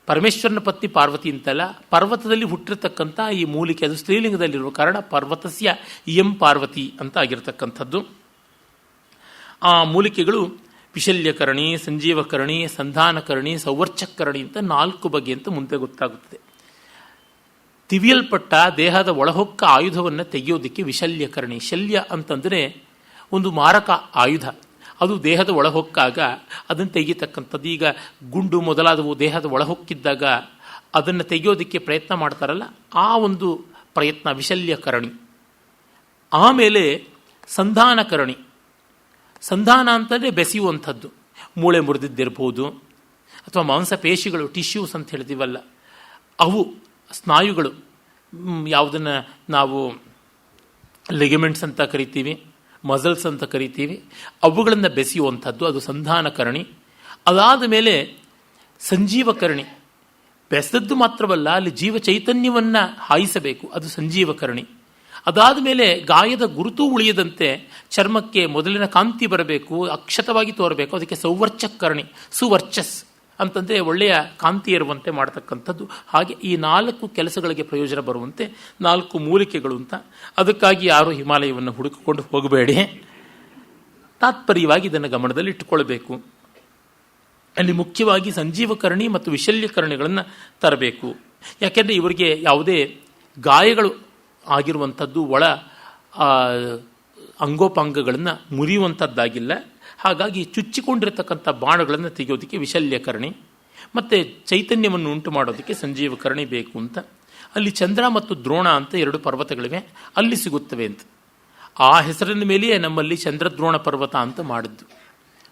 ಪರಮೇಶ್ವರನ ಪತ್ನಿ ಪಾರ್ವತಿ ಅಂತಲ್ಲ, ಪರ್ವತದಲ್ಲಿ ಹುಟ್ಟಿರ್ತಕ್ಕಂಥ ಈ ಮೂಲಿಕೆ, ಅದು ಸ್ತ್ರೀಲಿಂಗದಲ್ಲಿರುವ ಕಾರಣ ಪರ್ವತಸ್ಯ ಇಯಂ ಪಾರ್ವತಿ ಅಂತ ಆಗಿರ್ತಕ್ಕಂಥದ್ದು. ಆ ಮೂಲಿಕೆಗಳು ವಿಶಲ್ಯಕರಣಿ, ಸಂಜೀವಕರಣಿ, ಸಂಧಾನಕರಣಿ, ಸೌವರ್ಚಕರಣಿ ಅಂತ 4 ಬಗೆ ಅಂತ ಮುಂದೆ ಗೊತ್ತಾಗುತ್ತದೆ. ತಿವಿಯಲ್ಪಟ್ಟ ದೇಹದ ಒಳಹೊಕ್ಕ ಆಯುಧವನ್ನು ತೆಗೆಯೋದಕ್ಕೆ ವಿಶಲ್ಯಕರಣಿ. ಶಲ್ಯ ಅಂತಂದರೆ ಒಂದು ಮಾರಕ ಆಯುಧ, ಅದು ದೇಹದ ಒಳಹೊಕ್ಕಾಗ ಅದನ್ನು ತೆಗೀತಕ್ಕಂಥದ್ದು. ಈಗ ಗುಂಡು ಮೊದಲಾದವು ದೇಹದ ಒಳಹೊಕ್ಕಿದ್ದಾಗ ಅದನ್ನು ತೆಗೆಯೋದಕ್ಕೆ ಪ್ರಯತ್ನ ಮಾಡ್ತಾರಲ್ಲ, ಆ ಒಂದು ಪ್ರಯತ್ನ ವಿಶಲ್ಯಕರಣಿ. ಆಮೇಲೆ ಸಂಧಾನಕರಣಿ. ಸಂಧಾನ ಅಂತಂದರೆ ಬೆಸೆಯುವಂಥದ್ದು, ಮೂಳೆ ಮುರಿದಿದ್ದಿರ್ಬೋದು ಅಥವಾ ಮಾಂಸಪೇಶಿಗಳು, ಟಿಶ್ಯೂಸ್ ಅಂತ ಹೇಳ್ತೀವಲ್ಲ, ಅವು ಸ್ನಾಯುಗಳು, ಯಾವುದನ್ನು ನಾವು ಲಿಗಮೆಂಟ್ಸ್ ಅಂತ ಕರಿತೀವಿ, ಮಸಲ್ಸ್ ಅಂತ ಕರಿತೀವಿ, ಅವುಗಳನ್ನು ಬೆಸೆಯುವಂಥದ್ದು, ಅದು ಸಂಧಾನಕರಣಿ. ಅದಾದ ಮೇಲೆ ಸಂಜೀವಕರಣಿ. ಬೆಸೆದದ್ದು ಮಾತ್ರವಲ್ಲ, ಅಲ್ಲಿ ಜೀವ ಚೈತನ್ಯವನ್ನು ಹಾಯಿಸಬೇಕು, ಅದು ಸಂಜೀವಕರಣಿ. ಅದಾದ ಮೇಲೆ ಗಾಯದ ಗುರುತು ಉಳಿಯದಂತೆ ಚರ್ಮಕ್ಕೆ ಮೊದಲಿನ ಕಾಂತಿ ಬರಬೇಕು, ಅಕ್ಷತವಾಗಿ ತೋರಬೇಕು, ಅದಕ್ಕೆ ಸೌವರ್ಚಕರಣಿ. ಸುವರ್ಚಸ್ ಅಂತಂದರೆ ಒಳ್ಳೆಯ ಕಾಂತಿ ಇರುವಂತೆ ಮಾಡತಕ್ಕಂಥದ್ದು. ಹಾಗೆ ಈ 4 ಕೆಲಸಗಳಿಗೆ ಪ್ರಯೋಜನ ಬರುವಂತೆ 4 ಮೂಲಿಕೆಗಳು ಅಂತ. ಅದಕ್ಕಾಗಿ ಯಾರು ಹಿಮಾಲಯವನ್ನು ಹುಡುಕಿಕೊಂಡು ಹೋಗಬೇಡಿ, ತಾತ್ಪರ್ಯವಾಗಿ ಇದನ್ನು ಗಮನದಲ್ಲಿ ಇಟ್ಟುಕೊಳ್ಬೇಕು. ಅಲ್ಲಿ ಮುಖ್ಯವಾಗಿ ಸಂಜೀವಕರಣಿ ಮತ್ತು ವಿಶಲ್ಯಕರಣಿಗಳನ್ನು ತರಬೇಕು. ಯಾಕೆಂದರೆ ಇವರಿಗೆ ಯಾವುದೇ ಗಾಯಗಳು ಆಗಿರುವಂಥದ್ದು, ಒಳ ಅಂಗೋಪಾಂಗಗಳನ್ನು ಮುರಿಯುವಂಥದ್ದಾಗಿಲ್ಲ. ಹಾಗಾಗಿ ಚುಚ್ಚಿಕೊಂಡಿರತಕ್ಕಂಥ ಬಾಣಗಳನ್ನು ತೆಗೆಯೋದಕ್ಕೆ ವಿಶಲ್ಯಕರಣಿ, ಮತ್ತು ಚೈತನ್ಯವನ್ನು ಉಂಟು ಮಾಡೋದಕ್ಕೆ ಸಂಜೀವಕರಣಿ ಬೇಕು ಅಂತ. ಅಲ್ಲಿ ಚಂದ್ರ ಮತ್ತು ದ್ರೋಣ ಅಂತ 2 ಪರ್ವತಗಳಿವೆ, ಅಲ್ಲಿ ಸಿಗುತ್ತವೆ ಅಂತ. ಆ ಹೆಸರಿನ ಮೇಲೆಯೇ ನಮ್ಮಲ್ಲಿ ಚಂದ್ರದ್ರೋಣ ಪರ್ವತ ಅಂತ ಮಾಡಿದ್ದು.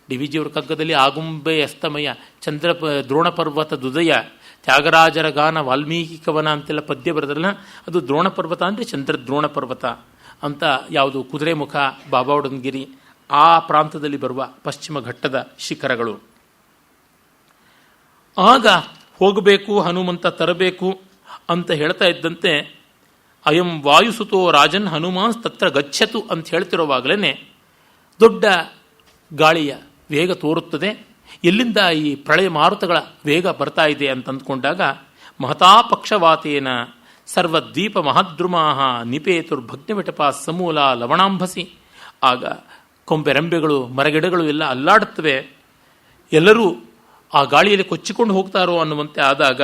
ಡಿ ವಿ ಜಿಯವರ ಕಗ್ಗದಲ್ಲಿ ಆಗುಂಬೆ ಅಸ್ತಮಯ ಚಂದ್ರ ದ್ರೋಣ ಪರ್ವತ ದುದಯ ತ್ಯಾಗರಾಜರ ಗಾನ ವಾಲ್ಮೀಕಿ ಕವನ ಅಂತೆಲ್ಲ ಪದ್ಯ ಬರೆದ್ರಲ್ಲ, ಅದು ದ್ರೋಣ ಪರ್ವತ ಅಂದರೆ ಚಂದ್ರದ್ರೋಣ ಪರ್ವತ ಅಂತ. ಯಾವುದು ಕುದುರೆಮುಖ, ಬಾಬಾವಡನಗಿರಿ ಆ ಪ್ರಾಂತದಲ್ಲಿ ಬರುವ ಪಶ್ಚಿಮ ಘಟ್ಟದ ಶಿಖರಗಳು. ಆಗ ಹೋಗಬೇಕು, ಹನುಮಂತ ತರಬೇಕು ಅಂತ ಹೇಳ್ತಾ ಇದ್ದಂತೆ ಅಯಂ ವಾಯುಸುತೋ ರಾಜನ್ ಹನುಮಾನ್ ತತ್ರ ಗಚ್ಚತು ಅಂತ ಹೇಳ್ತಿರುವಾಗಲೇ ದೊಡ್ಡ ಗಾಳಿಯ ವೇಗ ತೋರುತ್ತದೆ. ಎಲ್ಲಿಂದ ಈ ಪ್ರಳಯ ಮಾರುತಗಳ ವೇಗ ಬರ್ತಾ ಇದೆ ಅಂತ ಅಂದ್ಕೊಂಡಾಗ ಮಹತಾ ಪಕ್ಷವಾತೇನ ಸರ್ವದ್ವೀಪ ಮಹದ್ರುಮಾಹ ನಿಪೇತುರ್ಭಗ್ನವಿಟಪ ಸಮೂಲ ಲವಣಾಂಬಸಿ. ಆಗ ಕೊಂಬೆರೆಂಬೆಗಳು, ಮರಗಿಡಗಳು ಎಲ್ಲ ಅಲ್ಲಾಡುತ್ತವೆ. ಎಲ್ಲರೂ ಆ ಗಾಳಿಯಲ್ಲಿ ಕೊಚ್ಚಿಕೊಂಡು ಹೋಗ್ತಾರೋ ಅನ್ನುವಂತೆ ಆದಾಗ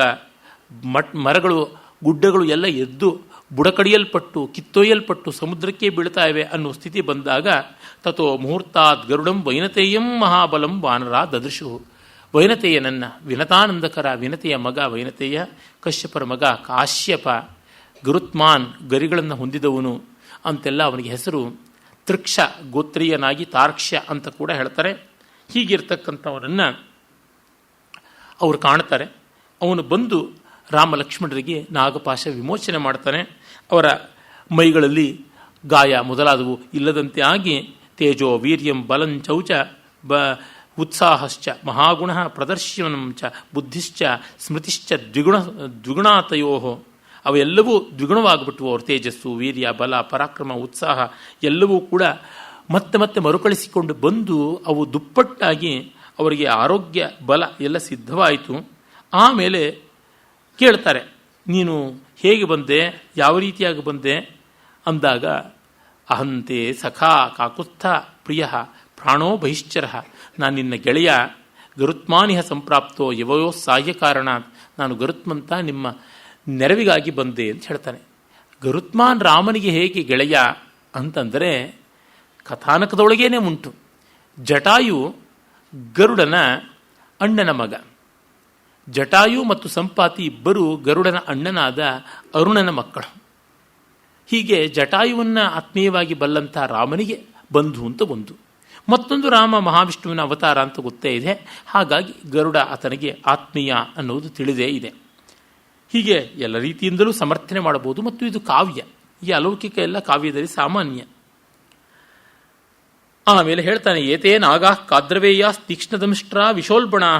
ಮರಗಳು, ಗುಡ್ಡಗಳು ಎಲ್ಲ ಎದ್ದು ಬುಡಕಡಿಯಲ್ಪಟ್ಟು ಕಿತ್ತೊಯ್ಯಲ್ಪಟ್ಟು ಸಮುದ್ರಕ್ಕೆ ಬೀಳ್ತಾ ಇವೆ ಅನ್ನೋ ಸ್ಥಿತಿ ಬಂದಾಗ ತಥೋ ಮುಹೂರ್ತಾತ್ ಗರುಡಂ ವೈನತೇಯಂ ಮಹಾಬಲಂ ವಾನರ ದದೃಶು. ವೈನತೇಯನನ್ನ, ವಿನತಾನಂದಕರ ವಿನತೆಯ ಮಗ ವೈನತೇಯ, ಕಶ್ಯಪರ ಮಗ ಕಾಶ್ಯಪ, ಗರುತ್ಮಾನ್ ಗರಿಗಳನ್ನು ಹೊಂದಿದವನು ಅಂತೆಲ್ಲ ಅವನಿಗೆ ಹೆಸರು. ತೃಕ್ಷ ಗೋತ್ರೀಯನಾಗಿ ತಾರ್ಕ್ಷ್ಯ ಅಂತ ಕೂಡ ಹೇಳ್ತಾರೆ. ಹೀಗಿರ್ತಕ್ಕಂಥವರನ್ನು ಅವರು ಕಾಣ್ತಾರೆ. ಅವನು ಬಂದು ರಾಮ ಲಕ್ಷ್ಮಣರಿಗೆ ನಾಗಪಾಶ ವಿಮೋಚನೆ ಮಾಡ್ತಾನೆ. ಅವರ ಮೈಗಳಲ್ಲಿ ಗಾಯ ಮೊದಲಾದವು ಇಲ್ಲದಂತೆ ಆಗಿ ತೇಜೋ ವೀರ್ಯಂ ಬಲಂಚೌಚ ಉತ್ಸಾಹಶ್ಚ ಮಹಾಗುಣ ಪ್ರದರ್ಶನಂಚ ಬುದ್ಧಿಶ್ಚ ಸ್ಮೃತಿಶ್ಚ ದ್ವಿಗುಣಾತಯೋ. ಅವೆಲ್ಲವೂ ದ್ವಿಗುಣವಾಗಿಬಿಟ್ಟು ಅವ್ರ ತೇಜಸ್ಸು, ವೀರ್ಯ, ಬಲ, ಪರಾಕ್ರಮ, ಉತ್ಸಾಹ ಎಲ್ಲವೂ ಕೂಡ ಮತ್ತೆ ಮತ್ತೆ ಮರುಕಳಿಸಿಕೊಂಡು ಬಂದು ಅವು ದುಪ್ಪಟ್ಟಾಗಿ ಅವರಿಗೆ ಆರೋಗ್ಯ, ಬಲ ಎಲ್ಲ ಸಿದ್ಧವಾಯಿತು. ಆಮೇಲೆ ಕೇಳ್ತಾರೆ, ನೀನು ಹೇಗೆ ಬಂದೆ, ಯಾವ ರೀತಿಯಾಗಿ ಬಂದೆ ಅಂದಾಗ ಅಹಂತೆ ಸಖಾ ಕಾಕುತ್ಥ ಪ್ರಿಯ ಪ್ರಾಣೋ ಬಹಿಶ್ಚರ. ನಾನು ನಿನ್ನ ಗೆಳೆಯ, ಗರುತ್ಮಾನಿಹ ಸಂಪ್ರಾಪ್ತೋ ಯವಯೋ ಸಾಹ್ಯ ಕಾರಣ. ನಾನು ಗರುತ್ಮಂತ ನಿಮ್ಮ ನೆರವಿಗಾಗಿ ಬಂದೆ ಅಂತ ಹೇಳ್ತಾನೆ. ಗರುತ್ಮಾನ್ ರಾಮನಿಗೆ ಹೇಗೆ ಗೆಳೆಯ ಅಂತಂದರೆ ಕಥಾನಕದೊಳಗೇನೆ ಉಂಟು. ಜಟಾಯು ಗರುಡನ ಅಣ್ಣನ ಮಗ. ಜಟಾಯು ಮತ್ತು ಸಂಪಾತಿ ಇಬ್ಬರು ಗರುಡನ ಅಣ್ಣನಾದ ಅರುಣನ ಮಕ್ಕಳು. ಹೀಗೆ ಜಟಾಯುವನ್ನು ಆತ್ಮೀಯವಾಗಿ ಬಲ್ಲಂಥ ರಾಮನಿಗೆ ಬಂಧು ಅಂತ ಒಂದು. ಮತ್ತೊಂದು ರಾಮ ಮಹಾವಿಷ್ಣುವಿನ ಅವತಾರ ಅಂತ ಗೊತ್ತೇ ಇದೆ. ಹಾಗಾಗಿ ಗರುಡ ಆತನಿಗೆ ಆತ್ಮೀಯ ಅನ್ನೋದು ತಿಳಿದೇ ಇದೆ. ಹೀಗೆ ಎಲ್ಲ ರೀತಿಯಿಂದಲೂ ಸಮರ್ಥನೆ ಮಾಡಬಹುದು. ಮತ್ತು ಇದು ಕಾವ್ಯ, ಈ ಅಲೌಕಿಕ ಎಲ್ಲ ಕಾವ್ಯದಲ್ಲಿ ಸಾಮಾನ್ಯ. ಆಮೇಲೆ ಹೇಳ್ತಾನೆ, ಏತೇ ನಾಗಾ ಕಾದ್ರವೇಯ ತೀಕ್ಷ್ಣದಂಷ್ಟ್ರಾ ವಿಶೋಲ್ಬಣಾ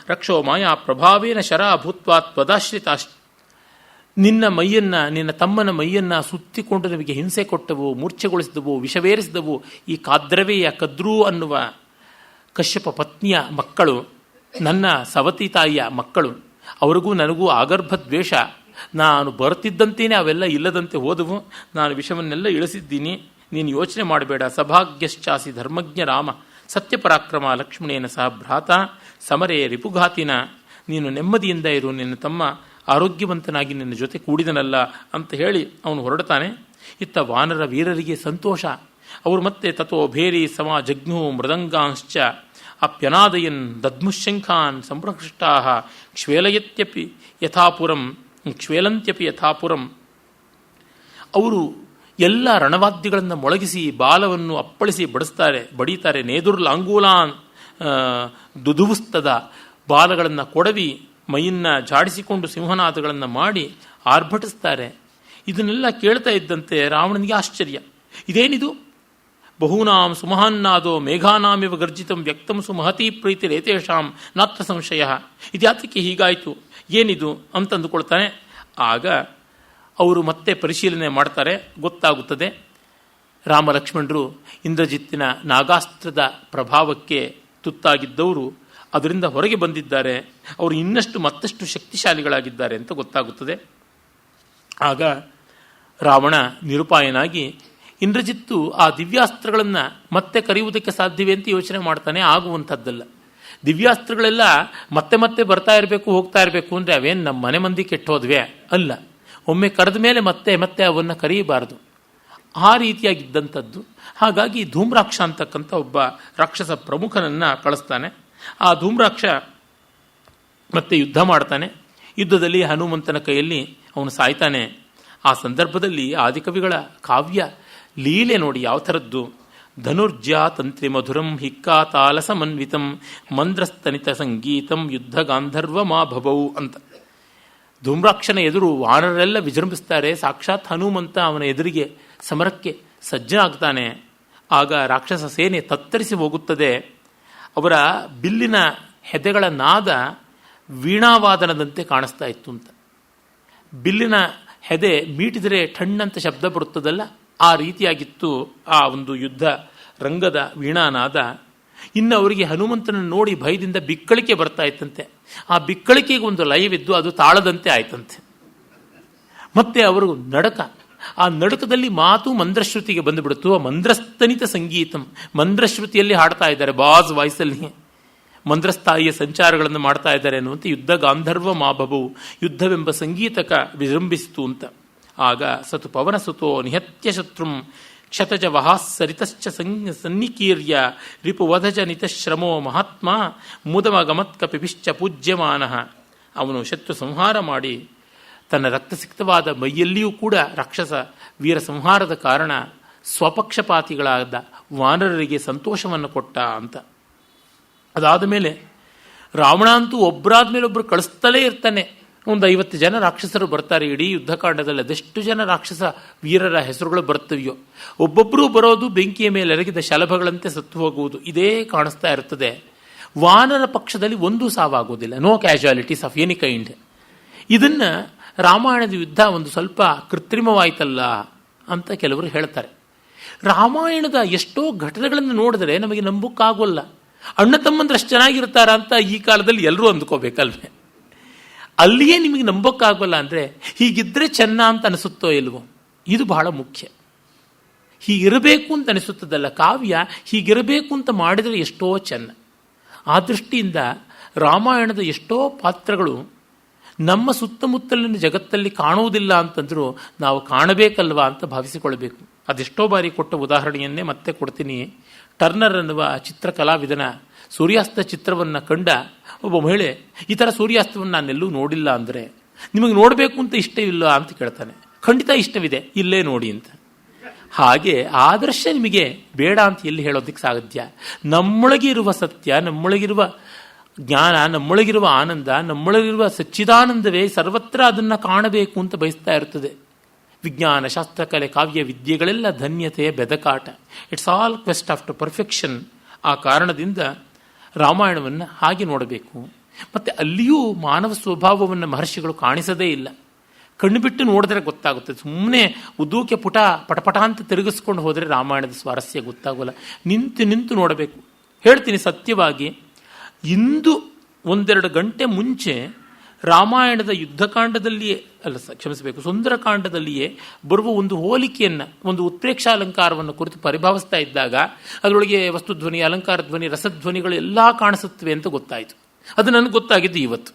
ರಕ್ಷೋ ಮಾಯಾ ಪ್ರಭಾವೇನ ಶರಾ ಭೂತ್ವಾ ತ್ವದಾಶ್ರಿತಾಶ್. ನಿನ್ನ ಮೈಯನ್ನ, ನಿನ್ನ ತಮ್ಮನ ಮೈಯನ್ನ ಸುತ್ತಿಕೊಂಡು ನಮಗೆ ಹಿಂಸೆ ಕೊಟ್ಟವು, ಮೂರ್ಛೆಗೊಳಿಸಿದವು, ವಿಷವೇರಿಸಿದವು ಈ ಕಾದ್ರವೇಯ, ಕದ್ರೂ ಅನ್ನುವ ಕಶ್ಯಪ ಪತ್ನಿಯ ಮಕ್ಕಳು, ನನ್ನ ಸವತಿ ತಾಯಿಯ ಮಕ್ಕಳು. ಅವರಿಗೂ ನನಗೂ ಆಗರ್ಭ ದ್ವೇಷ. ನಾನು ಬರುತ್ತಿದ್ದಂತೆಯೇ ಅವೆಲ್ಲ ಇಲ್ಲದಂತೆ ಹೋದವು. ನಾನು ವಿಷವನ್ನೆಲ್ಲ ಇಳಿಸಿದ್ದೀನಿ. ನೀನು ಯೋಚನೆ ಮಾಡಬೇಡ. ಸಭಾಗ್ಯಶ್ಚಾಸಿ ಧರ್ಮಜ್ಞ ರಾಮ ಸತ್ಯಪರಾಕ್ರಮ ಲಕ್ಷ್ಮಣೇನ ಸಹ ಭ್ರಾತ ಸಮರೇ ರಿಪುಘಾತಿನ. ನೀನು ನೆಮ್ಮದಿಯಿಂದ ಇರು, ನಿನ್ನ ತಮ್ಮ ಆರೋಗ್ಯವಂತನಾಗಿ ನಿನ್ನ ಜೊತೆ ಕೂಡಿದನಲ್ಲ ಅಂತ ಹೇಳಿ ಅವನು ಹೊರಡ್ತಾನೆ. ಇತ್ತ ವಾನರ ವೀರರಿಗೆ ಸಂತೋಷ. ಅವರು ಮತ್ತೆ ತಥೋ ಭೇರಿ ಸಮ ಜಗ್ನು ಮೃದಂಗಾಂಶ್ಚ ಅಪ್ಯನಾದಯನ್ ದದ್ಮುಶಂಖಾನ್ ಸಂಪ್ರಕೃಷ್ಟಾ ಕ್ಷೇಲಂತ್ಯಪಿ ಯಥಾಪುರಂ. ಅವರು ಎಲ್ಲ ರಣವಾದ್ಯಗಳನ್ನು ಮೊಳಗಿಸಿ ಬಾಲವನ್ನು ಅಪ್ಪಳಿಸಿ ಬಡೀತಾರೆ. ನೇದುರ್ಲಾಂಗೂಲಾನ್ ದುದುವುಸ್ತದ ಬಾಲಗಳನ್ನು ಕೊಡವಿ ಮೈಯನ್ನು ಜಾಡಿಸಿಕೊಂಡು ಸಿಂಹನಾದಗಳನ್ನು ಮಾಡಿ ಆರ್ಭಟಿಸ್ತಾರೆ. ಇದನ್ನೆಲ್ಲ ಕೇಳ್ತಾ ಇದ್ದಂತೆ ರಾವಣನಿಗೆ ಆಶ್ಚರ್ಯ. ಇದೇನಿದು? ಬಹೂನಾಂ ಸುಮಹಾನ್ನಾದೋ ಮೇಘಾನಾಮಿವ ಗರ್ಜಿತಂ ವ್ಯಕ್ತಂ ಸುಮಹತಿ ಪ್ರೀತಿರೇತೇಷಾಂ ನಾತ್ರ ಸಂಶಯ. ಇದ್ಯಾತಕ್ಕೆ ಹೀಗಾಯಿತು, ಏನಿದು ಅಂತಂದುಕೊಳ್ತಾನೆ. ಆಗ ಅವರು ಮತ್ತೆ ಪರಿಶೀಲನೆ ಮಾಡ್ತಾರೆ. ಗೊತ್ತಾಗುತ್ತದೆ, ರಾಮ ಲಕ್ಷ್ಮಣರು ಇಂದ್ರಜಿತ್ತಿನ ನಾಗಾಸ್ತ್ರದ ಪ್ರಭಾವಕ್ಕೆ ತುತ್ತಾಗಿದ್ದವರು ಅದರಿಂದ ಹೊರಗೆ ಬಂದಿದ್ದಾರೆ. ಅವರು ಮತ್ತಷ್ಟು ಶಕ್ತಿಶಾಲಿಗಳಾಗಿದ್ದಾರೆ ಅಂತ ಗೊತ್ತಾಗುತ್ತದೆ. ಆಗ ರಾವಣ ನಿರುಪಾಯನಾಗಿ ಇಂದ್ರಜಿತ್ತು ಆ ದಿವ್ಯಾಸ್ತ್ರಗಳನ್ನು ಮತ್ತೆ ಕರೆಯುವುದಕ್ಕೆ ಸಾಧ್ಯವೇ ಅಂತ ಯೋಚನೆ ಮಾಡ್ತಾನೆ. ಆಗುವಂಥದ್ದಲ್ಲ. ದಿವ್ಯಾಸ್ತ್ರಗಳೆಲ್ಲ ಮತ್ತೆ ಮತ್ತೆ ಬರ್ತಾ ಇರಬೇಕು, ಹೋಗ್ತಾ ಇರಬೇಕು ಅಂದರೆ ಅವೇನು ನಮ್ಮ ಮನೆ ಮಂದಿ ಕೆಟ್ಟೋದ್ವೇ? ಅಲ್ಲ. ಒಮ್ಮೆ ಕರೆದ ಮೇಲೆ ಮತ್ತೆ ಮತ್ತೆ ಅವನ್ನು ಕರೆಯಬಾರದು. ಆ ರೀತಿಯಾಗಿದ್ದಂಥದ್ದು. ಹಾಗಾಗಿ ಧೂಮ್ರಾಕ್ಷ ಅಂತಕ್ಕಂಥ ಒಬ್ಬ ರಾಕ್ಷಸ ಪ್ರಮುಖನನ್ನು ಕಳಿಸ್ತಾನೆ. ಆ ಧೂಮ್ರಾಕ್ಷ ಮತ್ತೆ ಯುದ್ಧ ಮಾಡ್ತಾನೆ. ಯುದ್ಧದಲ್ಲಿ ಹನುಮಂತನ ಕೈಯಲ್ಲಿ ಅವನು ಸಾಯ್ತಾನೆ. ಆ ಸಂದರ್ಭದಲ್ಲಿ ಆದಿಕವಿಗಳ ಕಾವ್ಯ ಲೀಲೆ ನೋಡಿ ಯಾವ ಥರದ್ದು. ಧನುರ್ಜ್ಯಾ ತಂತ್ರಿ ಮಧುರಂ ಹಿಕ್ಕಾ ತಾಲ ಸಮನ್ವಿತಂ ಮಂದ್ರಸ್ತನಿತ ಸಂಗೀತಂ ಯುದ್ಧ ಗಾಂಧರ್ವ ಮಾ ಭವೌ ಅಂತ. ಧೂಮ್ರಾಕ್ಷನ ಎದುರು ವಾನರೆಲ್ಲ ವಿಜೃಂಭಿಸ್ತಾರೆ. ಸಾಕ್ಷಾತ್ ಹನುಮಂತ ಅವನ ಎದುರಿಗೆ ಸಮರಕ್ಕೆ ಸಜ್ಜನಾಗ್ತಾನೆ. ಆಗ ರಾಕ್ಷಸ ಸೇನೆ ತತ್ತರಿಸಿ ಹೋಗುತ್ತದೆ. ಅವರ ಬಿಲ್ಲಿನ ಹೆದೆಗಳ ನಾದ ವೀಣಾವಾದನದಂತೆ ಕಾಣಿಸ್ತಾ ಇತ್ತು ಅಂತ. ಬಿಲ್ಲಿನ ಹೆದೆ ಮೀಟಿದರೆ ಠಣ್ಣಂತ ಶಬ್ದ ಬರುತ್ತದಲ್ಲ, ಆ ರೀತಿಯಾಗಿತ್ತು ಆ ಒಂದು ಯುದ್ಧ ರಂಗದ ವೀಣಾನಾದ. ಇನ್ನು ಅವರಿಗೆ ಹನುಮಂತನನ್ನು ನೋಡಿ ಭಯದಿಂದ ಬಿಕ್ಕಳಿಕೆ ಬರ್ತಾ ಇತ್ತಂತೆ. ಆ ಬಿಕ್ಕಳಿಕೆಗೆ ಒಂದು ಲಯವಿದ್ದು ಅದು ತಾಳದಂತೆ ಆಯ್ತಂತೆ. ಮತ್ತೆ ಅವರು ನಡಕ, ಆ ನಡಕದಲ್ಲಿ ಮಾತು ಮಂದ್ರಶ್ರುತಿಗೆ ಬಂದುಬಿಡ್ತು. ಮಂದ್ರಸ್ತನಿತ ಸಂಗೀತಂ, ಮಂದ್ರಶ್ರುತಿಯಲ್ಲಿ ಹಾಡ್ತಾ ಇದ್ದಾರೆ, ಬಾಸ್ ವಾಯ್ಸಲ್ಲಿ ಮಂದ್ರಸ್ಥಾಯಿಯ ಸಂಚಾರಗಳನ್ನು ಮಾಡ್ತಾ ಇದ್ದಾರೆ ಅನ್ನುವಂಥ ಯುದ್ಧ ಗಾಂಧರ್ವ ಮಾಭವು, ಯುದ್ಧವೆಂಬ ಸಂಗೀತಕ ವಿಜೃಂಭಿಸಿತು ಅಂತ. ಆಗ ಸತು ಪವನಸುತೋ ನಿಹತ್ಯ ಶತ್ರುಂ ಕ್ಷತಜ ವಹಾಸರಿತಶ್ಚ ಸನ್ನಿಕೀರ್ಯ ರಿಪುವಧಜ ನಿತಶ್ರಮೋ ಮಹಾತ್ಮ ಮುದಮಗಮತ್ಕ ಪಿಪಿಶ್ಚ ಪೂಜ್ಯಮಾನ. ಅವನು ಶತ್ರು ಸಂಹಾರ ಮಾಡಿ ತನ್ನ ರಕ್ತಸಿಕ್ತವಾದ ಮೈಯಲ್ಲಿಯೂ ಕೂಡ ರಾಕ್ಷಸ ವೀರ ಸಂಹಾರದ ಕಾರಣ ಸ್ವಪಕ್ಷಪಾತಿಗಳಾದ ವಾನರರಿಗೆ ಸಂತೋಷವನ್ನು ಕೊಟ್ಟ ಅಂತ. ಅದಾದ ಮೇಲೆ ರಾವಣ ಅಂತೂ ಒಬ್ಬರಾದ ಮೇಲೆ ಒಬ್ಬರು ಕಳಿಸ್ತಲೇ ಇರ್ತಾನೆ. ಒಂದು 50 ಜನ ರಾಕ್ಷಸರು ಬರ್ತಾರೆ. ಇಡೀ ಯುದ್ಧಕಾಂಡದಲ್ಲಿ ಅದೆಷ್ಟು ಜನ ರಾಕ್ಷಸ ವೀರರ ಹೆಸರುಗಳು ಬರ್ತವೆಯೋ. ಒಬ್ಬೊಬ್ಬರೂ ಬರೋದು ಬೆಂಕಿಯ ಮೇಲೆ ಎರಗಿದ ಶಲಭಗಳಂತೆ ಸತ್ತು ಹೋಗುವುದು, ಇದೇ ಕಾಣಿಸ್ತಾ ಇರ್ತದೆ. ವಾನರ ಪಕ್ಷದಲ್ಲಿ ಒಂದೂ ಸಾವಾಗೋದಿಲ್ಲ. No casualties of any kind. ಇದನ್ನು ರಾಮಾಯಣದ ಯುದ್ಧ ಒಂದು ಸ್ವಲ್ಪ ಕೃತ್ರಿಮವಾಯ್ತಲ್ಲ ಅಂತ ಕೆಲವರು ಹೇಳ್ತಾರೆ. ರಾಮಾಯಣದ ಎಷ್ಟೋ ಘಟನೆಗಳನ್ನು ನೋಡಿದ್ರೆ ನಮಗೆ ನಂಬಕ್ಕಾಗೋಲ್ಲ. ಅಣ್ಣ ತಮ್ಮಂದ್ರಷ್ಟು ಚೆನ್ನಾಗಿರ್ತಾರ ಅಂತ ಈ ಕಾಲದಲ್ಲಿ ಎಲ್ಲರೂ ಅಂದ್ಕೋಬೇಕಲ್ವೇ? ಅಲ್ಲಿಯೇ ನಿಮಗೆ ನಂಬೋಕ್ಕಾಗಲ್ಲ ಅಂದರೆ ಹೀಗಿದ್ದರೆ ಚೆನ್ನ ಅಂತ ಅನಿಸುತ್ತೋ ಇಲ್ವೋ? ಇದು ಬಹಳ ಮುಖ್ಯ. ಹೀಗಿರಬೇಕು ಅಂತ ಅನಿಸುತ್ತದಲ್ಲ ಕಾವ್ಯ, ಹೀಗಿರಬೇಕು ಅಂತ ಮಾಡಿದರೆ ಎಷ್ಟೋ ಚೆನ್ನ. ಆ ದೃಷ್ಟಿಯಿಂದ ರಾಮಾಯಣದ ಎಷ್ಟೋ ಪಾತ್ರಗಳು ನಮ್ಮ ಸುತ್ತಮುತ್ತಲಿನ ಜಗತ್ತಲ್ಲಿ ಕಾಣುವುದಿಲ್ಲ ಅಂತಂದ್ರೂ ನಾವು ಕಾಣಬೇಕಲ್ವಾ ಅಂತ ಭಾವಿಸಿಕೊಳ್ಬೇಕು. ಅದೆಷ್ಟೋ ಬಾರಿ ಕೊಟ್ಟ ಉದಾಹರಣೆಯನ್ನೇ ಮತ್ತೆ ಕೊಡ್ತೀನಿ. ಟರ್ನರ್ ಅನ್ನುವ ಚಿತ್ರಕಲಾವಿದನ ಸೂರ್ಯಾಸ್ತ ಚಿತ್ರವನ್ನು ಕಂಡ ಒಬ್ಬ ಮಹಿಳೆ, ಈ ಥರ ಸೂರ್ಯಾಸ್ತವನ್ನು ನಾನೆಲ್ಲೂ ನೋಡಿಲ್ಲ ಅಂದರೆ ನಿಮಗೆ ನೋಡಬೇಕು ಅಂತ ಇಷ್ಟವಿಲ್ಲ ಅಂತ ಕೇಳ್ತಾನೆ. ಖಂಡಿತ ಇಷ್ಟವಿದೆ, ಇಲ್ಲೇ ನೋಡಿ ಅಂತ. ಹಾಗೆ ಆದರ್ಶ ನಿಮಗೆ ಬೇಡ ಅಂತ ಎಲ್ಲಿ ಹೇಳೋದಕ್ಕೆ ಸಾಧ್ಯ? ನಮ್ಮೊಳಗೆ ಇರುವ ಸತ್ಯ, ನಮ್ಮೊಳಗಿರುವ ಜ್ಞಾನ, ನಮ್ಮೊಳಗಿರುವ ಆನಂದ, ನಮ್ಮೊಳಗಿರುವ ಸಚ್ಚಿದಾನಂದವೇ ಸರ್ವತ್ರ ಅದನ್ನು ಕಾಣಬೇಕು ಅಂತ ಬಯಸ್ತಾ ಇರ್ತದೆ. ವಿಜ್ಞಾನ, ಶಾಸ್ತ್ರಕಲೆ, ಕಾವ್ಯ ವಿದ್ಯೆಗಳೆಲ್ಲ ಧನ್ಯತೆಯ ಬೆದಕಾಟ. It's all quest after perfection. ಆ ಕಾರಣದಿಂದ ರಾಮಾಯಣವನ್ನು ಹಾಗೆ ನೋಡಬೇಕು. ಮತ್ತು ಅಲ್ಲಿಯೂ ಮಾನವ ಸ್ವಭಾವವನ್ನು ಮಹರ್ಷಿಗಳು ಕಾಣಿಸದೇ ಇಲ್ಲ. ಕಣ್ಣು ಬಿಟ್ಟು ನೋಡಿದ್ರೆ ಗೊತ್ತಾಗುತ್ತೆ. ಸುಮ್ಮನೆ ಉದ್ದೂಕೆ ಪಟಪಟ ಅಂತ ತಿರುಗಿಸ್ಕೊಂಡು ಹೋದರೆ ರಾಮಾಯಣದ ಸ್ವಾರಸ್ಯ ಗೊತ್ತಾಗೋಲ್ಲ. ನಿಂತು ನೋಡಬೇಕು. ಹೇಳ್ತೀನಿ ಸತ್ಯವಾಗಿ, ಇಂದು 1-2 ಗಂಟೆ ಮುಂಚೆ ರಾಮಾಯಣದ ಯುದ್ಧಕಾಂಡದಲ್ಲಿಯೇ ಕ್ಷಮಿಸಬೇಕು, ಸುಂದರಕಾಂಡದಲ್ಲಿಯೇ ಬರುವ ಒಂದು ಹೋಲಿಕೆಯನ್ನು, ಒಂದು ಉತ್ಪ್ರೇಕ್ಷಾಲಂಕಾರವನ್ನು ಕುರಿತು ಪರಿಭಾವಿಸ್ತಾ ಇದ್ದಾಗ ಅದರೊಳಗೆ ವಸ್ತುಧ್ವನಿ, ಅಲಂಕಾರ ಧ್ವನಿ, ರಸಧ್ವನಿಗಳು ಎಲ್ಲ ಕಾಣಿಸುತ್ತವೆ ಅಂತ ಗೊತ್ತಾಯಿತು. ಅದು ನನಗೆ ಗೊತ್ತಾಗಿದ್ದು ಇವತ್ತು.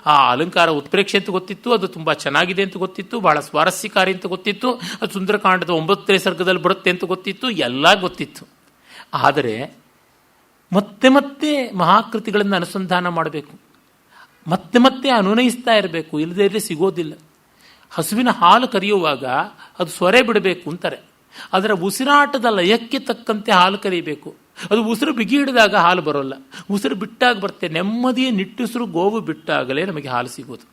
ಆ ಅಲಂಕಾರ ಉತ್ಪ್ರೇಕ್ಷೆ ಅಂತ ಗೊತ್ತಿತ್ತು, ಅದು ತುಂಬ ಚೆನ್ನಾಗಿದೆ ಅಂತ ಗೊತ್ತಿತ್ತು, ಬಹಳ ಸ್ವಾರಸ್ಯಕಾರಿ ಅಂತ ಗೊತ್ತಿತ್ತು, ಅದು ಸುಂದರಕಾಂಡದ 9ನೇ ಸರ್ಗದಲ್ಲಿ ಬರುತ್ತೆ ಅಂತ ಗೊತ್ತಿತ್ತು, ಎಲ್ಲ ಗೊತ್ತಿತ್ತು. ಆದರೆ ಮತ್ತೆ ಮತ್ತೆ ಮಹಾಕೃತಿಗಳನ್ನು ಅನುಸಂಧಾನ ಮಾಡಬೇಕು, ಮತ್ತೆ ಅನುನಯಿಸ್ತಾ ಇರಬೇಕು, ಇಲ್ಲದೇ ಇದ್ರೆ ಸಿಗೋದಿಲ್ಲ. ಹಸುವಿನ ಹಾಲು ಕರೆಯುವಾಗ ಅದು ಸೊರೆ ಬಿಡಬೇಕು ಅಂತಾರೆ. ಅದರ ಉಸಿರಾಟದ ಲಯಕ್ಕೆ ತಕ್ಕಂತೆ ಹಾಲು ಕರಿಬೇಕು. ಅದು ಉಸಿರು ಬಿಗಿ ಹಿಡಿದಾಗ ಹಾಲು ಬರೋಲ್ಲ, ಉಸಿರು ಬಿಟ್ಟಾಗ ಬರುತ್ತೆ. ನೆಮ್ಮದಿಯ ನಿಟ್ಟುಸಿರು ಗೋವು ಬಿಟ್ಟಾಗಲೇ ನಮಗೆ ಹಾಲು ಸಿಗೋದು.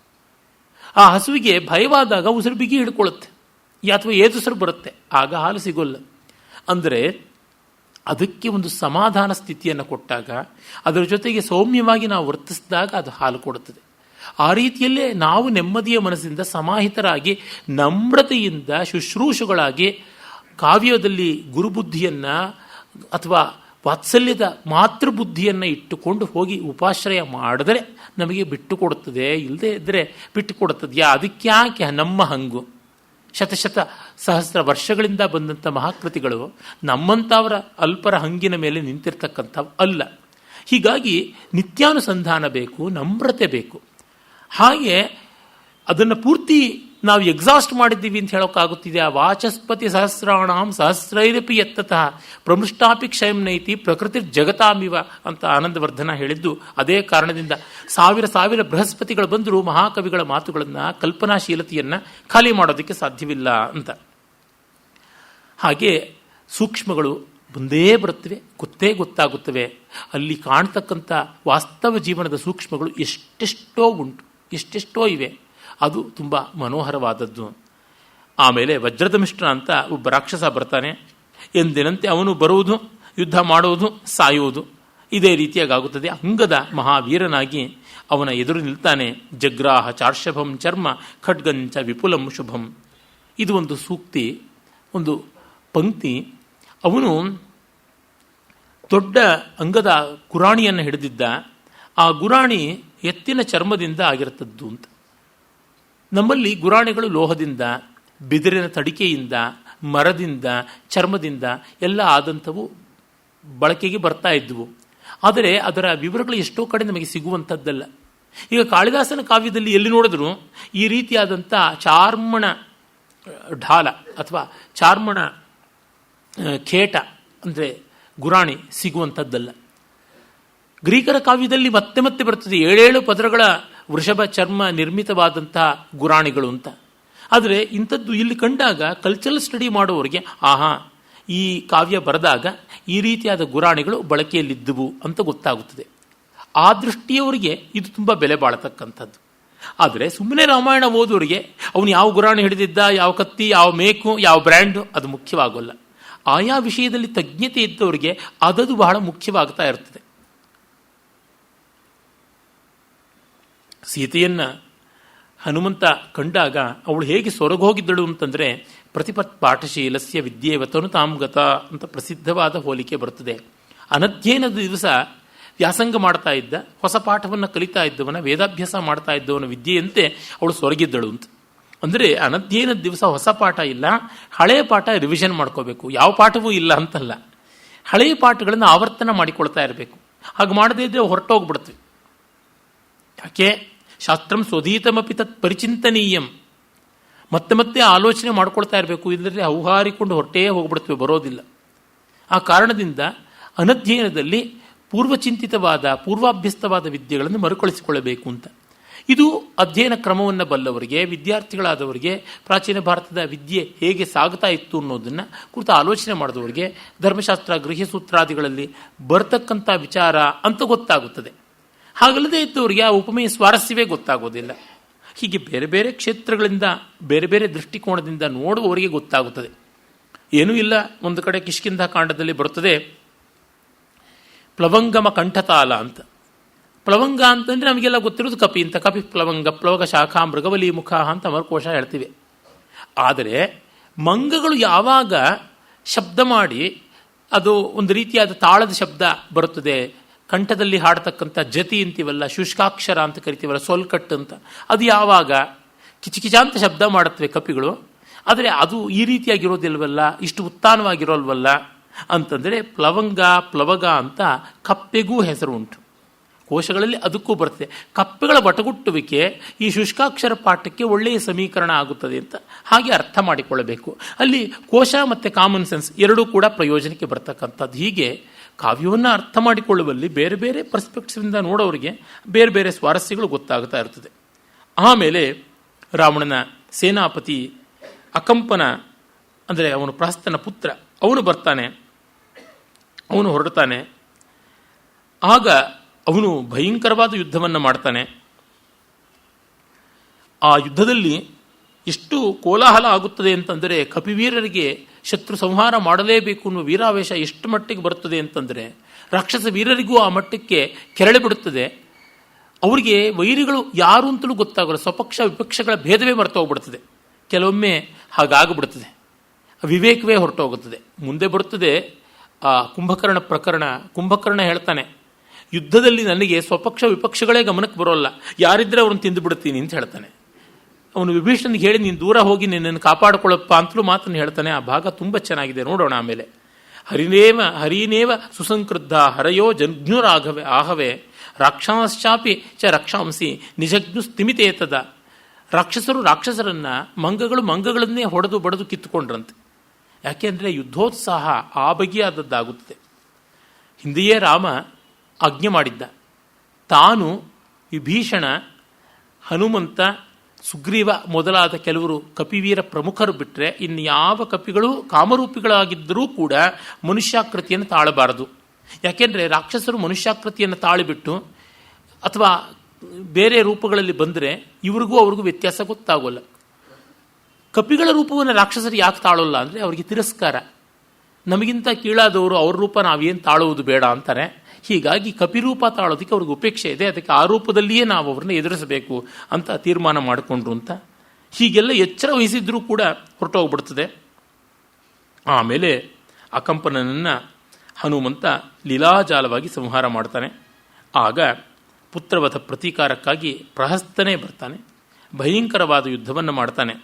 ಆ ಹಸುವಿಗೆ ಭಯವಾದಾಗ ಉಸಿರು ಬಿಗಿ ಹಿಡ್ಕೊಳ್ಳುತ್ತೆ, ಅಥವಾ ಏದುಸಿರು ಬರುತ್ತೆ, ಆಗ ಹಾಲು ಸಿಗೋಲ್ಲ. ಅಂದರೆ ಅದಕ್ಕೆ ಒಂದು ಸಮಾಧಾನ ಸ್ಥಿತಿಯನ್ನು ಕೊಟ್ಟಾಗ, ಅದರ ಜೊತೆಗೆ ಸೌಮ್ಯವಾಗಿ ನಾವು ವರ್ತಿಸಿದಾಗ ಅದು ಹಾಲು ಕೊಡುತ್ತದೆ. ಆ ರೀತಿಯಲ್ಲೇ ನಾವು ನೆಮ್ಮದಿಯ ಮನಸ್ಸಿಂದ ಸಮಾಹಿತರಾಗಿ ನಮ್ರತೆಯಿಂದ ಶುಶ್ರೂಷುಗಳಾಗಿ ಕಾವ್ಯದಲ್ಲಿ ಗುರುಬುದ್ಧಿಯನ್ನು ಅಥವಾ ವಾತ್ಸಲ್ಯದ ಮಾತೃಬುದ್ಧಿಯನ್ನು ಇಟ್ಟುಕೊಂಡು ಹೋಗಿ ಉಪಾಶ್ರಯ ಮಾಡಿದರೆ ನಮಗೆ ಬಿಟ್ಟು ಕೊಡುತ್ತದೆ, ಇಲ್ಲದೆ ಇದ್ದರೆ ಬಿಟ್ಟು ಕೊಡುತ್ತದೆಯಾ? ಅದಕ್ಯಾಕೆ ನಮ್ಮ ಹಂಗು? ಶತಶತ ಸಹಸ್ರ ವರ್ಷಗಳಿಂದ ಬಂದಂಥ ಮಹಾಕೃತಿಗಳು ನಮ್ಮಂಥವರ ಅಲ್ಪರ ಹಂಗಿನ ಮೇಲೆ ನಿಂತಿರ್ತಕ್ಕಂಥವು ಅಲ್ಲ. ಹೀಗಾಗಿ ನಿತ್ಯಾನುಸಂಧಾನ ಬೇಕು, ನಮ್ರತೆ ಬೇಕು. ಹಾಗೆ ಅದನ್ನು ಪೂರ್ತಿ ನಾವು ಎಕ್ಸಾಸ್ಟ್ ಮಾಡಿದ್ದೀವಿ ಅಂತ ಹೇಳೋಕ್ಕಾಗುತ್ತಿದೆ. ಆ ವಾಚಸ್ಪತಿ ಸಹಸ್ರಾಣಾಂ ಸಹಸ್ರೈರಪಿ ಯತ್ತತಃ ಪ್ರಮೃಷ್ಟಾಪಿ ಕ್ಷಯಂ ನೈತಿ ಪ್ರಕೃತಿ ಜಗತಾಮಿವ ಅಂತ ಆನಂದವರ್ಧನ ಹೇಳಿದ್ದು ಅದೇ ಕಾರಣದಿಂದ. ಸಾವಿರ ಬೃಹಸ್ಪತಿಗಳು ಬಂದರೂ ಮಹಾಕವಿಗಳ ಮಾತುಗಳನ್ನು, ಕಲ್ಪನಾಶೀಲತೆಯನ್ನು ಖಾಲಿ ಮಾಡೋದಕ್ಕೆ ಸಾಧ್ಯವಿಲ್ಲ ಅಂತ. ಹಾಗೆ ಸೂಕ್ಷ್ಮಗಳು ಬಂದೇ ಬರುತ್ತವೆ, ಗೊತ್ತಾಗುತ್ತವೆ. ಅಲ್ಲಿ ಕಾಣ್ತಕ್ಕಂಥ ವಾಸ್ತವ ಜೀವನದ ಸೂಕ್ಷ್ಮಗಳು ಎಷ್ಟೆಷ್ಟೋ ಇವೆ. ಅದು ತುಂಬ ಮನೋಹರವಾದದ್ದು. ಆಮೇಲೆ ವಜ್ರದ ಮಿಶ್ರ ಅಂತ ಒಬ್ಬ ರಾಕ್ಷಸ ಬರ್ತಾನೆ. ಎಂದಿನಂತೆ ಅವನು ಬರುವುದು, ಯುದ್ಧ ಮಾಡುವುದು, ಸಾಯುವುದು, ಇದೇ ರೀತಿಯಾಗುತ್ತದೆ. ಅಂಗದ ಮಹಾವೀರನಾಗಿ ಅವನ ಎದುರು ನಿಲ್ತಾನೆ. ಜಗ್ರಾಹ ಚಾರ್ಷಭಂ ಚರ್ಮ ಖಡ್ಗಂಚ ವಿಪುಲಂ ಶುಭಂ. ಇದು ಒಂದು ಸೂಕ್ತಿ, ಒಂದು ಪಂಕ್ತಿ. ಅವನು ದೊಡ್ಡ ಅಂಗದ ಗುರಾಣಿಯನ್ನು ಹಿಡಿದಿದ್ದ. ಆ ಗುರಾಣಿ ಎತ್ತಿನ ಚರ್ಮದಿಂದ ಆಗಿರುತ್ತದ್ದು ಅಂತ. ನಮ್ಮಲ್ಲಿ ಗುರಾಣಿಗಳು ಲೋಹದಿಂದ, ಬಿದಿರಿನ ತಡಿಕೆಯಿಂದ, ಮರದಿಂದ, ಚರ್ಮದಿಂದ ಎಲ್ಲ ಆದಂಥವು ಬಳಕೆಗೆ ಬರ್ತಾ ಇದ್ವು. ಆದರೆ ಅದರ ವಿವರಗಳು ಎಷ್ಟೋ ಕಡೆ ನಮಗೆ ಸಿಗುವಂಥದ್ದಲ್ಲ. ಈಗ ಕಾಳಿದಾಸನ ಕಾವ್ಯದಲ್ಲಿ ಎಲ್ಲಿ ನೋಡಿದ್ರು ಈ ರೀತಿಯಾದಂಥ ಚಾರ್ಮಣ ಢಾಲ ಅಥವಾ ಚಾರ್ಮಣ ಖೇಟ ಅಂದರೆ ಗುರಾಣಿ ಸಿಗುವಂಥದ್ದಲ್ಲ. ಗ್ರೀಕರ ಕಾವ್ಯದಲ್ಲಿ ಮತ್ತೆ ಬರ್ತದೆ 7 ಪದರಗಳ ವೃಷಭ ಚರ್ಮ ನಿರ್ಮಿತವಾದಂತಹ ಗುರಾಣಿಗಳು ಅಂತ. ಆದರೆ ಇಂಥದ್ದು ಇಲ್ಲಿ ಕಂಡಾಗ ಕಲ್ಚರಲ್ ಸ್ಟಡಿ ಮಾಡುವವರಿಗೆ ಈ ಕಾವ್ಯ ಬರೆದಾಗ ಈ ರೀತಿಯಾದ ಗುರಾಣಿಗಳು ಬಳಕೆಯಲ್ಲಿದ್ದುವು ಅಂತ ಗೊತ್ತಾಗುತ್ತದೆ. ಆ ದೃಷ್ಟಿಯವರಿಗೆ ಇದು ತುಂಬ ಬೆಲೆ ಬಾಳತಕ್ಕಂಥದ್ದು. ಆದರೆ ಸುಮ್ಮನೆ ರಾಮಾಯಣ ಓದುವರಿಗೆ ಅವನು ಯಾವ ಗುರಾಣಿ ಹಿಡಿದಿದ್ದ, ಯಾವ ಕತ್ತಿ, ಯಾವ ಮೇಕು, ಯಾವ ಬ್ರ್ಯಾಂಡು ಅದು ಮುಖ್ಯವಾಗೋಲ್ಲ. ಆಯಾ ವಿಷಯದಲ್ಲಿ ತಜ್ಞತೆ ಇದ್ದವರಿಗೆ ಅದದು ಬಹಳ ಮುಖ್ಯವಾಗ್ತಾ ಇರ್ತದೆ. ಸೀತೆಯನ್ನು ಹನುಮಂತ ಕಂಡಾಗ ಅವಳು ಹೇಗೆ ಸೊರಗೋಗಿದ್ದಳು ಅಂತಂದರೆ ಪ್ರತಿಪತ್ ಪಾಠಶೀಲಸ್ಯ ವಿದ್ಯೇವತನು ತಾಮ್ಗತ ಅಂತ ಪ್ರಸಿದ್ಧವಾದ ಹೋಲಿಕೆ ಬರುತ್ತದೆ. ಅನಧ್ಯಯನದ ದಿವಸ ವ್ಯಾಸಂಗ ಮಾಡ್ತಾ ಇದ್ದ, ಹೊಸ ಪಾಠವನ್ನು ಕಲಿತಾ ಇದ್ದವನ, ವೇದಾಭ್ಯಾಸ ಮಾಡ್ತಾ ಇದ್ದವನ ವಿದ್ಯೆಯಂತೆ ಅವಳು ಸೊರಗಿದ್ದಳು ಅಂತ. ಅಂದರೆ ಅನಧ್ಯಯನದ ದಿವಸ ಹೊಸ ಪಾಠ ಇಲ್ಲ, ಹಳೆಯ ಪಾಠ ರಿವಿಷನ್ ಮಾಡ್ಕೋಬೇಕು. ಯಾವ ಪಾಠವೂ ಇಲ್ಲ ಅಂತಲ್ಲ, ಹಳೆಯ ಪಾಠಗಳನ್ನು ಆವರ್ತನ ಮಾಡಿಕೊಳ್ತಾ ಇರಬೇಕು. ಹಾಗೆ ಮಾಡದೇ ಇದ್ದರೆ ಹೊರಟೋಗ್ಬಿಡ್ತೀವಿ. ಯಾಕೆ? ಶಾಸ್ತ್ರಂ ಸ್ವಧೀತಮಪಿ ತತ್ ಪರಿಚಿಂತನೀಯಂ. ಮತ್ತೆ ಮತ್ತೆ ಆಲೋಚನೆ ಮಾಡ್ಕೊಳ್ತಾ ಇರಬೇಕು, ಇಲ್ಲದ್ರೆ ಹೌಹಾರಿಕೊಂಡು ಹೊರಟೇ ಹೋಗ್ಬಿಡ್ತವೆ, ಬರೋದಿಲ್ಲ. ಆ ಕಾರಣದಿಂದ ಅನಧ್ಯಯನದಲ್ಲಿ ಪೂರ್ವಚಿಂತಿತವಾದ ಪೂರ್ವಾಭ್ಯಸ್ತವಾದ ವಿದ್ಯೆಗಳನ್ನು ಮರುಕಳಿಸಿಕೊಳ್ಳಬೇಕು ಅಂತ. ಇದು ಅಧ್ಯಯನ ಕ್ರಮವನ್ನು ಬಲ್ಲವರಿಗೆ, ವಿದ್ಯಾರ್ಥಿಗಳಾದವರಿಗೆ, ಪ್ರಾಚೀನ ಭಾರತದ ವಿದ್ಯೆ ಹೇಗೆ ಸಾಗ್ತಾ ಇತ್ತು ಅನ್ನೋದನ್ನು ಕುರಿತು ಆಲೋಚನೆ ಮಾಡಿದವರಿಗೆ ಧರ್ಮಶಾಸ್ತ್ರ ಗೃಹ್ಯಸೂತ್ರಾದಿಗಳಲ್ಲಿ ಬರ್ತಕ್ಕಂಥ ವಿಚಾರ ಅಂತ ಗೊತ್ತಾಗುತ್ತದೆ. ಹಾಗಲ್ಲದೆ ಇದ್ದವರಿಗೆ ಆ ಉಪಮೆಯ ಸ್ವಾರಸ್ಯವೇ ಗೊತ್ತಾಗೋದಿಲ್ಲ. ಹೀಗೆ ಬೇರೆ ಬೇರೆ ಕ್ಷೇತ್ರಗಳಿಂದ ಬೇರೆ ಬೇರೆ ದೃಷ್ಟಿಕೋನದಿಂದ ನೋಡುವವರಿಗೆ ಗೊತ್ತಾಗುತ್ತದೆ. ಏನೂ ಇಲ್ಲ, ಒಂದು ಕಡೆ ಕಿಷ್ಕಿಂಧ ಕಾಂಡದಲ್ಲಿ ಬರುತ್ತದೆ ಪ್ಲವಂಗಮ ಕಂಠತಾಲ ಅಂತ. ಪ್ಲವಂಗ ಅಂತಂದರೆ ನಮಗೆಲ್ಲ ಗೊತ್ತಿರೋದು ಕಪಿ ಅಂತ. ಕಪಿ ಪ್ಲವಂಗ, ಪ್ಲವಗ ಶಾಖಾ, ಮೃಗವಲಿ ಮುಖ ಅಂತ ಅಮರಕೋಶ ಹೇಳ್ತೀವಿ. ಆದರೆ ಮಂಗಗಳು ಯಾವಾಗ ಶಬ್ದ ಮಾಡಿ ಅದು ಒಂದು ರೀತಿಯಾದ ತಾಳದ ಶಬ್ದ ಬರುತ್ತದೆ, ಕಂಠದಲ್ಲಿ ಹಾಡತಕ್ಕಂಥ ಜತಿ ಅಂತೀವಲ್ಲ, ಶುಷ್ಕಾಕ್ಷರ ಅಂತ ಕರಿತೀವಲ್ಲ, ಸೊಲ್ಕಟ್ಟು ಅಂತ, ಅದು ಯಾವಾಗ ಕಿಚಕಿಚ ಅಂತ ಶಬ್ದ ಮಾಡುತ್ತವೆ ಕಪಿಗಳು. ಆದರೆ ಅದು ಈ ರೀತಿಯಾಗಿರೋದಿಲ್ವಲ್ಲ, ಇಷ್ಟು ಉತ್ತಾನವಾಗಿರೋಲ್ವಲ್ಲ ಅಂತಂದರೆ ಪ್ಲವಂಗ ಪ್ಲವಗ ಅಂತ ಕಪ್ಪೆಗೂ ಹೆಸರು ಉಂಟು. ಕೋಶಗಳಲ್ಲಿ ಅದಕ್ಕೂ ಬರ್ತದೆ. ಕಪ್ಪೆಗಳ ಬಟಗುಟ್ಟುವಿಕೆ ಈ ಶುಷ್ಕಾಕ್ಷರ ಪಾಠಕ್ಕೆ ಒಳ್ಳೆಯ ಸಮೀಕರಣ ಆಗುತ್ತದೆ ಅಂತ ಹಾಗೆ ಅರ್ಥ ಮಾಡಿಕೊಳ್ಳಬೇಕು. ಅಲ್ಲಿ ಕೋಶ ಮತ್ತು ಕಾಮನ್ ಸೆನ್ಸ್ ಎರಡೂ ಕೂಡ ಪ್ರಯೋಜನಕ್ಕೆ ಬರ್ತಕ್ಕಂಥದ್ದು. ಹೀಗೆ ಕಾವ್ಯವನ್ನು ಅರ್ಥ ಮಾಡಿಕೊಳ್ಳುವಲ್ಲಿ ಬೇರೆ ಬೇರೆ ಪರ್ಸ್ಪೆಕ್ಟಿವ್ನಿಂದ ನೋಡೋರಿಗೆ ಬೇರೆ ಬೇರೆ ಸ್ವಾರಸ್ಯಗಳು ಗೊತ್ತಾಗ್ತಾ ಇರ್ತದೆ. ಆಮೇಲೆ ರಾವಣನ ಸೇನಾಪತಿ ಅಕಂಪನ, ಅಂದರೆ ಅವನು ಪ್ರಹಸ್ತನ ಪುತ್ರ, ಅವನು ಬರ್ತಾನೆ, ಅವನು ಹೊರಡ್ತಾನೆ. ಆಗ ಅವನು ಭಯಂಕರವಾದ ಯುದ್ಧವನ್ನು ಮಾಡ್ತಾನೆ. ಆ ಯುದ್ಧದಲ್ಲಿ ಎಷ್ಟು ಕೋಲಾಹಲ ಆಗುತ್ತದೆ ಅಂತಂದರೆ, ಕಪಿವೀರರಿಗೆ ಶತ್ರು ಸಂಹಾರ ಮಾಡಲೇಬೇಕು ಅನ್ನುವ ವೀರಾವೇಶ ಎಷ್ಟು ಮಟ್ಟಿಗೆ ಬರುತ್ತದೆ ಅಂತಂದರೆ, ರಾಕ್ಷಸ ವೀರರಿಗೂ ಆ ಮಟ್ಟಕ್ಕೆ ಕೆರಳಿ ಬಿಡುತ್ತದೆ. ಅವರಿಗೆ ವೈರಿಗಳು ಯಾರು ಅಂತಲೂ ಗೊತ್ತಾಗಲ್ಲ, ಸ್ವಪಕ್ಷ ವಿಪಕ್ಷಗಳ ಭೇದವೇ ಮರೆತೋಗ್ಬಿಡ್ತದೆ. ಕೆಲವೊಮ್ಮೆ ಹಾಗಾಗ್ಬಿಡ್ತದೆ, ವಿವೇಕವೇ ಹೊರಟೋಗುತ್ತದೆ. ಮುಂದೆ ಬರುತ್ತದೆ ಆ ಕುಂಭಕರ್ಣ ಪ್ರಕರಣ. ಕುಂಭಕರ್ಣ ಹೇಳ್ತಾನೆ, ಯುದ್ಧದಲ್ಲಿ ನನಗೆ ಸ್ವಪಕ್ಷ ವಿಪಕ್ಷಗಳೇ ಗಮನಕ್ಕೆ ಬರೋಲ್ಲ, ಯಾರಿದ್ರೆ ಅವ್ರನ್ನ ತಿಂದು ಬಿಡ್ತೀನಿ ಅಂತ ಹೇಳ್ತಾನೆ. ಅವನು ವಿಭೀಷಣನಿಗೆ ಹೇಳಿ ನೀನು ದೂರ ಹೋಗಿ ನಿನ್ನನ್ನು ಕಾಪಾಡಿಕೊಳ್ಳಪ್ಪ ಅಂತಲೂ ಮಾತನ್ನು ಹೇಳ್ತಾನೆ. ಆ ಭಾಗ ತುಂಬ ಚೆನ್ನಾಗಿದೆ, ನೋಡೋಣ ಆಮೇಲೆ. ಹರಿನೇವ ಸುಸಂಕೃದ್ಧ ಹರಯೋ ಜಗ್ನುರಾಘವೆ ಆಹವೆ ರಾಕ್ಷಸಾಂಶಾಪಿ ಚ ರಕ್ಷಾಂಸಿ ನಿಜಗ್ನು ಸ್ಥಿಮಿತೇತದ. ರಾಕ್ಷಸರು ರಾಕ್ಷಸರನ್ನ, ಮಂಗಗಳು ಮಂಗಗಳನ್ನೇ ಹೊಡೆದು ಬಡದು ಕಿತ್ತುಕೊಂಡ್ರಂತೆ. ಯಾಕೆಂದರೆ ಯುದ್ಧೋತ್ಸಾಹ ಆ ಬಗೆಯಾದದ್ದಾಗುತ್ತದೆ. ಹಿಂದೆಯೇ ರಾಮ ಆಜ್ಞೆ ಮಾಡಿದ್ದ, ತಾನು ವಿಭೀಷಣ, ಹನುಮಂತ, ಸುಗ್ರೀವ ಮೊದಲಾದ ಕೆಲವರು ಕಪಿವೀರ ಪ್ರಮುಖರು ಬಿಟ್ಟರೆ ಇನ್ಯಾವ ಕಪಿಗಳು ಕಾಮರೂಪಿಗಳಾಗಿದ್ದರೂ ಕೂಡ ಮನುಷ್ಯಾಕೃತಿಯನ್ನು ತಾಳಬಾರದು. ಯಾಕೆಂದರೆ ರಾಕ್ಷಸರು ಮನುಷ್ಯಾಕೃತಿಯನ್ನು ತಾಳಿಬಿಟ್ಟು ಅಥವಾ ಬೇರೆ ರೂಪಗಳಲ್ಲಿ ಬಂದರೆ ಇವ್ರಿಗೂ ಅವ್ರಿಗೂ ವ್ಯತ್ಯಾಸ ಗೊತ್ತಾಗೋಲ್ಲ. ಕಪಿಗಳ ರೂಪವನ್ನು ರಾಕ್ಷಸರು ಯಾಕೆ ತಾಳೋಲ್ಲ ಅಂದರೆ ಅವರಿಗೆ ತಿರಸ್ಕಾರ. ನಮಗಿಂತ ಕೀಳಾದವರು ಅವ್ರ ರೂಪ ನಾವೇನು ತಾಳುವುದು ಬೇಡ ಅಂತಾರೆ. ಹೀಗಾಗಿ ಕಪಿರೂಪ ತಾಳೋದಕ್ಕೆ ಅವ್ರಿಗೆ ಉಪೇಕ್ಷೆ ಇದೆ, ಅದಕ್ಕೆ ಆ ರೂಪದಲ್ಲಿಯೇ ನಾವು ಅವ್ರನ್ನ ಎದುರಿಸಬೇಕು ಅಂತ ತೀರ್ಮಾನ ಮಾಡಿಕೊಂಡ್ರು ಅಂತ. ಹೀಗೆಲ್ಲ ಎಚ್ಚರ ವಹಿಸಿದ್ರೂ ಕೂಡ ಹೊರಟೋಗ್ಬಿಡ್ತದೆ. ಆಮೇಲೆ ಅಕಂಪನನ್ನು ಹನುಮಂತ ಲೀಲಾಜಾಲವಾಗಿ ಸಂಹಾರ ಮಾಡ್ತಾನೆ. ಆಗ ಪುತ್ರವಧ ಪ್ರತೀಕಾರಕ್ಕಾಗಿ ಪ್ರಹಸ್ತನೇ ಬರ್ತಾನೆ, ಭಯಂಕರವಾದ ಯುದ್ಧವನ್ನು ಮಾಡ್ತಾನೆ.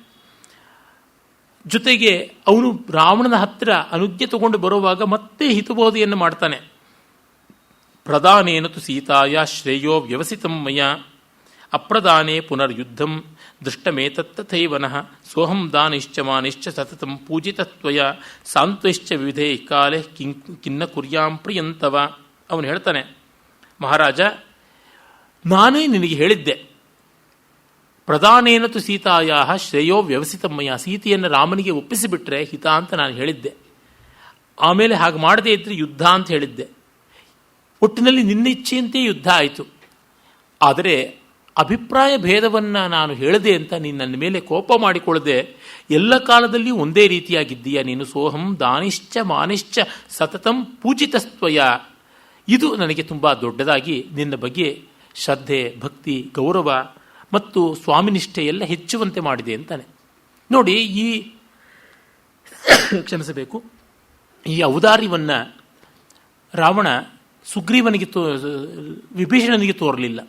ಜೊತೆಗೆ ಅವನು ರಾವಣನ ಹತ್ತಿರ ಅನುಜ್ಞೆ ತಗೊಂಡು ಬರುವಾಗ ಮತ್ತೆ ಹಿತಬೋಧೆಯನ್ನು ಮಾಡ್ತಾನೆ. ಪ್ರದಾನೇನ ತು ಸೀತಾಯ ಶ್ರೇಯೋ ವ್ಯವಸಿತಂ ಮಯ ಅಪ್ರದಾನೇ ಪುನರ್ಯುದ್ಧಂ ದೃಷ್ಟಮೇತತ್ತಥೈವನಃ ಸೋಹಂ ದಾನಿಶ್ಚ ಮಾನಿಶ್ಚ ಸತತಂ ಪೂಜಿತತ್ವಯ ಸಾಂತ್ವಶ್ಚ ವಿವಿಧೇ ಕಾಲೆ ಕಿನ್ನ ಕುರ್ಯಾಂ ಪ್ರಿಯಂತವ. ಅವನು ಹೇಳ್ತಾನೆ, ಮಹಾರಾಜ, ನಾನೇ ನಿನಗೆ ಹೇಳಿದ್ದೆ, ಪ್ರಧಾನೇನ ತು ಸೀತಾಯ ಶ್ರೇಯೋ ವ್ಯವಸಿತಮ್ಮಯ್ಯ, ಸೀತೆಯನ್ನು ರಾಮನಿಗೆ ಒಪ್ಪಿಸಿಬಿಟ್ರೆ ಹಿತ ಅಂತ ನಾನು ಹೇಳಿದ್ದೆ. ಆಮೇಲೆ ಹಾಗೆ ಮಾಡದೇ ಇದ್ರೆ ಯುದ್ಧ ಅಂತ ಹೇಳಿದ್ದೆ. ಒಟ್ಟಿನಲ್ಲಿ ನಿನ್ನ ಇಚ್ಛೆಯಂತೆ ಯುದ್ಧ ಆಯಿತು. ಆದರೆ ಅಭಿಪ್ರಾಯ ಭೇದವನ್ನು ನಾನು ಹೇಳಿದೆ ಅಂತ ನೀನು ನನ್ನ ಮೇಲೆ ಕೋಪ ಮಾಡಿಕೊಳ್ಳದೆ ಎಲ್ಲ ಕಾಲದಲ್ಲಿಯೂ ಒಂದೇ ರೀತಿಯಾಗಿದ್ದೀಯ ನೀನು. ಸೋಹಂ ದಾನಿಶ್ಚ ಮಾನಿಶ್ಚ ಸತತಂ ಪೂಜಿತಸ್ತ್ವಯ. ಇದು ನನಗೆ ತುಂಬ ದೊಡ್ಡದಾಗಿ ನಿನ್ನ ಬಗ್ಗೆ ಶ್ರದ್ಧೆ, ಭಕ್ತಿ, ಗೌರವ ಮತ್ತು ಸ್ವಾಮಿನಿಷ್ಠೆ ಎಲ್ಲ ಹೆಚ್ಚುವಂತೆ ಮಾಡಿದೆ ಅಂತಾನೆ. ನೋಡಿ, ಕ್ಷಮಿಸಬೇಕು, ಈ ಔದಾರ್ಯವನ್ನು ರಾವಣ ಸುಗ್ರೀವನಿಗೆ ವಿಭೀಷಣನಿಗೆ ತೋರಲಿಲ್ಲ.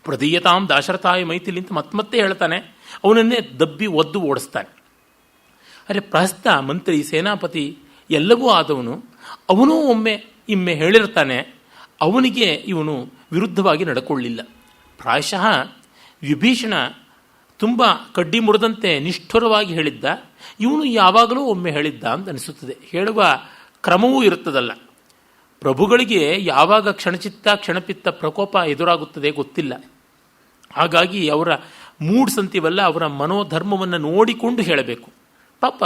ಪ್ರದೀಯತಾಂ ದಾಶರಥಾಯ ಮೈಥಿಲಿ ಅಂತ ಮತ್ತೆ ಹೇಳ್ತಾನೆ. ಅವನನ್ನೇ ದಬ್ಬಿ ಒದ್ದು ಓಡಿಸ್ತಾನೆ. ಅರೆ, ಪ್ರಹಸ್ತ, ಮಂತ್ರಿ, ಸೇನಾಪತಿ ಎಲ್ಲವೂ ಆದವನು, ಅವನೂ ಇಮ್ಮೆ ಹೇಳಿರ್ತಾನೆ. ಅವನಿಗೆ ಇವನು ವಿರುದ್ಧವಾಗಿ ನಡ್ಕೊಳ್ಳಿಲ್ಲ. ಪ್ರಾಯಶಃ ವಿಭೀಷಣ ತುಂಬ ಕಡ್ಡಿ ಮುರಿದಂತೆ ನಿಷ್ಠುರವಾಗಿ ಹೇಳಿದ್ದ, ಇವನು ಯಾವಾಗಲೂ ಒಮ್ಮೆ ಹೇಳಿದ್ದ ಅಂತ ಅನಿಸುತ್ತದೆ. ಹೇಳುವ ಕ್ರಮವೂ ಇರುತ್ತದಲ್ಲ. ಪ್ರಭುಗಳಿಗೆ ಯಾವಾಗ ಕ್ಷಣಚಿತ್ತ ಕ್ಷಣಪಿತ್ತ ಪ್ರಕೋಪ ಎದುರಾಗುತ್ತದೆ ಗೊತ್ತಿಲ್ಲ. ಹಾಗಾಗಿ ಅವರ ಮೂಡ್ಸ್ ಅಂತೀವಲ್ಲ, ಅವರ ಮನೋಧರ್ಮವನ್ನು ನೋಡಿಕೊಂಡು ಹೇಳಬೇಕು. ಪಾಪ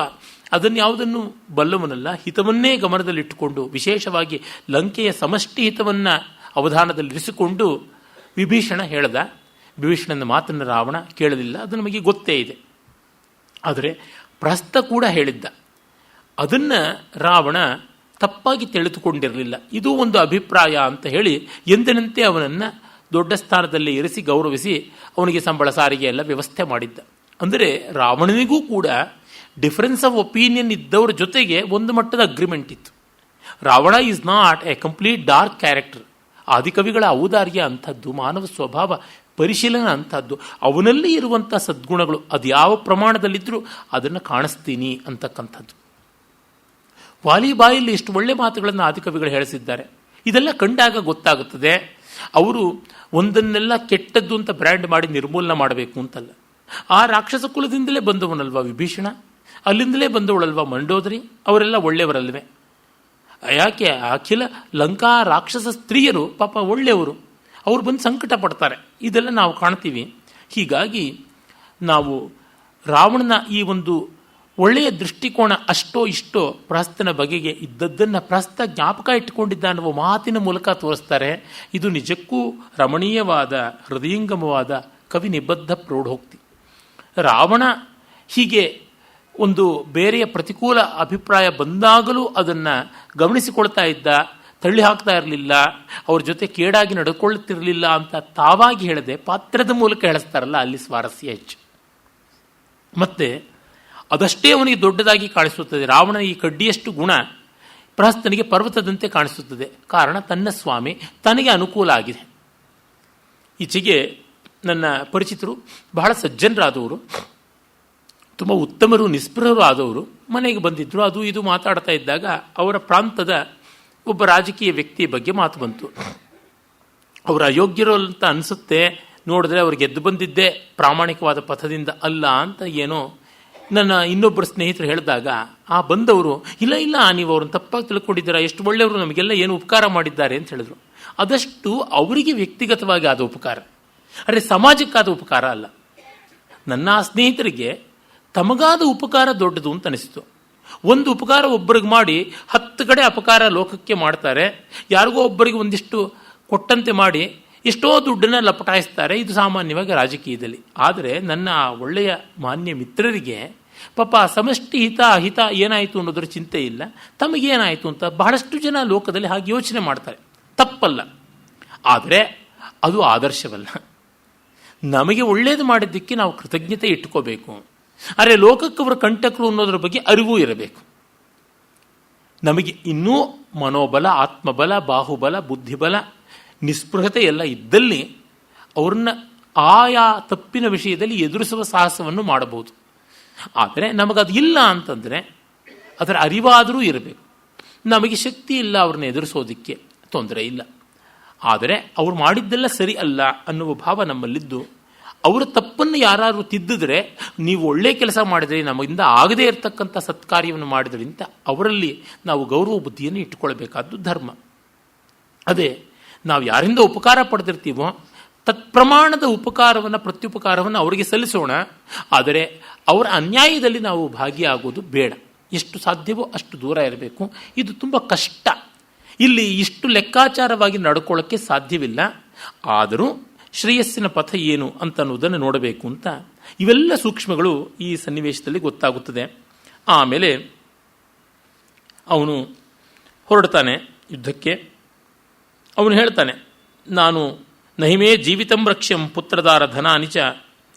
ಅದನ್ಯಾವುದನ್ನು ಬಲ್ಲವನಲ್ಲ, ಹಿತವನ್ನೇ ಗಮನದಲ್ಲಿಟ್ಟುಕೊಂಡು, ವಿಶೇಷವಾಗಿ ಲಂಕೆಯ ಸಮಷ್ಟಿ ಹಿತವನ್ನು ಅವಧಾನದಲ್ಲಿರಿಸಿಕೊಂಡು ವಿಭೀಷಣ ಹೇಳ್ದ. ವಿಭೀಷಣನ ಮಾತನ್ನು ರಾವಣ ಕೇಳಲಿಲ್ಲ, ಅದು ನಮಗೆ ಗೊತ್ತೇ ಇದೆ. ಆದರೆ ಪ್ರಸ್ತ ಕೂಡ ಹೇಳಿದ್ದ. ಅದನ್ನು ರಾವಣ ತಪ್ಪಾಗಿ ತಿಳಿದುಕೊಂಡಿರಲಿಲ್ಲ. ಇದು ಒಂದು ಅಭಿಪ್ರಾಯ ಅಂತ ಹೇಳಿ ಎಂದಿನಂತೆ ಅವನನ್ನು ದೊಡ್ಡ ಸ್ಥಾನದಲ್ಲಿ ಇರಿಸಿ ಗೌರವಿಸಿ ಅವನಿಗೆ ಸಂಬಳ ಸಾರಿಗೆ ಎಲ್ಲ ವ್ಯವಸ್ಥೆ ಮಾಡಿದ್ದ. ಅಂದರೆ ರಾವಣನಿಗೂ ಕೂಡ ಡಿಫರೆನ್ಸ್ ಆಫ್ ಒಪಿನಿಯನ್ ಇದ್ದವರ ಜೊತೆಗೆ ಒಂದು ಮಟ್ಟದ ಅಗ್ರಿಮೆಂಟ್ ಇತ್ತು. Ravana is not a complete dark character. ಆದಿಕವಿಗಳ ಔದಾರ್ಯ ಅಂಥದ್ದು, ಮಾನವ ಸ್ವಭಾವ ಪರಿಶೀಲನೆ ಅಂಥದ್ದು, ಅವನಲ್ಲಿ ಇರುವಂಥ ಸದ್ಗುಣಗಳು ಅದು ಯಾವ ಪ್ರಮಾಣದಲ್ಲಿದ್ದರೂ ಅದನ್ನು ಕಾಣಿಸ್ತೀನಿ ಅಂತಕ್ಕಂಥದ್ದು. ವಾಲಿಬಾಯಲ್ಲಿ ಎಷ್ಟು ಒಳ್ಳೆ ಮಾತುಗಳನ್ನು ಆದಿಕವಿಗಳು ಹೇಳಿಸಿದ್ದಾರೆ. ಇದೆಲ್ಲ ಕಂಡಾಗ ಗೊತ್ತಾಗುತ್ತದೆ ಅವರು ಒಂದನ್ನೆಲ್ಲ ಕೆಟ್ಟದ್ದು ಅಂತ ಬ್ರ್ಯಾಂಡ್ ಮಾಡಿ ನಿರ್ಮೂಲನೆ ಮಾಡಬೇಕು ಅಂತಲ್ಲ. ಆ ರಾಕ್ಷಸ ಕುಲದಿಂದಲೇ ಬಂದವನಲ್ವಾ ವಿಭೀಷಣ, ಅಲ್ಲಿಂದಲೇ ಬಂದವಳಲ್ವಾ ಮಂಡೋದರಿ, ಅವರೆಲ್ಲ ಒಳ್ಳೆಯವರಲ್ವೇ? ಯಾಕೆ ಅಖಿಲ ಲಂಕಾ ರಾಕ್ಷಸ ಸ್ತ್ರೀಯರು ಪಾಪ ಒಳ್ಳೆಯವರು, ಅವ್ರು ಬಂದು ಸಂಕಟ ಪಡ್ತಾರೆ. ಇದೆಲ್ಲ ನಾವು ಕಾಣ್ತೀವಿ. ಹೀಗಾಗಿ ನಾವು ರಾವಣನ ಈ ಒಂದು ಒಳ್ಳೆಯ ದೃಷ್ಟಿಕೋನ ಅಷ್ಟೋ ಇಷ್ಟೋ ಪ್ರಹಸ್ತನ ಬಗೆಗೆ ಇದ್ದದ್ದನ್ನು ಪ್ರಹಸ್ತ ಜ್ಞಾಪಕ ಇಟ್ಟುಕೊಂಡಿದ್ದ ಅನ್ನುವ ಮಾತಿನ ಮೂಲಕ ತೋರಿಸ್ತಾರೆ. ಇದು ನಿಜಕ್ಕೂ ರಮಣೀಯವಾದ ಹೃದಯಂಗಮವಾದ ಕವಿ ನಿಬದ್ಧ ಪ್ರೌಢೋಕ್ತಿ. ರಾವಣ ಹೀಗೆ ಒಂದು ಬೇರೆಯ ಪ್ರತಿಕೂಲ ಅಭಿಪ್ರಾಯ ಬಂದಾಗಲೂ ಅದನ್ನು ಗಮನಿಸಿಕೊಳ್ತಾ ಇದ್ದ, ತಳ್ಳಿ ಹಾಕ್ತಾ ಇರಲಿಲ್ಲ, ಅವ್ರ ಜೊತೆ ಕೇಡಾಗಿ ನಡ್ಕೊಳ್ತಿರಲಿಲ್ಲ ಅಂತ ತಾವಾಗಿ ಹೇಳದೆ ಪಾತ್ರದ ಮೂಲಕ ಹೇಳಿಸ್ತಾರಲ್ಲ, ಅಲ್ಲಿ ಸ್ವಾರಸ್ಯ ಹೆಚ್ಚು. ಮತ್ತೆ ಅದಷ್ಟೇ ಅವನಿಗೆ ದೊಡ್ಡದಾಗಿ ಕಾಣಿಸುತ್ತದೆ. ರಾವಣನ ಈ ಕಡ್ಡಿಯಷ್ಟು ಗುಣ ಪ್ರಹಸ್ತನಿಗೆ ಪರ್ವತದಂತೆ ಕಾಣಿಸುತ್ತದೆ. ಕಾರಣ ತನ್ನ ಸ್ವಾಮಿ ತನಗೆ ಅನುಕೂಲ ಆಗಿದೆ. ಈಚೆಗೆ ನನ್ನ ಪರಿಚಿತರು ಬಹಳ ಸಜ್ಜನರಾದವರು, ತುಂಬ ಉತ್ತಮರು ನಿಸ್ಪೃಹರು ಆದವರು ಮನೆಗೆ ಬಂದಿದ್ದರು. ಅದು ಇದು ಮಾತಾಡ್ತಾ ಇದ್ದಾಗ ಅವರ ಪ್ರಾಂತದ ಒಬ್ಬ ರಾಜಕೀಯ ವ್ಯಕ್ತಿಯ ಬಗ್ಗೆ ಮಾತು ಬಂತು. ಅವರು ಅಯೋಗ್ಯರು ಅಂತ ಅನಿಸುತ್ತೆ, ನೋಡಿದ್ರೆ ಅವ್ರಿಗೆ ಗೆದ್ದು ಬಂದಿದ್ದೇ ಪ್ರಾಮಾಣಿಕವಾದ ಪಥದಿಂದ ಅಲ್ಲ ಅಂತ ಏನೋ ನನ್ನ ಇನ್ನೊಬ್ಬರು ಸ್ನೇಹಿತರು ಹೇಳಿದಾಗ, ಆ ಬಂದವರು ಇಲ್ಲ ಇಲ್ಲ ನೀವು ಅವ್ರನ್ನ ತಪ್ಪಾಗಿ ತಿಳ್ಕೊಂಡಿದ್ದೀರಾ, ಎಷ್ಟು ಒಳ್ಳೆಯವರು, ನಮಗೆಲ್ಲ ಏನು ಉಪಕಾರ ಮಾಡಿದ್ದಾರೆ ಅಂತ ಹೇಳಿದ್ರು. ಅದಷ್ಟು ಅವರಿಗೆ ವ್ಯಕ್ತಿಗತವಾಗಿ ಆದ ಉಪಕಾರ, ಅರೆ ಸಮಾಜಕ್ಕಾದ ಉಪಕಾರ ಅಲ್ಲ. ನನ್ನ ಆ ಸ್ನೇಹಿತರಿಗೆ ತಮಗಾದ ಉಪಕಾರ ದೊಡ್ಡದು ಅಂತ ಅನಿಸ್ತು. ಒಂದು ಉಪಕಾರ ಒಬ್ಬರಿಗೆ ಮಾಡಿ 10 ಕಡೆ ಅಪಕಾರ ಲೋಕಕ್ಕೆ ಮಾಡ್ತಾರೆ. ಯಾರಿಗೋ ಒಬ್ಬರಿಗೆ ಒಂದಿಷ್ಟು ಕೊಟ್ಟಂತೆ ಮಾಡಿ ಎಷ್ಟೋ ದುಡ್ಡನ್ನು ಲಪಟಾಯಿಸ್ತಾರೆ. ಇದು ಸಾಮಾನ್ಯವಾಗಿ ರಾಜಕೀಯದಲ್ಲಿ. ಆದರೆ ನನ್ನ ಒಳ್ಳೆಯ ಮಾನ್ಯ ಮಿತ್ರರಿಗೆ ಪಾಪ ಸಮಷ್ಟಿ ಹಿತ ಅಹಿತ ಏನಾಯಿತು ಅನ್ನೋದ್ರ ಚಿಂತೆ ಇಲ್ಲ, ತಮಗೇನಾಯಿತು ಅಂತ ಬಹಳಷ್ಟು ಜನ ಲೋಕದಲ್ಲಿ ಹಾಗೆ ಯೋಚನೆ ಮಾಡ್ತಾರೆ. ತಪ್ಪಲ್ಲ, ಆದರೆ ಅದು ಆದರ್ಶವಲ್ಲ. ನಮಗೆ ಒಳ್ಳೆಯದು ಮಾಡಿದ್ದಕ್ಕೆ ನಾವು ಕೃತಜ್ಞತೆ ಇಟ್ಕೋಬೇಕು. ಆದರೆ ಲೋಕಕ್ಕವರ ಕಂಟಕರು ಅನ್ನೋದ್ರ ಬಗ್ಗೆ ಅರಿವು ಇರಬೇಕು. ನಮಗೆ ಇನ್ನೂ ಮನೋಬಲ, ಆತ್ಮಬಲ, ಬಾಹುಬಲ, ಬುದ್ಧಿಬಲ, ನಿಸ್ಪೃಹತೆ ಎಲ್ಲ ಇದ್ದಲ್ಲಿ ಅವ್ರನ್ನ ಆಯಾ ತಪ್ಪಿನ ವಿಷಯದಲ್ಲಿ ಎದುರಿಸುವ ಸಾಹಸವನ್ನು ಮಾಡಬಹುದು. ಆದರೆ ನಮಗದು ಇಲ್ಲ ಅಂತಂದರೆ ಅದರ ಅರಿವಾದರೂ ಇರಬೇಕು. ನಮಗೆ ಶಕ್ತಿ ಇಲ್ಲ ಅವ್ರನ್ನ ಎದುರಿಸೋದಕ್ಕೆ, ತೊಂದರೆ ಇಲ್ಲ. ಆದರೆ ಅವ್ರು ಮಾಡಿದ್ದೆಲ್ಲ ಸರಿ ಅಲ್ಲ ಅನ್ನುವ ಭಾವ ನಮ್ಮಲ್ಲಿದ್ದು, ಅವರ ತಪ್ಪನ್ನು ಯಾರು ತಿದ್ದಿದ್ರೆ, ನೀವು ಒಳ್ಳೆ ಕೆಲಸ ಮಾಡಿದರೆ, ನಮ್ಮಿಂದ ಆಗದೇ ಇರತಕ್ಕಂಥ ಸತ್ಕಾರ್ಯವನ್ನು ಮಾಡಿದ್ರಿಂದ ಅವರಲ್ಲಿ ನಾವು ಗೌರವ ಬುದ್ಧಿಯನ್ನು ಇಟ್ಟುಕೊಳ್ಬೇಕಾದ್ದು ಧರ್ಮ. ಅದೇ ನಾವು ಯಾರಿಂದ ಉಪಕಾರ ಪಡೆದಿರ್ತೀವೋ ತತ್ಪ್ರಮಾಣದ ಉಪಕಾರವನ್ನು, ಪ್ರತ್ಯುಪಕಾರವನ್ನು ಅವರಿಗೆ ಸಲ್ಲಿಸೋಣ. ಆದರೆ ಅವರ ಅನ್ಯಾಯದಲ್ಲಿ ನಾವು ಭಾಗಿಯಾಗೋದು ಬೇಡ. ಎಷ್ಟು ಸಾಧ್ಯವೋ ಅಷ್ಟು ದೂರ ಇರಬೇಕು. ಇದು ತುಂಬ ಕಷ್ಟ. ಇಲ್ಲಿ ಇಷ್ಟು ಲೆಕ್ಕಾಚಾರವಾಗಿ ನಡ್ಕೊಳ್ಳೋಕ್ಕೆ ಸಾಧ್ಯವಿಲ್ಲ. ಆದರೂ ಶ್ರೇಯಸ್ಸಿನ ಪಥ ಏನು ಅಂತ ಅನ್ನೋದನ್ನು ನೋಡಬೇಕು ಅಂತ ಇವೆಲ್ಲ ಸೂಕ್ಷ್ಮಗಳು ಈ ಸನ್ನಿವೇಶದಲ್ಲಿ ಗೊತ್ತಾಗುತ್ತದೆ. ಆಮೇಲೆ ಅವನು ಹೊರಡ್ತಾನೆ ಯುದ್ಧಕ್ಕೆ. ಅವನು ಹೇಳ್ತಾನೆ, ನಾನು ನಹಿಮೇ ಜೀವಿತಂ ರಕ್ಷ್ಯಂ ಪುತ್ರದಾರ ಧನಾನಿಚ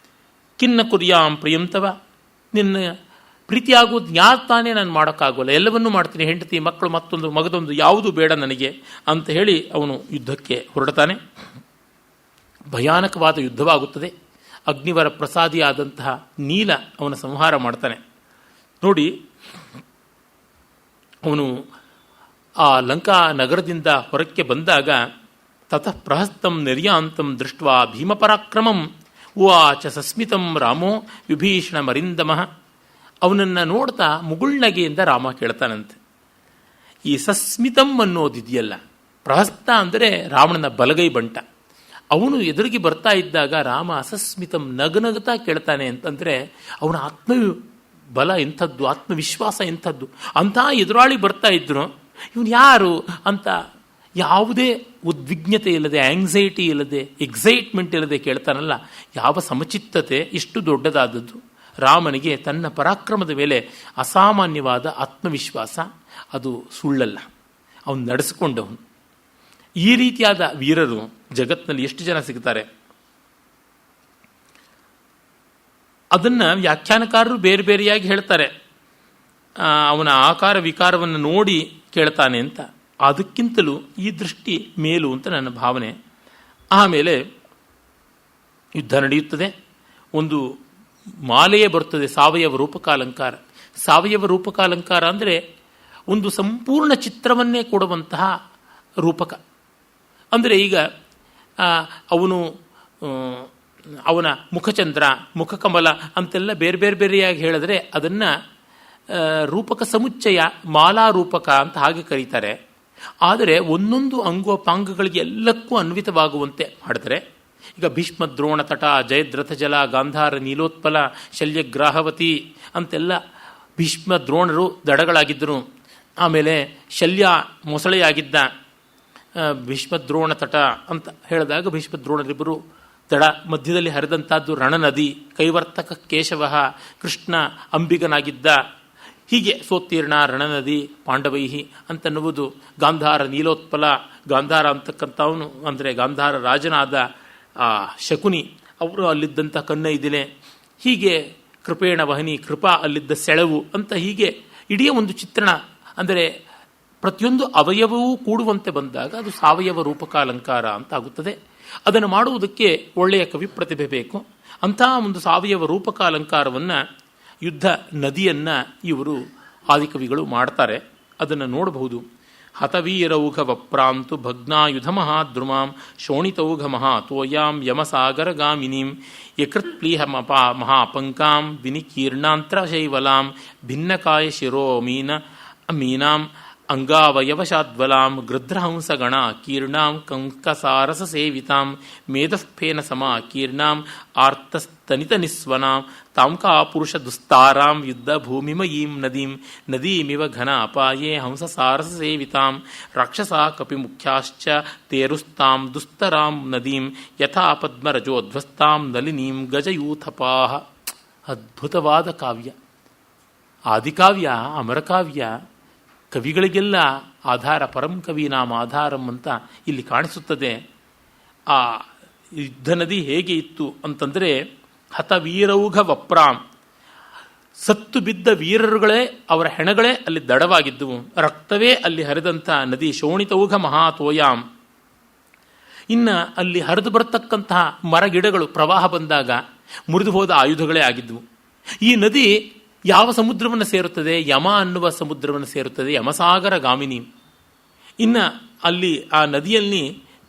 ಕಿನ್ನ ಕುರ್ಯಾಂ ಪ್ರಿಯಂತವ. ನಿನ್ನ ಪ್ರೀತಿಯಾಗೋದು ಯಾರು ತಾನೇ ನಾನು ಮಾಡೋಕ್ಕಾಗೋಲ್ಲ, ಎಲ್ಲವನ್ನೂ ಮಾಡ್ತೀನಿ, ಹೆಂಡತಿ ಮಕ್ಕಳು ಮತ್ತೊಂದು ಮಗದೊಂದು ಯಾವುದು ಬೇಡ ನನಗೆ ಅಂತ ಹೇಳಿ ಅವನು ಯುದ್ಧಕ್ಕೆ ಹೊರಡ್ತಾನೆ. ಭಯಾನಕವಾದ ಯುದ್ಧವಾಗುತ್ತದೆ. ಅಗ್ನಿವರ ಪ್ರಸಾದಿಯಾದಂತಹ ನೀಲ ಅವನ ಸಂಹಾರ ಮಾಡ್ತಾನೆ. ನೋಡಿ, ಅವನು ಆ ಲಂಕಾ ನಗರದಿಂದ ಹೊರಕ್ಕೆ ಬಂದಾಗ ತತಃ ಪ್ರಹಸ್ತಂ ನಿರ್ಯಾಂತಂ ದೃಷ್ಟ್ವಾ ಭೀಮಪರಾಕ್ರಮಂ ಉವಾಚ ಸಸ್ಮಿತಂ ರಾಮೋ ವಿಭೀಷಣ ಮರಿಂದಮಃ. ಅವನನ್ನು ನೋಡ್ತಾ ಮುಗುಳ್ನಗೆಯಿಂದ ರಾಮ ಕೇಳ್ತಾನಂತೆ. ಈ ಸಸ್ಮಿತಂ ಅನ್ನೋದಿದೆಯಲ್ಲ, ಪ್ರಹಸ್ತ ಅಂದರೆ ರಾವಣನ ಬಲಗೈ ಬಂಟ. ಅವನು ಎದುರಿಗೆ ಬರ್ತಾ ಇದ್ದಾಗ ರಾಮ ಅಸಸ್ಮಿತಂ ನಗನಗ್ತಾ ಕೇಳ್ತಾನೆ ಅಂತಂದರೆ ಅವನ ಬಲ ಎಂಥದ್ದು, ಆತ್ಮವಿಶ್ವಾಸ ಎಂಥದ್ದು. ಅಂಥ ಎದುರಾಳಿ ಬರ್ತಾ ಇದ್ರು, ಇವನು ಯಾರು ಅಂತ ಯಾವುದೇ ಉದ್ವಿಗ್ನತೆ ಇಲ್ಲದೆ, ಆಂಗ್ಸೈಟಿ ಇಲ್ಲದೆ, ಎಕ್ಸೈಟ್ಮೆಂಟ್ ಇಲ್ಲದೆ ಕೇಳ್ತಾನಲ್ಲ, ಯಾವ ಸಮಚಿತ್ತತೆ, ಇಷ್ಟು ದೊಡ್ಡದಾದದ್ದು. ರಾಮನಿಗೆ ತನ್ನ ಪರಾಕ್ರಮದ ಮೇಲೆ ಅಸಾಮಾನ್ಯವಾದ ಆತ್ಮವಿಶ್ವಾಸ, ಅದು ಸುಳ್ಳಲ್ಲ, ಅವನು ನಡೆಸಿಕೊಂಡವನು. ಈ ರೀತಿಯಾದ ವೀರರು ಜಗತ್ತಿನಲ್ಲಿ ಎಷ್ಟು ಜನ ಸಿಗ್ತಾರೆ. ಅದನ್ನು ವ್ಯಾಖ್ಯಾನಕಾರರು ಬೇರೆ ಬೇರೆಯಾಗಿ ಹೇಳ್ತಾರೆ. ಅವನ ಆಕಾರ ವಿಕಾರವನ್ನು ನೋಡಿ ಕೇಳ್ತಾನೆ ಅಂತ. ಅದಕ್ಕಿಂತಲೂ ಈ ದೃಷ್ಟಿ ಮೇಲು ಅಂತ ನನ್ನ ಭಾವನೆ. ಆಮೇಲೆ ಯುದ್ಧ ನಡೆಯುತ್ತದೆ. ಒಂದು ಮಾಲೆಯೇ ಬರ್ತದೆ, ಸಾವಯವ ರೂಪಕಾಲಂಕಾರ. ಸಾವಯವ ರೂಪಕಾಲಂಕಾರ ಅಂದರೆ ಒಂದು ಸಂಪೂರ್ಣ ಚಿತ್ರವನ್ನೇ ಕೊಡುವಂತಹ ರೂಪಕ. ಅಂದರೆ ಈಗ ಅವನ ಮುಖಚಂದ್ರ, ಮುಖಕಮಲ ಅಂತೆಲ್ಲ ಬೇರೆ ಬೇರೆ ಬೇರೆಯಾಗಿ ಹೇಳಿದ್ರೆ ಅದನ್ನು ರೂಪಕ ಸಮುಚ್ಚಯ, ಮಾಲಾರೂಪಕ ಅಂತ ಹಾಗೆ ಕರೀತಾರೆ. ಆದರೆ ಒಂದೊಂದು ಅಂಗೋಪಾಂಗಗಳಿಗೆ ಎಲ್ಲಕ್ಕೂ ಅನ್ವಿತವಾಗುವಂತೆ ಮಾಡ್ತಾರೆ. ಈಗ ಭೀಷ್ಮ ದ್ರೋಣ ತಟ, ಜಯದ್ರಥ ಜಲ, ಗಾಂಧಾರ ನೀಲೋತ್ಪಲ, ಶಲ್ಯಗ್ರಾಹವತಿ ಅಂತೆಲ್ಲ ಭೀಷ್ಮ ದ್ರೋಣರು ದಡಗಳಾಗಿದ್ದರು. ಆಮೇಲೆ ಶಲ್ಯ ಮೊಸಳೆಯಾಗಿದ್ದ. ಭೀಷ್ಮದ್ರೋಣ ತಟ ಅಂತ ಹೇಳಿದಾಗ ಭೀಷ್ಮದ್ರೋಣರಿಬ್ಬರು ದಡ, ಮಧ್ಯದಲ್ಲಿ ಹರಿದಂಥದ್ದು ರಣನದಿ, ಕೈವರ್ತಕ ಕೇಶವ, ಕೃಷ್ಣ ಅಂಬಿಗನಾಗಿದ್ದ. ಹೀಗೆ ಸೋತ್ತೀರ್ಣ ರಣನದಿ ಪಾಂಡವೈಹಿ ಅಂತನ್ನುವುದು. ಗಾಂಧಾರ ನೀಲೋತ್ಪಲ, ಗಾಂಧಾರ ಅಂತಕ್ಕಂಥವನು ಅಂದರೆ ಗಾಂಧಾರ ರಾಜನಾದ ಶಕುನಿ, ಅವರು ಅಲ್ಲಿದ್ದಂಥ ಕನ್ನೈದಿಲೆ. ಹೀಗೆ ಕೃಪೇಣ ವಹನಿ, ಕೃಪಾ ಅಲ್ಲಿದ್ದ ಸೆಳವು ಅಂತ ಹೀಗೆ ಇಡೀ ಒಂದು ಚಿತ್ರಣ. ಅಂದರೆ ಪ್ರತಿಯೊಂದು ಅವಯವವೂ ಕೂಡುವಂತೆ ಬಂದಾಗ ಅದು ಸಾವಯವ ರೂಪಕಾಲಂಕಾರ ಅಂತ ಆಗುತ್ತದೆ. ಅದನ್ನು ಮಾಡುವುದಕ್ಕೆ ಒಳ್ಳೆಯ ಕವಿ ಪ್ರತಿಭೆ ಬೇಕು. ಅಂತಹ ಒಂದು ಸಾವಯವ ರೂಪಕಾಲಂಕಾರವನ್ನು, ಯುದ್ಧ ನದಿಯನ್ನು ಇವರು ಆದಿಕವಿಗಳು ಮಾಡ್ತಾರೆ. ಅದನ್ನು ನೋಡಬಹುದು. ಹತವೀರೌಘ ವಪ್ರಾಂತು ಭಗ್ನಾಯುಧ ಮಹಾದ್ರುಮಾಂ ಶೋಣಿತೌಘ ಮಹಾತೋಯಾಂ ಯಮಸಾಗರಗಾಮಿನೀಂ ಯಕೃತ್ಪ್ಲೀಹ ಮಹಾಪಂಕಾಂ ವಿನಿಕೀರ್ಣಾಂತ್ರ ಶೈವಲಾಂ ಭಿನ್ನಕಾಯ ಶಿರೋ ಮೀನಾಂ ಅಂಗಾವಯವಶಾದ್ವಲಾಂ ಗೃಧ್ರಹಂಸಗಣ ಕೀರ್ಣಾಂ ಕಂಕಸಾರಸ ಸೇವಿತಾಂ ಮೇಧಸ್ಫೇನ ಸಮ ಕೀರ್ಣಾಂ ಆರ್ತಸ್ತನಿತ ನಿಸ್ವನಾಂ ತಾಂಕಾ ಪುರುಷ ದುಸ್ತಾರಾಂ ಯುದ್ಧ ಭೂಮಿಮಯೀಂ ನದೀಮಿವ ಘನ ಅಪಾಯೇ ಹಂಸಸಾರಸ ಸೇವಿತಾಂ ರಾಕ್ಷಸಾ ಕಪಿ ಮುಖ್ಯಾಶ್ಚ ತೇರುಸ್ತಾಂ ದುಸ್ತರಾಂ ನದೀಂ ಯಥಾ ಪದ್ಮರಜೋಧ್ವಸ್ತಾಂ ನಲಿನೀಂ ಗಜಯೂಥಪಾಹ. ಅದ್ಭುತವಾದ ಕಾವ್ಯ, ಆದಿಕಾವ್ಯ, ಅಮರಕಾವ್ಯ. ಕವಿಗಳಿಗೆಲ್ಲ ಆಧಾರ, ಪರಂ ಕವೀನಾಂ ಆಧಾರಂ ಅಂತ ಇಲ್ಲಿ ಕಾಣಿಸುತ್ತದೆ. ಆ ಯುದ್ಧ ನದಿ ಹೇಗೆ ಇತ್ತು ಅಂತಂದರೆ, ಹತವೀರೌಘ ವಪ್ರಾಂ, ಸತ್ತು ಬಿದ್ದ ವೀರರುಗಳೇ, ಅವರ ಹೆಣಗಳೇ ಅಲ್ಲಿ ದಡವಾಗಿದ್ದುವು, ರಕ್ತವೇ ಅಲ್ಲಿ ಹರಿದಂಥ ನದಿ. ಶೋಣಿತೌಘ ಮಹಾತೋಯಾಂ, ಇನ್ನು ಅಲ್ಲಿ ಹರಿದು ಬರತಕ್ಕಂತಹ ಮರಗಿಡಗಳು ಪ್ರವಾಹ ಬಂದಾಗ ಮುರಿದು ಹೋದ ಆಯುಧಗಳೇ ಆಗಿದ್ವು. ಈ ನದಿ ಯಾವ ಸಮುದ್ರವನ್ನು ಸೇರುತ್ತದೆ? ಯಮ ಅನ್ನುವ ಸಮುದ್ರವನ್ನು ಸೇರುತ್ತದೆ, ಯಮಸಾಗರ ಗಾಮಿನಿ. ಇನ್ನು ಅಲ್ಲಿ ಆ ನದಿಯಲ್ಲಿ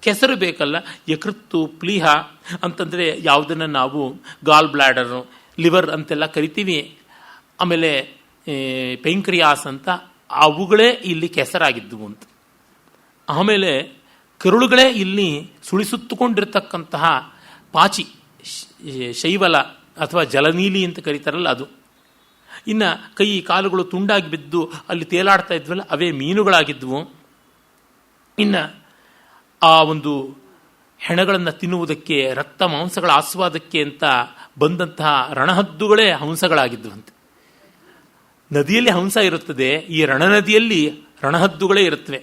ಕೆಸರು ಬೇಕಲ್ಲ, ಯಕೃತ್ತು ಪ್ಲೀಹ ಅಂತಂದರೆ ಯಾವುದನ್ನು ನಾವು ಗಾಲ್ ಬ್ಲಾಡರು, ಲಿವರ್ ಅಂತೆಲ್ಲ ಕರಿತೀವಿ. ಆಮೇಲೆ ಪೆಂಕ್ರಿಯಾಸ್ ಅಂತ, ಅವುಗಳೇ ಇಲ್ಲಿ ಕೆಸರಾಗಿದ್ದವು ಅಂತ. ಆಮೇಲೆ ಕರುಳುಗಳೇ ಇಲ್ಲಿ ಸುಳಿಸುತ್ತುಕೊಂಡಿರ್ತಕ್ಕಂತಹ ಪಾಚಿ, ಶೈವಲ ಅಥವಾ ಜಲನೀಲಿ ಅಂತ ಕರೀತಾರಲ್ಲ ಅದು. ಇನ್ನು ಕೈ ಕಾಲುಗಳು ತುಂಡಾಗಿ ಬಿದ್ದು ಅಲ್ಲಿ ತೇಲಾಡ್ತಾ ಇದ್ವಲ್ಲ, ಅವೇ ಮೀನುಗಳಾಗಿದ್ವು. ಇನ್ನು ಆ ಒಂದು ಹೆಣಗಳನ್ನು ತಿನ್ನುವುದಕ್ಕೆ, ರಕ್ತ ಮಾಂಸಗಳ ಆಸ್ವಾದಕ್ಕೆ ಅಂತ ಬಂದಂತಹ ರಣಹದ್ದುಗಳೇ ಹಂಸಗಳಾಗಿದ್ವಂತೆ. ನದಿಯಲ್ಲಿ ಹಂಸ ಇರುತ್ತದೆ, ಈ ರಣನದಿಯಲ್ಲಿ ರಣಹದ್ದುಗಳೇ ಇರುತ್ತವೆ.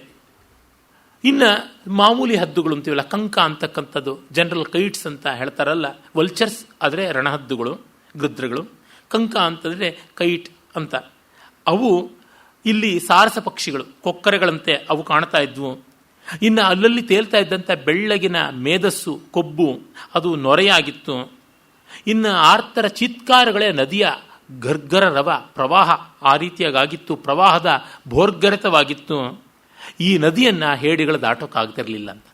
ಇನ್ನು ಮಾಮೂಲಿ ಹದ್ದುಗಳು ಅಂತೀವಲ್ಲ, ಕಂಕ ಅಂತಕ್ಕಂಥದ್ದು, ಜನರಲ್ ಕೈಟ್ಸ್ ಅಂತ ಹೇಳ್ತಾರಲ್ಲ, ವಲ್ಚರ್ಸ್ ಆದರೆ ರಣಹದ್ದುಗಳು, ಗೃದ್ರಗಳು. ಕಂಕ ಅಂತಂದರೆ ಕೈಟ್ ಅಂತ. ಅವು ಇಲ್ಲಿ ಸಾರಸ ಪಕ್ಷಿಗಳು, ಕೊಕ್ಕರೆಗಳಂತೆ ಅವು ಕಾಣ್ತಾ ಇದ್ವು. ಇನ್ನು ಅಲ್ಲಲ್ಲಿ ತೇಲ್ತಾ ಇದ್ದಂಥ ಬೆಳ್ಳಗಿನ ಮೇಧಸ್ಸು, ಕೊಬ್ಬು, ಅದು ನೊರೆಯಾಗಿತ್ತು. ಇನ್ನು ಆರ್ತರ ಚೀತ್ಕಾರಗಳೇ ನದಿಯ ಗರ್ಗರ ರವ, ಪ್ರವಾಹ ಆ ರೀತಿಯಾಗಿತ್ತು, ಪ್ರವಾಹದ ಭೋರ್ಗರೆತವಾಗಿತ್ತು. ಈ ನದಿಯನ್ನು ಹೇಡಿಗಳು ದಾಟೋಕ್ಕಾಗ್ತಿರಲಿಲ್ಲ ಅಂತ.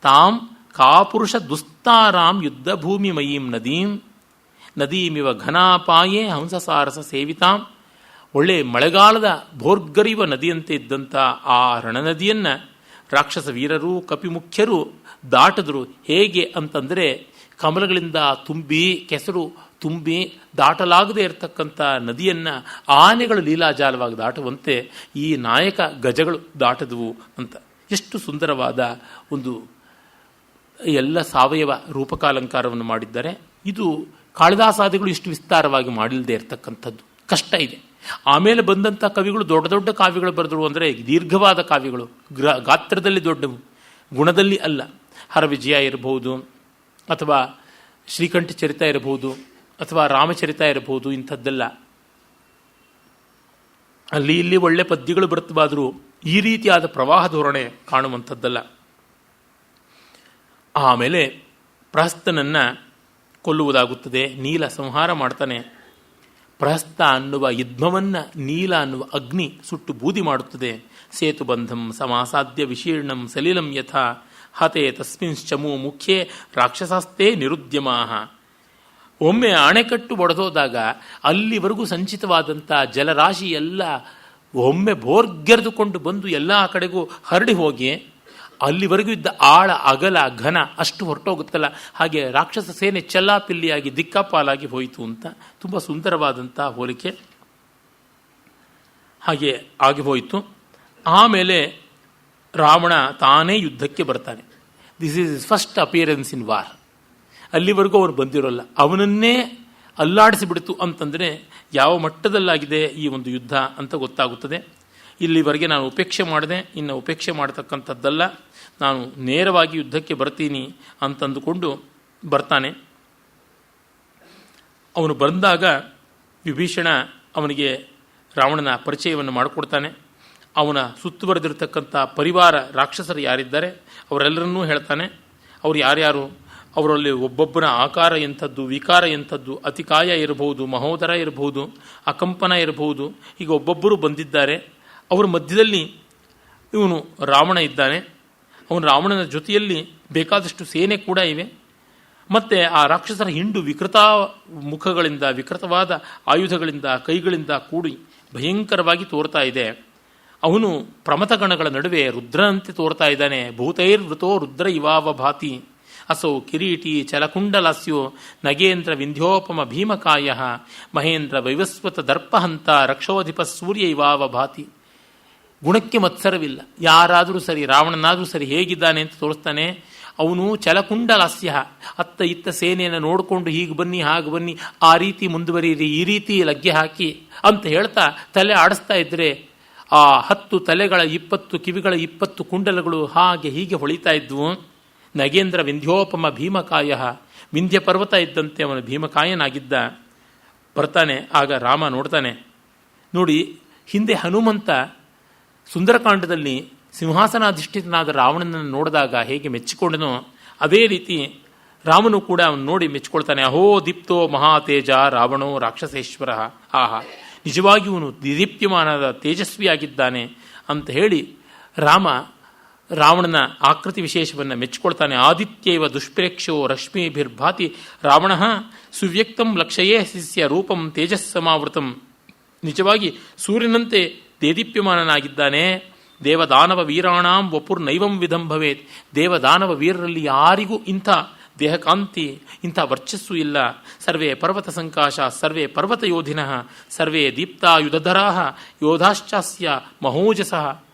ತಾಂ ಕಾಪುರುಷ ದುಸ್ತಾರಾಂ ಯುದ್ಧ ಭೂಮಿ ಮಯೀಂ ನದೀಮಿವ ಘನಾಪಾಯೇ ಹಂಸಸಾರಸ ಸೇವಿತಾಂ. ಒಳ್ಳೆ ಮಳೆಗಾಲದ ಭೋರ್ಗರಿಯುವ ನದಿಯಂತೆ ಇದ್ದಂಥ ಆ ರಣನದಿಯನ್ನು ರಾಕ್ಷಸ ವೀರರು ಕಪಿಮುಖ್ಯರು ದಾಟಿದ್ರು. ಹೇಗೆ ಅಂತಂದರೆ ಕಮಲಗಳಿಂದ ತುಂಬಿ ಕೆಸರು ತುಂಬಿ ದಾಟಲಾಗದೇ ಇರತಕ್ಕಂಥ ನದಿಯನ್ನು ಆನೆಗಳು ಲೀಲಾಜಾಲವಾಗಿ ದಾಟುವಂತೆ ಈ ನಾಯಕ ಗಜಗಳು ದಾಟದವು ಅಂತ. ಎಷ್ಟು ಸುಂದರವಾದ ಒಂದು ಎಲ್ಲ ಸಾವಯವ ರೂಪಕಾಲಂಕಾರವನ್ನು ಮಾಡಿದ್ದಾರೆ. ಇದು ಕಾಳಿದಾಸಾದಿಗಳು ಇಷ್ಟು ವಿಸ್ತಾರವಾಗಿ ಮಾಡಿಲ್ಲದೆ ಇರತಕ್ಕಂಥದ್ದು, ಕಷ್ಟ ಇದೆ. ಆಮೇಲೆ ಬಂದಂಥ ಕವಿಗಳು ದೊಡ್ಡ ದೊಡ್ಡ ಕಾವ್ಯಗಳು ಬರೆದರು ಅಂದರೆ ದೀರ್ಘವಾದ ಕಾವ್ಯಗಳು, ಗಾತ್ರದಲ್ಲಿ ದೊಡ್ಡವು, ಗುಣದಲ್ಲಿ ಅಲ್ಲ. ಹರವಿಜಯ ಇರಬಹುದು, ಅಥವಾ ಶ್ರೀಕಂಠ ಚರಿತ ಇರಬಹುದು, ಅಥವಾ ರಾಮಚರಿತ ಇರಬಹುದು. ಇಂಥದ್ದೆಲ್ಲ ಅಲ್ಲಿ ಇಲ್ಲಿ ಒಳ್ಳೆ ಪದ್ಯಗಳು ಬರ್ತವಾದರೂ ಈ ರೀತಿಯಾದ ಪ್ರವಾಹ ಧೋರಣೆ ಕಾಣುವಂಥದ್ದಲ್ಲ. ಆಮೇಲೆ ಪ್ರಹಸ್ತನನ್ನು ಕೊಲ್ಲುವುದಾಗುತ್ತದೆ. ನೀಲ ಸಂಹಾರ ಮಾಡ್ತಾನೆ. ಪ್ರಹಸ್ತ ಅನ್ನುವ ಯುದ್ಧವನ್ನು ನೀಲ ಅನ್ನುವ ಅಗ್ನಿ ಸುಟ್ಟು ಬೂದಿ ಮಾಡುತ್ತದೆ. ಸೇತುಬಂಧಂ ಸಮಾಸಾದ್ಯ ವಿಶೀರ್ಣಂ ಸಲಿಲಂ ಯಥಾ ಹತೆ ತಸ್ಮಿಂಶ್ಚಮು ಮುಖ್ಯೇ ರಾಕ್ಷಸಾಸ್ತೆ ನಿರುದ್ಯಮಾಹ. ಒಮ್ಮೆ ಅಣೆಕಟ್ಟು ಒಡೆದೋದಾಗ ಅಲ್ಲಿವರೆಗೂ ಸಂಚಿತವಾದಂಥ ಜಲರಾಶಿ ಎಲ್ಲ ಒಮ್ಮೆ ಬೋರ್ಗೆರೆದುಕೊಂಡು ಬಂದು ಎಲ್ಲ ಕಡೆಗೂ ಹರಡಿ ಹೋಗಿ ಅಲ್ಲಿವರೆಗೂ ಇದ್ದ ಆಳ ಅಗಲ ಘನ ಅಷ್ಟು ಹೊರಟೋಗುತ್ತಲ್ಲ, ಹಾಗೆ ರಾಕ್ಷಸ ಸೇನೆ ಚೆಲ್ಲಾಪಿಲ್ಲಿಯಾಗಿ ದಿಕ್ಕಾಪಾಲಾಗಿ ಹೋಯಿತು ಅಂತ ತುಂಬ ಸುಂದರವಾದಂಥ ಹೋಲಿಕೆ. ಹಾಗೆ ಆಗಿ ಹೋಯಿತು. ಆಮೇಲೆ ರಾವಣ ತಾನೇ ಯುದ್ಧಕ್ಕೆ ಬರ್ತಾನೆ. This is is first appearance in war. ಅಲ್ಲಿವರೆಗೂ ಅವನು ಬಂದಿರೋಲ್ಲ. ಅವನನ್ನೇ ಅಲ್ಲಾಡಿಸಿಬಿಡ್ತು ಅಂತಂದರೆ ಯಾವ ಮಟ್ಟದಲ್ಲಾಗಿದೆ ಈ ಒಂದು ಯುದ್ಧ ಅಂತ ಗೊತ್ತಾಗುತ್ತದೆ. ಇಲ್ಲಿವರೆಗೆ ನಾನು ಉಪೇಕ್ಷೆ ಮಾಡಿದೆ, ಇನ್ನು ಉಪೇಕ್ಷೆ ಮಾಡತಕ್ಕಂಥದ್ದಲ್ಲ, ನಾನು ನೇರವಾಗಿ ಯುದ್ಧಕ್ಕೆ ಬರ್ತೀನಿ ಅಂತಂದುಕೊಂಡು ಬರ್ತಾನೆ. ಅವನು ಬಂದಾಗ ವಿಭೀಷಣ ಅವನಿಗೆ ರಾವಣನ ಪರಿಚಯವನ್ನು ಮಾಡಿಕೊಡ್ತಾನೆ. ಅವನ ಸುತ್ತುವರೆದಿರತಕ್ಕಂಥ ಪರಿವಾರ ರಾಕ್ಷಸರು ಯಾರಿದ್ದಾರೆ ಅವರೆಲ್ಲರನ್ನೂ ಹೇಳ್ತಾನೆ. ಅವರು ಯಾರ್ಯಾರು, ಅವರಲ್ಲಿ ಒಬ್ಬೊಬ್ಬನ ಆಕಾರ ಎಂಥದ್ದು, ವಿಕಾರ ಎಂಥದ್ದು, ಅತಿಕಾಯ ಇರಬಹುದು, ಮಹೋದರ ಇರಬಹುದು, ಅಕಂಪನ ಇರಬಹುದು, ಈಗ ಒಬ್ಬೊಬ್ಬರು ಬಂದಿದ್ದಾರೆ. ಅವರ ಮಧ್ಯದಲ್ಲಿ ಇವನು ರಾವಣ ಇದ್ದಾನೆ. ಅವನು ರಾವಣನ ಜೊತೆಯಲ್ಲಿ ಬೇಕಾದಷ್ಟು ಸೇನೆ ಕೂಡ ಇವೆ. ಮತ್ತು ಆ ರಾಕ್ಷಸರ ಹಿಂಡು ವಿಕೃತ ಮುಖಗಳಿಂದ, ವಿಕೃತವಾದ ಆಯುಧಗಳಿಂದ, ಕೈಗಳಿಂದ ಕೂಡಿ ಭಯಂಕರವಾಗಿ ತೋರ್ತಾ ಇದೆ. ಅವನು ಪ್ರಮಥಗಣಗಳ ನಡುವೆ ರುದ್ರನಂತೆ ತೋರ್ತಾ ಇದ್ದಾನೆ. ಭೂತೈರ್ವೃತೋ ರುದ್ರ ಇವಾವ ಭಾತಿ ಅಸೌ ಕಿರೀಟಿ ಚಲಕುಂಡಲಾಸ್ಯೋ ನಗೇಂದ್ರ ವಿಂಧ್ಯೋಪಮ ಭೀಮಕಾಯ ಮಹೇಂದ್ರ ವೈವಸ್ವತ ದರ್ಪಹಂತ ರಕ್ಷೋಧಿಪ ಸೂರ್ಯ ಇವಾವ ಭಾತಿ. ಗುಣಕ್ಕೆ ಮತ್ಸರವಿಲ್ಲ. ಯಾರಾದರೂ ಸರಿ, ರಾವಣನಾದರೂ ಸರಿ ಹೇಗಿದ್ದಾನೆ ಅಂತ ತೋರಿಸ್ತಾನೆ. ಅವನು ಚಲಕುಂಡಲಾಸ್ಯ, ಅತ್ತ ಇತ್ತ ಸೇನೆಯನ್ನು ನೋಡಿಕೊಂಡು ಹೀಗೆ ಬನ್ನಿ ಹಾಗೆ ಬನ್ನಿ, ಆ ರೀತಿ ಮುಂದುವರಿಯಿರಿ, ಈ ರೀತಿ ಲಗ್ಗೆ ಹಾಕಿ ಅಂತ ಹೇಳ್ತಾ ತಲೆ ಆಡಿಸ್ತಾ ಇದ್ದರೆ ಆ 10 ತಲೆಗಳ 20 ಕಿವಿಗಳ 20 ಕುಂಡಲಗಳು ಹಾಗೆ ಹೀಗೆ ಹೊಳಿತಾ ಇದ್ವು. ನಗೇಂದ್ರ ವಿಂಧ್ಯೋಪಮ ಭೀಮಕಾಯ, ವಿಂಧ್ಯ ಪರ್ವತ ಇದ್ದಂತೆ ಅವನು ಭೀಮಕಾಯನಾಗಿದ್ದ. ಬರ್ತಾನೆ. ಆಗ ರಾಮ ನೋಡ್ತಾನೆ. ನೋಡಿ, ಹಿಂದೆ ಹನುಮಂತ ಸುಂದರಕಾಂಡದಲ್ಲಿ ಸಿಂಹಾಸನಾಧಿಷ್ಠಿತನಾದ ರಾವಣನನ್ನು ನೋಡಿದಾಗ ಹೇಗೆ ಮೆಚ್ಚಿಕೊಂಡನೋ ಅದೇ ರೀತಿ ರಾಮನು ಕೂಡ ಅವನು ನೋಡಿ ಮೆಚ್ಚಿಕೊಳ್ತಾನೆ. ಅಹೋ ದೀಪ್ತೋ ಮಹಾತೇಜ ರಾವಣೋ ರಾಕ್ಷಸೇಶ್ವರ. ಆಹಾ, ನಿಜವಾಗಿ ಇವನು ದಿದೀಪ್ಯಮಾನದ ತೇಜಸ್ವಿಯಾಗಿದ್ದಾನೆ ಅಂತ ಹೇಳಿ ರಾವಣನ ಆಕೃತಿ ವಿಶೇಷವನ್ನು ಮೆಚ್ಚಿಕೊಳ್ತಾನೆ. ಆದಿತ್ಯವ ದುಷ್ಪ್ರೇಕ್ಷೋ ರಶ್ಮಿಭಿರ್ಭಾತಿ ರಾವಣ ಸುವ್ಯಕ್ತಂ ಲಕ್ಷಯೇ ಶಿಷ್ಯ ರೂಪಂ ತೇಜಸ್ಸಮಾವೃತಂ. ನಿಜವಾಗಿ ಸೂರ್ಯನಂತೆ ದೇದೀಪ್ಯಮಾನನಾಗಿದ್ದಾನೆ. ದೇವದಾನವ ವೀರಾಣಾಂ ವಪುರ್ನೈವಂ ವಿಧಂ ಭವೇತ್. ದೇವದಾನವ ವೀರರಲ್ಲಿ ಯಾರಿಗೂ ಇಂಥ ದೇಹಕಾಂತಿ, ಇಂಥ ವರ್ಚಸ್ಸು ಇಲ್ಲ. ಸರ್ವೇ ಪರ್ವತ ಸಂಕಾಶ, ಸರ್ವೇ ಪರ್ವತ ಯೋಧಿನಃ, ಸರ್ವೇ ದೀಪ್ತಾಯುಧಧರಾಹ ಯೋಧಾಶ್ಚಾಸ್ಯ ಮಹೋಜಸಃ.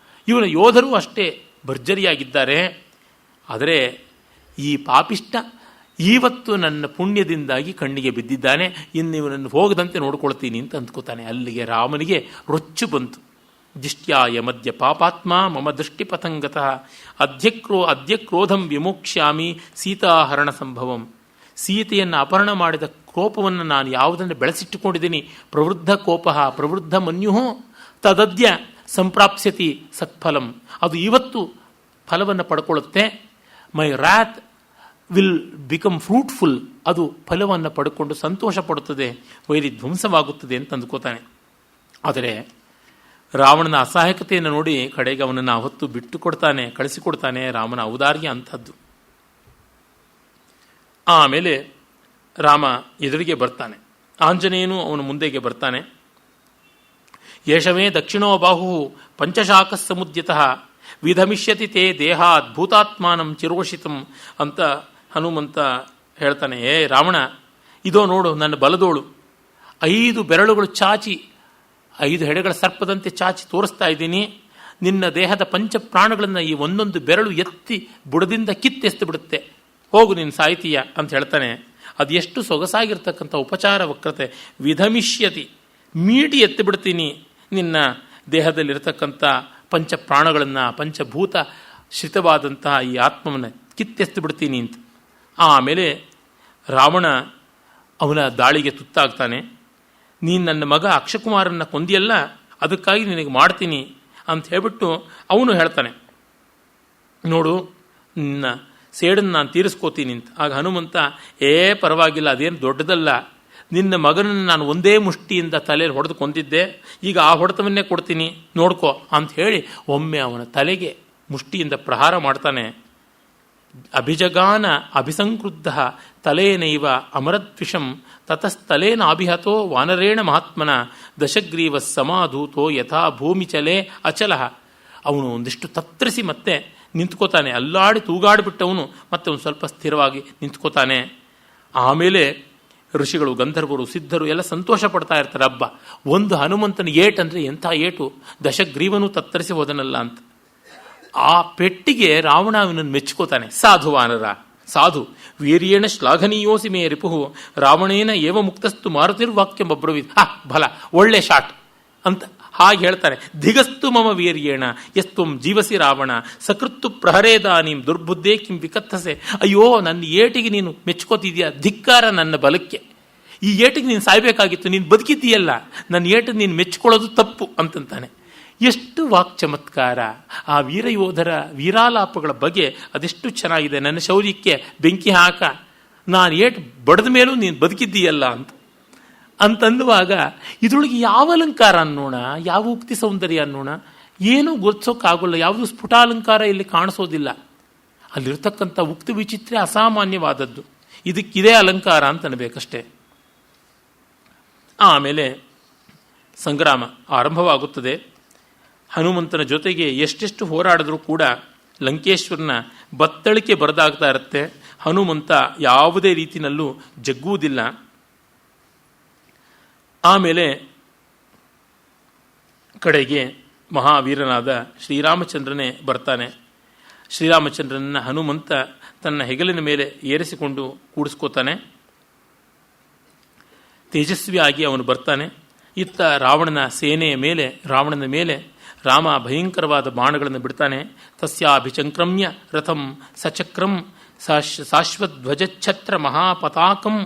ಇವನ ಯೋಧರು ಅಷ್ಟೇ ಭರ್ಜರಿಯಾಗಿದ್ದಾರೆ. ಆದರೆ ಈ ಪಾಪಿಷ್ಟ ಇವತ್ತು ನನ್ನ ಪುಣ್ಯದಿಂದಾಗಿ ಕಣ್ಣಿಗೆ ಬಿದ್ದಿದ್ದಾನೆ, ಇನ್ನು ಇವನನ್ನು ಹೋಗದಂತೆ ನೋಡ್ಕೊಳ್ತೀನಿ ಅಂತ ಅಂದ್ಕೋತಾನೆ. ಅಲ್ಲಿಗೆ ರಾಮನಿಗೆ ರೊಚ್ಚು ಬಂತು. ದಿಷ್ಟ್ಯಾಯ ಮಧ್ಯ ಪಾಪಾತ್ಮ ಮಮ ದೃಷ್ಟಿಪಥಂಗತಃ ಅದ್ಯ ಕ್ರೋಧಂ ವಿಮೋಕ್ಷ್ಯಾಮಿ ಸೀತಾಹರಣ ಸಂಭವಂ. ಸೀತೆಯನ್ನು ಅಪಹರಣ ಮಾಡಿದ ಕೋಪವನ್ನು ನಾನು ಯಾವುದನ್ನು ಬೆಳೆಸಿಟ್ಟುಕೊಂಡಿದ್ದೀನಿ, ಪ್ರವೃದ್ಧ ಕೋಪ ಪ್ರವೃದ್ಧ ಮನ್ಯು ತದದ್ಯ ಸಂಪ್ರಾಪ್ಸ್ಯತಿ ಸತ್ಫಲಂ. ಅದು ಇವತ್ತು ಫಲವನ್ನು ಪಡ್ಕೊಳ್ಳುತ್ತೆ. ಮೈ ರ್ಯಾತ್ ವಿಲ್ ಬಿಕಮ್ ಫ್ರೂಟ್ಫುಲ್. ಅದು ಫಲವನ್ನು ಪಡ್ಕೊಂಡು ಸಂತೋಷ ಪಡುತ್ತದೆ, ವೈರಿ ಧ್ವಂಸವಾಗುತ್ತದೆ ಅಂತ ಅಂದ್ಕೋತಾನೆ. ಆದರೆ ರಾವಣನ ಅಸಹಾಯಕತೆಯನ್ನು ನೋಡಿ ಕಡೆಗೆ ಅವನನ್ನು ಅವತ್ತು ಬಿಟ್ಟು ಕೊಡ್ತಾನೆ, ಕಳಿಸಿಕೊಡ್ತಾನೆ. ರಾಮನ ಔದಾರ್ಯ ಅಂಥದ್ದು. ಆಮೇಲೆ ರಾಮ ಎದುರಿಗೆ ಬರ್ತಾನೆ. ಆಂಜನೇಯನು ಅವನು ಮುಂದೆಗೆ ಬರ್ತಾನೆ. ಯೇಷಮೇ ದಕ್ಷಿಣೋ ಬಾಹು ಪಂಚಶಾಖ ಸಮುದ್ಯತಃ ವಿಧಮಿಷ್ಯತಿ ತೇ ದೇಹಾತ್ ಭೂತಾತ್ಮಾನಂ ಚಿರೋಷಿತಂ ಅಂತ ಹನುಮಂತ ಹೇಳ್ತಾನೆ. ರಾವಣ, ಇದೋ ನೋಡು ನನ್ನ ಬಲದೋಳು, 5 ಬೆರಳುಗಳು ಚಾಚಿ 5 ಹೆಡೆಗಳ ಸರ್ಪದಂತೆ ಚಾಚಿ ತೋರಿಸ್ತಾ ಇದ್ದೀನಿ. ನಿನ್ನ ದೇಹದ ಪಂಚ ಪ್ರಾಣಗಳನ್ನು ಈ ಒಂದೊಂದು ಬೆರಳು ಎತ್ತಿ ಬುಡದಿಂದ ಕಿತ್ತೆಸ್ತು ಬಿಡುತ್ತೆ, ಹೋಗು ನೀನು ಸಾಯ್ತೀಯ ಅಂತ ಹೇಳ್ತಾನೆ. ಅದು ಎಷ್ಟು ಸೊಗಸಾಗಿರ್ತಕ್ಕಂಥ ಉಪಚಾರ ವಕ್ರತೆ. ವಿಧಮಿಷ್ಯತಿ, ಮೀಟಿ ಎತ್ತಿ ಬಿಡ್ತೀನಿ ನಿನ್ನ ದೇಹದಲ್ಲಿರ್ತಕ್ಕಂಥ ಪಂಚ ಪ್ರಾಣಗಳನ್ನು, ಪಂಚಭೂತ ಶ್ರಿತವಾದಂತಹ ಈ ಆತ್ಮವನ್ನು ಕಿತ್ತೆಸ್ತು ಬಿಡ್ತೀನಿ ಅಂತ. ಆಮೇಲೆ ರಾವಣ ಅವನ ದಾಳಿಗೆ ತುತ್ತಾಗ್ತಾನೆ. ನೀನು ನನ್ನ ಮಗ ಅಕ್ಷಕುಮಾರನ್ನ ಕೊಂದಿಯಲ್ಲ, ಅದಕ್ಕಾಗಿ ನಿನಗೆ ಮಾಡ್ತೀನಿ ಅಂತ ಹೇಳ್ಬಿಟ್ಟು ಅವನು ಹೇಳ್ತಾನೆ, ನೋಡು ನಿನ್ನ ಸೇಡನ್ನು ನಾನು ತೀರಿಸ್ಕೋತೀನಿ ಅಂತ. ಆಗ ಹನುಮಂತ, ಪರವಾಗಿಲ್ಲ, ಅದೇನು ದೊಡ್ಡದಲ್ಲ, ನಿನ್ನ ಮಗನನ್ನು ನಾನು ಒಂದೇ ಮುಷ್ಟಿಯಿಂದ ತಲೆಯಲ್ಲಿ ಹೊಡೆದು ಕೊಂದಿದ್ದೆ, ಈಗ ಆ ಹೊಡೆತವನ್ನೇ ಕೊಡ್ತೀನಿ ನೋಡ್ಕೋ ಅಂತ ಹೇಳಿ ಒಮ್ಮೆ ಅವನ ತಲೆಗೆ ಮುಷ್ಟಿಯಿಂದ ಪ್ರಹಾರ ಮಾಡ್ತಾನೆ. ಅಭಿಜಗಾನ ಅಭಿಸಂಕ್ರುದ್ಧ ತಲೇನೈವ ಅಮರದ್ವಿಷಂ ತತಸ್ತಲೇನ ಅಭಿಹತೋ ವಾನರೇಣ ಮಹಾತ್ಮನ ದಶಗ್ರೀವ ಸಮಾಧೂತೋ ಯಥಾ ಭೂಮಿಚಲೇ ಅಚಲ. ಅವನು ಒಂದಿಷ್ಟು ತತ್ತರಿಸಿ ಮತ್ತೆ ನಿಂತ್ಕೋತಾನೆ. ಅಲ್ಲಾಡಿ ತೂಗಾಡಿಬಿಟ್ಟವನು ಮತ್ತೆ ಒಂದು ಸ್ವಲ್ಪ ಸ್ಥಿರವಾಗಿ ನಿಂತ್ಕೋತಾನೆ. ಆಮೇಲೆ ಋಷಿಗಳು, ಗಂಧರ್ವರು, ಸಿದ್ಧರು ಎಲ್ಲ ಸಂತೋಷ ಪಡ್ತಾ ಇರ್ತಾರೆ. ಹಬ್ಬ, ಒಂದು ಹನುಮಂತನ ಏಟಂದರೆ ಎಂಥ ಏಟು, ದಶಗ್ರೀವನು ತತ್ತರಿಸಿ ಹೋದನಲ್ಲ ಅಂತ. ಆ ಪೆಟ್ಟಿಗೆ ರಾವಣ ಅವನನ್ನು ಮೆಚ್ಕೋತಾನೆ. ಸಾಧು ವಾನರ, ಸಾಧು, ವೀರ್ಯೇಣ ಶ್ಲಾಘನೀಯೋಸಿ ಮೇ ರಿಪುಹು ರಾವಣೇನ ಏವ ಮುಕ್ತಸ್ತು ಮಾರುತಿರ್ವಾಕ್ಯಂ ಅಬ್ರವೀತ್. ಭಲ, ಒಳ್ಳೆ ಶಾಟ್ ಅಂತ ಹಾಗೆ ಹೇಳ್ತಾನೆ. ಧಿಗಸ್ತು ಮಮ ವೀರ್ಯೇಣ ಎಸ್ತ್ವಂ ಜೀವಸಿ ರಾವಣ ಸಕೃತ್ತು ಪ್ರಹರೇದಾನೀಂ ದುರ್ಬುದ್ಧೇ ಕಿಂ ವಿಕತ್ತಸೆ. ಅಯ್ಯೋ, ನನ್ನ ಏಟಿಗೆ ನೀನು ಮೆಚ್ಕೋತಿದ್ಯಾ, ಧಿಕ್ಕಾರ ನನ್ನ ಬಲಕ್ಕೆ. ಈ ಏಟಿಗೆ ನೀನು ಸಾಯ್ಬೇಕಾಗಿತ್ತು, ನೀನು ಬದುಕಿದ್ದೀಯಲ್ಲ, ನನ್ನ ಏಟಿಗೆ ನೀನು ಮೆಚ್ಕೊಳ್ಳೋದು ತಪ್ಪು ಅಂತಂತಾನೆ. ಎಷ್ಟು ವಾಕ್ ಚಮತ್ಕಾರ! ಆ ವೀರಯೋಧರ ವೀರಾಲಾಪಗಳ ಬಗ್ಗೆ ಅದೆಷ್ಟು ಚೆನ್ನಾಗಿದೆ. ನನ್ನ ಶೌರ್ಯಕ್ಕೆ ಬೆಂಕಿ ಹಾಕ, ನಾನು ಏಟು ಬಡದ ಮೇಲೂ ನೀನು ಬದುಕಿದ್ದೀಯಲ್ಲ ಅಂತಂದುವಾಗ ಇದರೊಳಗೆ ಯಾವ ಅಲಂಕಾರ ಅನ್ನೋಣ, ಯಾವ ಉಕ್ತಿ ಸೌಂದರ್ಯ ಅನ್ನೋಣ, ಏನೂ ಗುರುತಿಸೋಕ್ಕಾಗಲ್ಲ. ಯಾವುದು ಸ್ಫುಟಾಲಂಕಾರ ಇಲ್ಲಿ ಕಾಣಿಸೋದಿಲ್ಲ. ಅಲ್ಲಿರ್ತಕ್ಕಂಥ ಉಕ್ತಿ ವಿಚಿತ್ರ ಅಸಾಮಾನ್ಯವಾದದ್ದು. ಇದಕ್ಕಿದೇ ಅಲಂಕಾರ ಅಂತ ಅನ್ಬೇಕಷ್ಟೇ. ಆಮೇಲೆ ಸಂಗ್ರಾಮ ಆರಂಭವಾಗುತ್ತದೆ. ಹನುಮಂತನ ಜೊತೆಗೆ ಎಷ್ಟೆಷ್ಟು ಹೋರಾಡಿದ್ರೂ ಕೂಡ ಲಂಕೇಶ್ವರನ ಬತ್ತಳಿಕೆ ಬರದಾಗ್ತಾ ಇರುತ್ತೆ. ಹನುಮಂತ ಯಾವುದೇ ರೀತಿಯಲ್ಲೂ ಜಗ್ಗುವುದಿಲ್ಲ. ಆಮೇಲೆ ಕಡೆಗೆ ಮಹಾವೀರನಾದ ಶ್ರೀರಾಮಚಂದ್ರನೇ ಬರ್ತಾನೆ. ಶ್ರೀರಾಮಚಂದ್ರನನ್ನ ಹನುಮಂತ ತನ್ನ ಹೆಗಲಿನ ಮೇಲೆ ಏರಿಸಿಕೊಂಡು ಕೂಡಿಸ್ಕೋತಾನೆ. ತೇಜಸ್ವಿಯಾಗಿ ಅವನು ಬರ್ತಾನೆ. ಇತ್ತ ರಾವಣನ ಸೇನೆಯ ಮೇಲೆ, ರಾವಣನ ಮೇಲೆ ರಾಮ ಭಯಂಕರವಾದ ಬಾಣಗಳನ್ನು ಬಿಡ್ತಾನೆ. ತಸ್ಯಾಭಿಚಂಕ್ರಮ್ಯ ರಥಂ ಸಚಕ್ರಂ ಶಾಶ್ವಧ್ವಜಚ್ಛತ್ರ ಮಹಾಪತಾಕಂ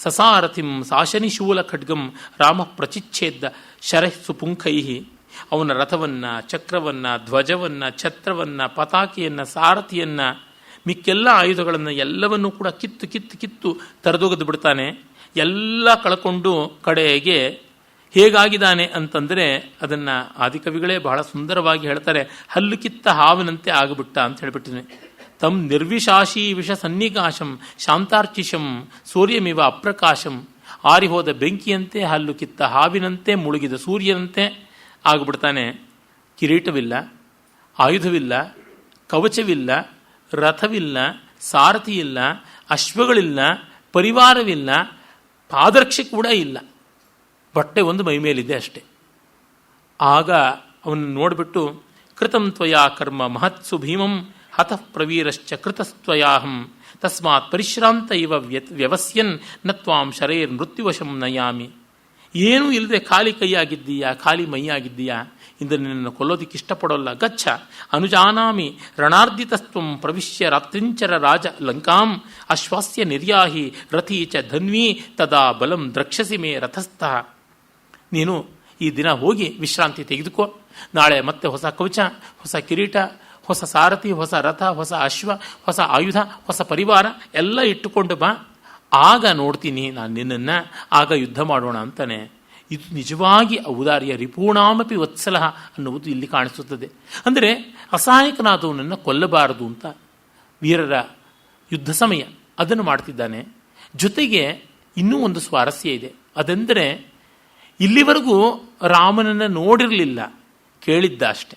ಸಸಾರಥಿಂ ಸಾಶನಿಶೂಲ ಖಡ್ಗಂ ರಾಮ ಪ್ರಚಿಚ್ಛೇದ ಶರಃ ಸುಪುಂಖೈ. ಅವನ ರಥವನ್ನು, ಚಕ್ರವನ್ನು, ಧ್ವಜವನ್ನು, ಛತ್ರವನ್ನು, ಪತಾಕೆಯನ್ನು, ಸಾರಥಿಯನ್ನು, ಮಿಕ್ಕೆಲ್ಲ ಆಯುಧಗಳನ್ನು ಎಲ್ಲವನ್ನೂ ಕೂಡ ಕಿತ್ತು ಕಿತ್ತು ಕಿತ್ತು ತರದೊಗೆದು ಬಿಡ್ತಾನೆ. ಎಲ್ಲ ಕಳ್ಕೊಂಡು ಕಡೆಗೆ ಹೇಗಾಗಿದ್ದಾನೆ ಅಂತಂದರೆ ಅದನ್ನು ಆದಿಕವಿಗಳೇ ಬಹಳ ಸುಂದರವಾಗಿ ಹೇಳ್ತಾರೆ. ಹಲ್ಲು ಕಿತ್ತ ಹಾವಿನಂತೆ ಆಗಿಬಿಟ್ಟ ಅಂತ ಹೇಳ್ಬಿಟ್ಟಿದೆ. ತಮ್ ನಿರ್ವಿಶಾಶಿ ವಿಷ ಸನ್ನಿಕಾಶಂ ಶಾಂತಾರ್ಚಿಷಂ ಸೂರ್ಯಮಿವ ಅಪ್ರಕಾಶಂ. ಆರಿಹೋದ ಬೆಂಕಿಯಂತೆ, ಹಲ್ಲು ಕಿತ್ತ ಹಾವಿನಂತೆ, ಮುಳುಗಿದ ಸೂರ್ಯನಂತೆ ಆಗಿಬಿಡ್ತಾನೆ. ಕಿರೀಟವಿಲ್ಲ, ಆಯುಧವಿಲ್ಲ, ಕವಚವಿಲ್ಲ, ರಥವಿಲ್ಲ, ಸಾರಥಿಯಿಲ್ಲ, ಅಶ್ವಗಳಿಲ್ಲ, ಪರಿವಾರವಿಲ್ಲ, ಪಾದರಕ್ಷೆ ಕೂಡ ಇಲ್ಲ, ಬಟ್ಟೆ ಒಂದು ಮೈ ಮೇಲಿದೆ ಅಷ್ಟೆ. ಆಗ ಅವನು ನೋಡಿಬಿಟ್ಟು ಕೃತಂ ತ್ವಯಾ ಕರ್ಮ ಮಹತ್ಸು ಭೀಮಂ ಹತಃ ಪ್ರವೀರಶ್ಚ ಕೃತಸ್ತ್ವಯಾಹಂ ತಸ್ಮಾತ್ ಪರಿಶ್ರಾಂತ ಇವ ವ್ಯವಸ್ಯನ್ ನತ್ವಾಂ ಶರೈರ್ ಮೃತ್ಯುವಶಂ ನಯಾಮಿ. ಏನೂ ಇಲ್ಲದೆ ಖಾಲಿ ಕೈಯಾಗಿದ್ದೀಯಾ, ಖಾಲಿ ಮೈಯಾಗಿದ್ದೀಯಾ, ಇಂದು ನಿನ್ನನ್ನು ಕೊಲ್ಲೋದಿಕ್ಕೆ ಇಷ್ಟಪಡೋಲ್ಲ. ಗಚ್ಚ ಅನುಜಾನಾಮಿ ರಣಾರ್ದಿತಸ್ತ್ವಂ ಪ್ರವಿಶ್ಯ ರಾತ್ರಿಂಚರ ರಾಜ ಲಂಕಾಂ ಅಶ್ವಾಸ್ಯ ನಿರ್ಯಾಹಿ ರಥೀ ಚ ಧನ್ವೀ ತದಾ ಬಲಂ ದ್ರಕ್ಷಸಿ ಮೇ ರಥಸ್ಥಃ. ನೀನು ಈ ದಿನ ಹೋಗಿ ವಿಶ್ರಾಂತಿ ತೆಗೆದುಕೋ, ನಾಳೆ ಮತ್ತೆ ಹೊಸ ಕವಚ, ಹೊಸ ಕಿರೀಟ, ಹೊಸ ಸಾರಥಿ, ಹೊಸ ರಥ, ಹೊಸ ಅಶ್ವ, ಹೊಸ ಆಯುಧ, ಹೊಸ ಪರಿವಾರ ಎಲ್ಲ ಇಟ್ಟುಕೊಂಡು ಬಾ, ಆಗ ನೋಡ್ತೀನಿ ನಾನು ನಿನ್ನನ್ನು, ಆಗ ಯುದ್ಧ ಮಾಡೋಣ ಅಂತಾನೆ. ಇದು ನಿಜವಾಗಿ ಔದಾರ್ಯ. ರಿಪೂಣಾಮಪಿ ವತ್ಸಲಃ ಅನ್ನುವುದು ಇಲ್ಲಿ ಕಾಣಿಸುತ್ತದೆ. ಅಂದರೆ ಅಸಹಾಯಕನಾದವನನ್ನು ಕೊಲ್ಲಬಾರದು ಅಂತ. ವೀರರ ಯುದ್ಧ ಸಮಯ, ಅದನ್ನು ಮಾಡ್ತಿದ್ದಾನೆ. ಜೊತೆಗೆ ಇನ್ನೂ ಒಂದು ಸ್ವಾರಸ್ಯ ಇದೆ. ಅದೆಂದರೆ ಇಲ್ಲಿವರೆಗೂ ರಾಮನನ್ನು ನೋಡಿರಲಿಲ್ಲ, ಕೇಳಿದ್ದ ಅಷ್ಟೆ.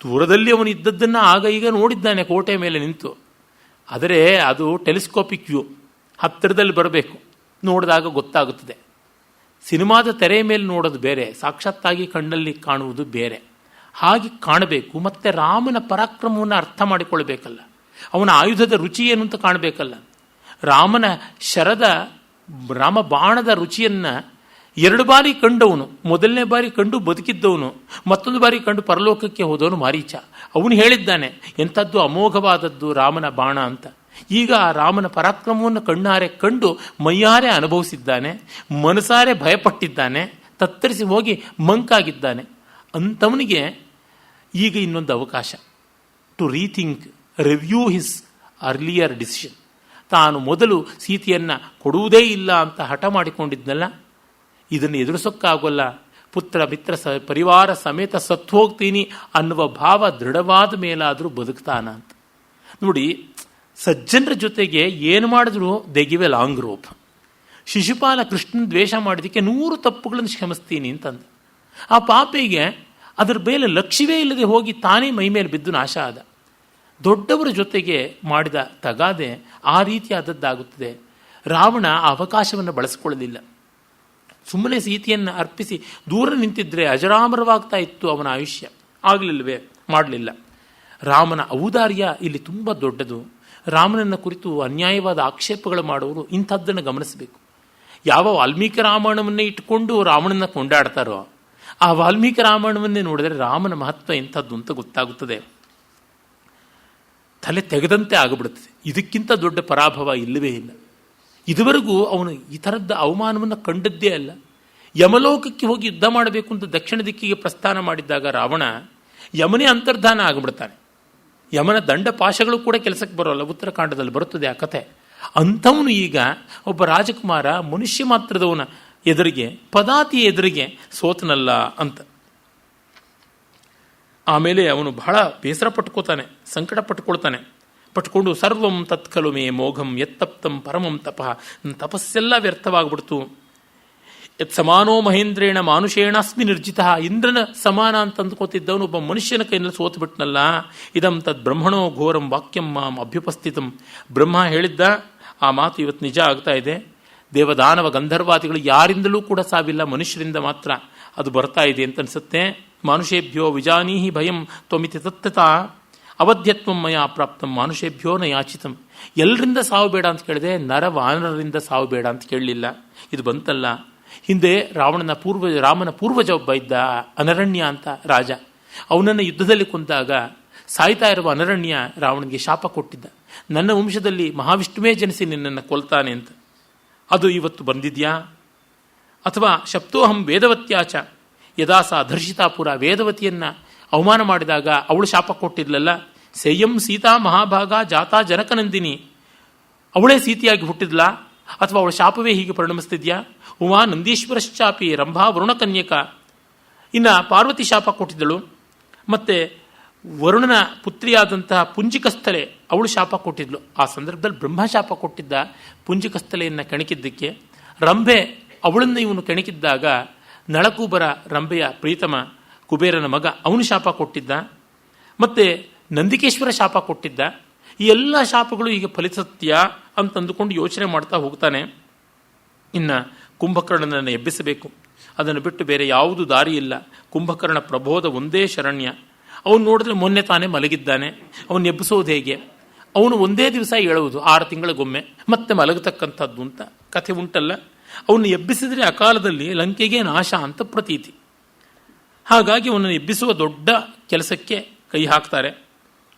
ದೂರದಲ್ಲಿ ಅವನು ಇದ್ದದ್ದನ್ನು ಆಗ ಈಗ ನೋಡಿದ್ದಾನೆ ಕೋಟೆ ಮೇಲೆ ನಿಂತು. ಆದರೆ ಅದು ಟೆಲಿಸ್ಕೋಪಿಕ್ ವ್ಯೂ, ಹತ್ತಿರದಲ್ಲಿ ಬರಬೇಕು, ನೋಡಿದಾಗ ಗೊತ್ತಾಗುತ್ತದೆ. ಸಿನಿಮಾದ ತೆರೆಯ ಮೇಲೆ ನೋಡೋದು ಬೇರೆ, ಸಾಕ್ಷಾತ್ತಾಗಿ ಕಣ್ಣಲ್ಲಿ ಕಾಣುವುದು ಬೇರೆ. ಹಾಗೆ ಕಾಣಬೇಕು. ಮತ್ತು ರಾಮನ ಪರಾಕ್ರಮವನ್ನು ಅರ್ಥ ಮಾಡಿಕೊಳ್ಬೇಕಲ್ಲ, ಅವನ ಆಯುಧದ ರುಚಿ ಏನು ಅಂತ ಕಾಣಬೇಕಲ್ಲ. ರಾಮನ ಶರದ ರಾಮ ಬಾಣದ ರುಚಿಯನ್ನು 2 ಬಾರಿ ಕಂಡವನು. ಮೊದಲನೇ ಬಾರಿ ಕಂಡು ಬದುಕಿದ್ದವನು, ಮತ್ತೊಂದು ಬಾರಿ ಕಂಡು ಪರಲೋಕಕ್ಕೆ ಹೋದವನು ಮಾರೀಚ. ಅವನು ಹೇಳಿದ್ದಾನೆ ಎಂಥದ್ದು ಅಮೋಘವಾದದ್ದು ರಾಮನ ಬಾಣ ಅಂತ. ಈಗ ಆ ರಾಮನ ಪರಾಕ್ರಮವನ್ನು ಕಣ್ಣಾರೆ ಕಂಡು ಮೈಯಾರೆ ಅನುಭವಿಸಿದ್ದಾನೆ, ಮನಸಾರೆ ಭಯಪಟ್ಟಿದ್ದಾನೆ, ತತ್ತರಿಸಿ ಹೋಗಿ ಮಂಕಾಗಿದ್ದಾನೆ. ಅಂಥವನಿಗೆ ಈಗ ಇನ್ನೊಂದು ಅವಕಾಶ, to rethink, review his earlier decision. ತಾನು ಮೊದಲು ಸೀತೆಯನ್ನು ಕೊಡುವುದೇ ಇಲ್ಲ ಅಂತ ಹಠ ಮಾಡಿಕೊಂಡಿದ್ನಲ್ಲ, ಇದನ್ನು ಎದುರಿಸೋಕ್ಕಾಗೋಲ್ಲ, ಪುತ್ರ ಮಿತ್ರ ಪರಿವಾರ ಸಮೇತ ಸತ್ತೋಗ್ತೀನಿ ಅನ್ನುವ ಭಾವ ದೃಢವಾದ ಮೇಲಾದರೂ ಬದುಕ್ತಾನ ಅಂತ. ನೋಡಿ, ಸಜ್ಜನರ ಜೊತೆಗೆ ಏನು ಮಾಡಿದ್ರು they give A long rope. Shishupala ಕೃಷ್ಣನ ದ್ವೇಷ ಮಾಡಿದಕ್ಕೆ 100 ತಪ್ಪುಗಳನ್ನು ಕ್ಷಮಿಸ್ತೀನಿ ಅಂತಂದ. ಆ ಪಾಪಿಗೆ ಅದರ ಮೇಲೆ ಲಕ್ಷ್ಯವೇ ಇಲ್ಲದೆ ಹೋಗಿ ತಾನೇ ಮೈ ಮೇಲೆ ಬಿದ್ದು ನಾಶ ಆದ. ದೊಡ್ಡವರ ಜೊತೆಗೆ ಮಾಡಿದ ತಗಾದೆ ಆ ರೀತಿಯಾದದ್ದಾಗುತ್ತದೆ. ರಾವಣ ಆ ಅವಕಾಶವನ್ನು ಬಳಸಿಕೊಳ್ಳಲಿಲ್ಲ. ಸುಮ್ಮನೆ ಸೀತೆಯನ್ನು ಅರ್ಪಿಸಿ ದೂರ ನಿಂತಿದ್ರೆ ಅಜರಾಮರವಾಗ್ತಾ ಇತ್ತು ಅವನ ಆಯುಷ್ಯ. ಆಗಲಿಲ್ಲವೇ? ಮಾಡಲಿಲ್ಲ. ರಾಮನ ಔದಾರ್ಯ ಇಲ್ಲಿ ತುಂಬ ದೊಡ್ಡದು. ರಾಮನನ್ನು ಕುರಿತು ಅನ್ಯಾಯವಾದ ಆಕ್ಷೇಪಗಳು ಮಾಡುವವರು ಇಂಥದ್ದನ್ನು ಗಮನಿಸಬೇಕು. ಯಾವ ವಾಲ್ಮೀಕಿ ರಾಮಾಯಣವನ್ನೇ ಇಟ್ಟುಕೊಂಡು ರಾಮನನ್ನು ಕೊಂಡಾಡ್ತಾರೋ ಆ ವಾಲ್ಮೀಕಿ ರಾಮಾಯಣವನ್ನೇ ನೋಡಿದರೆ ರಾಮನ ಮಹತ್ವ ಎಂಥದ್ದು ಅಂತ ಗೊತ್ತಾಗುತ್ತದೆ. ತಲೆ ತೆಗೆದಂತೆ ಆಗಿಬಿಡುತ್ತದೆ. ಇದಕ್ಕಿಂತ ದೊಡ್ಡ ಪರಾಭವ ಇಲ್ಲವೇ ಇಲ್ಲ. ಇದುವರೆಗೂ ಅವನು ಈ ಥರದ ಅವಮಾನವನ್ನು ಕಂಡದ್ದೇ ಅಲ್ಲ. ಯಮಲೋಕಕ್ಕೆ ಹೋಗಿ ಯುದ್ಧ ಮಾಡಬೇಕು ಅಂತ ದಕ್ಷಿಣ ದಿಕ್ಕಿಗೆ ಪ್ರಸ್ಥಾನ ಮಾಡಿದ್ದಾಗ ರಾವಣ ಯಮನೇ ಅಂತರ್ಧಾನ ಆಗಿಬಿಡ್ತಾನೆ. ಯಮನ ದಂಡ ಪಾಶಗಳು ಕೂಡ ಕೆಲಸಕ್ಕೆ ಬರೋಲ್ಲ. ಉತ್ತರಕಾಂಡದಲ್ಲಿ ಬರುತ್ತದೆ ಆ ಕಥೆ. ಅಂಥವನು ಈಗ ಒಬ್ಬ ರಾಜಕುಮಾರ ಮನುಷ್ಯ ಮಾತ್ರದವನ ಎದುರಿಗೆ, ಪದಾತಿಯ ಎದುರಿಗೆ ಸೋತನಲ್ಲ ಅಂತ. ಆಮೇಲೆ ಅವನು ಬಹಳ ಬೇಸರ ಪಟ್ಕೋತಾನೆ, ಸಂಕಟ ಪಟ್ಕೊಂಡು ಸರ್ವಂ ತತ್ಕಲು ಮೇ ಮೋಘಂ ಯತ್ತಪ್ತಂ ಪರಮಂ ತಪಃ, ತಪಸ್ಸೆಲ್ಲ ವ್ಯರ್ಥವಾಗ್ಬಿಡ್ತು. ಯತ್ ಸಮಾನೋ ಮಹೇಂದ್ರೇಣ ಮಾನುಷೇಣಾಸ್ಮಿ ನಿರ್ಜಿತ, ಇಂದ್ರನ ಸಮಾನ ಅಂತ ಅಂದ್ಕೋತಿದ್ದವನು ಒಬ್ಬ ಮನುಷ್ಯನ ಕೈಯಲ್ಲಿ ಸೋತು ಬಿಟ್ನಲ್ಲ. ಇದಂ ತದ್ ಬ್ರಹ್ಮಣೋ ಘೋರಂ ವಾಕ್ಯಂ ಮಾಂ ಅಭ್ಯುಪಸ್ಥಿತಂ. ಬ್ರಹ್ಮ ಹೇಳಿದ್ದ ಆ ಮಾತು ಇವತ್ತು ನಿಜ ಆಗ್ತಾ ಇದೆ. ದೇವದಾನವ ಗಂಧರ್ವಾದಿಗಳು ಯಾರಿಂದಲೂ ಕೂಡ ಸಾವಿಲ್ಲ, ಮನುಷ್ಯರಿಂದ ಮಾತ್ರ ಅದು ಬರ್ತಾ ಇದೆ ಅಂತ ಅನಿಸುತ್ತೆ. ಮಾನುಷೇಭ್ಯೋ ವಿಜಾನೀಹಿ ಭಯಂ ತ್ವಮಿತಿ ತತ್ತತಾ ಅವಧ್ಯತ್ವಂ ಮಯಾ ಪ್ರಾಪ್ತಂ ಮಾನುಷೇಭ್ಯೋ ನ ಯಾಚಿತಂ. ಎಲ್ಲರಿಂದ ಸಾವು ಬೇಡ ಅಂತ ಕೇಳಿದೆ, ನರವಾನರರಿಂದ ಸಾವು ಬೇಡ ಅಂತ ಕೇಳಲಿಲ್ಲ. ಇದು ಬಂತಲ್ಲ. ಹಿಂದೆ ರಾಮನ ಪೂರ್ವಜ ಒಬ್ಬ ಇದ್ದ, ಅನರಣ್ಯ ಅಂತ ರಾಜ. ಅವನನ್ನು ಯುದ್ಧದಲ್ಲಿ ಕೊಂದಾಗ ಸಾಯ್ತಾ ಇರುವ ಅನರಣ್ಯ ರಾವಣನಿಗೆ ಶಾಪ ಕೊಟ್ಟಿದ್ದ, ನನ್ನ ವಂಶದಲ್ಲಿ ಮಹಾವಿಷ್ಣುವೇ ಜನಿಸಿ ನಿನ್ನನ್ನು ಕೊಲ್ತಾನೆ ಅಂತ. ಅದು ಇವತ್ತು ಬಂದಿದ್ಯಾ? ಅಥವಾ ಶಪ್ತೋಹಂ ವೇದವತ್ಯಾಚ, ಯದಾ ಸಾ ಧರ್ಷಿತಾಪುರ, ವೇದವತಿಯನ್ನು ಅವಮಾನ ಮಾಡಿದಾಗ ಅವಳು ಶಾಪ ಕೊಟ್ಟಿದ್ಲಲ್ಲ, ಸೇಯಂ ಸೀತಾ ಮಹಾಭಾಗ ಜಾತಾ ಜನಕನಂದಿನಿ, ಅವಳೇ ಸೀತೆಯಾಗಿ ಹುಟ್ಟಿದ್ಲಾ? ಅಥವಾ ಅವಳ ಶಾಪವೇ ಹೀಗೆ ಪರಿಣಮಿಸ್ತಿದ್ಯಾ? ಉಮಾ ನಂದೀಶ್ವರಶ್ಚಾಪಿ ರಂಭಾ ವರುಣಕನ್ಯಕ, ಇನ್ನು ಪಾರ್ವತಿ ಶಾಪ ಕೊಟ್ಟಿದ್ದಳು. ಮತ್ತೆ ವರುಣನ ಪುತ್ರಿಯಾದಂತಹ ಪುಂಜಿಕಸ್ಥಲೆ, ಅವಳು ಶಾಪ ಕೊಟ್ಟಿದ್ಲು. ಆ ಸಂದರ್ಭದಲ್ಲಿ ಬ್ರಹ್ಮ ಶಾಪ ಕೊಟ್ಟಿದ್ದ ಪುಂಜಿಕಸ್ಥಲೆಯನ್ನು ಕೆಣಕಿದ್ದಕ್ಕೆ. ರಂಭೆ ಅವಳನ್ನು ಇವನು ಕೆಣಕಿದ್ದಾಗ ನಳಕೂಬರ ರಂಭೆಯ ಪ್ರೀತಮ ಕುಬೇರನ ಮಗ, ಅವನು ಶಾಪ ಕೊಟ್ಟಿದ್ದ. ಮತ್ತೆ ನಂದಿಕೇಶ್ವರ ಶಾಪ ಕೊಟ್ಟಿದ್ದ. ಈ ಎಲ್ಲ ಶಾಪಗಳು ಈಗ ಫಲಿಸತ್ಯ ಅಂತಂದುಕೊಂಡು ಯೋಚನೆ ಮಾಡ್ತಾ ಹೋಗ್ತಾನೆ. ಇನ್ನು ಕುಂಭಕರ್ಣನನ್ನು ಎಬ್ಬಿಸಬೇಕು, ಅದನ್ನು ಬಿಟ್ಟು ಬೇರೆ ಯಾವುದು ದಾರಿ ಇಲ್ಲ. ಕುಂಭಕರ್ಣ ಪ್ರಬೋಧ ಒಂದೇ ಶರಣ್ಯ. ಅವನು ನೋಡಿದ್ರೆ ಮೊನ್ನೆ ತಾನೇ ಮಲಗಿದ್ದಾನೆ, ಅವನು ಎಬ್ಬಿಸೋದು ಹೇಗೆ? ಅವನು ಒಂದೇ ದಿವಸ ಹೇಳುವುದು, 6 ತಿಂಗಳಿಗೊಮ್ಮೆ ಮತ್ತೆ ಮಲಗತಕ್ಕಂಥದ್ದು ಅಂತ ಕಥೆ ಉಂಟಲ್ಲ. ಅವನು ಎಬ್ಬಿಸಿದರೆ ಅಕಾಲದಲ್ಲಿ ಲಂಕೆಗೆ ನಾಶ ಅಂತ ಪ್ರತೀತಿ. ಹಾಗಾಗಿ ಅವನನ್ನು ಎಬ್ಬಿಸುವ ದೊಡ್ಡ ಕೆಲಸಕ್ಕೆ ಕೈ ಹಾಕ್ತಾರೆ.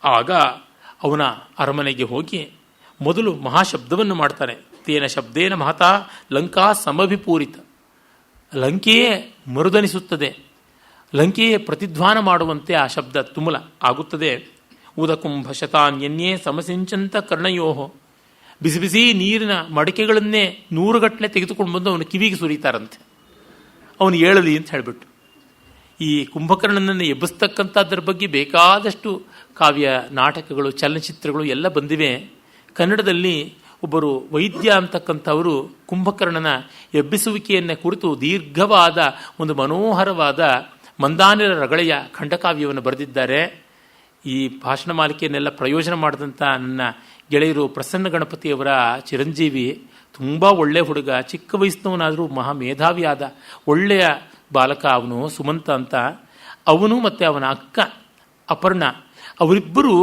ಆಗ ಅವನ ಅರಮನೆಗೆ ಹೋಗಿ ಮೊದಲು ಮಹಾಶಬ್ದವನ್ನು ಮಾಡ್ತಾರೆ. ತೇನ ಶಬ್ದೇನ ಮಹತಾ ಲಂಕಾ ಸಮಭಿಪೂರಿತ, ಲಂಕೆಯೇ ಮರುದನಿಸುತ್ತದೆ, ಲಂಕೆಯೇ ಪ್ರತಿಧ್ವಾನ ಮಾಡುವಂತೆ ಆ ಶಬ್ದ ತುಮುಲ ಆಗುತ್ತದೆ. ಉದಕುಂಭ ಶತಾನ್ಯನ್ಯೇ ಸಮಸಿಂಚಂತ ಕರ್ಣಯೋಹೋ, ಬಿಸಿ ಬಿಸಿ ನೀರಿನ ಮಡಿಕೆಗಳನ್ನೇ 100 ಗಟ್ಟಲೆ ತೆಗೆದುಕೊಂಡು ಬಂದು ಅವನು ಕಿವಿಗೆ ಸುರಿತಾರಂತೆ, ಅವನು ಹೇಳಲಿ ಅಂತ ಹೇಳಿಬಿಟ್ಟು. ಈ ಕುಂಭಕರ್ಣನನ್ನು ಎಬ್ಬಿಸ್ತಕ್ಕಂಥದ್ರ ಬಗ್ಗೆ ಬೇಕಾದಷ್ಟು ಕಾವ್ಯ, ನಾಟಕಗಳು, ಚಲನಚಿತ್ರಗಳು ಎಲ್ಲ ಬಂದಿವೆ. ಕನ್ನಡದಲ್ಲಿ ಒಬ್ಬರು ವೈದ್ಯ ಅಂತಕ್ಕಂಥವರು ಕುಂಭಕರ್ಣನ ಎಬ್ಬಿಸುವಿಕೆಯನ್ನೇ ಕುರಿತು ದೀರ್ಘವಾದ ಒಂದು ಮನೋಹರವಾದ ಮಂದಾನಿರ ರಗಳೆಯ ಖಂಡಕಾವ್ಯವನ್ನು ಬರೆದಿದ್ದಾರೆ. ಈ ಭಾಷಣ ಮಾಲಿಕೆಯನ್ನೆಲ್ಲ ಪ್ರಯೋಜನ ಮಾಡಿದಂಥ ನನ್ನ ಗೆಳೆಯರು ಪ್ರಸನ್ನ ಗಣಪತಿಯವರ ಚಿರಂಜೀವಿ, ತುಂಬ ಒಳ್ಳೆಯ ಹುಡುಗ, ಚಿಕ್ಕ ವಯಸ್ಸಿನವನಾದರೂ ಮಹಾ ಮೇಧಾವಿಯಾದ ಒಳ್ಳೆಯ ಬಾಲಕ ಅವನು, ಸುಮಂತ ಅಂತ. ಅವನು ಮತ್ತು ಅವನ ಅಕ್ಕ ಅಪರ್ಣ ಅವರಿಬ್ಬರು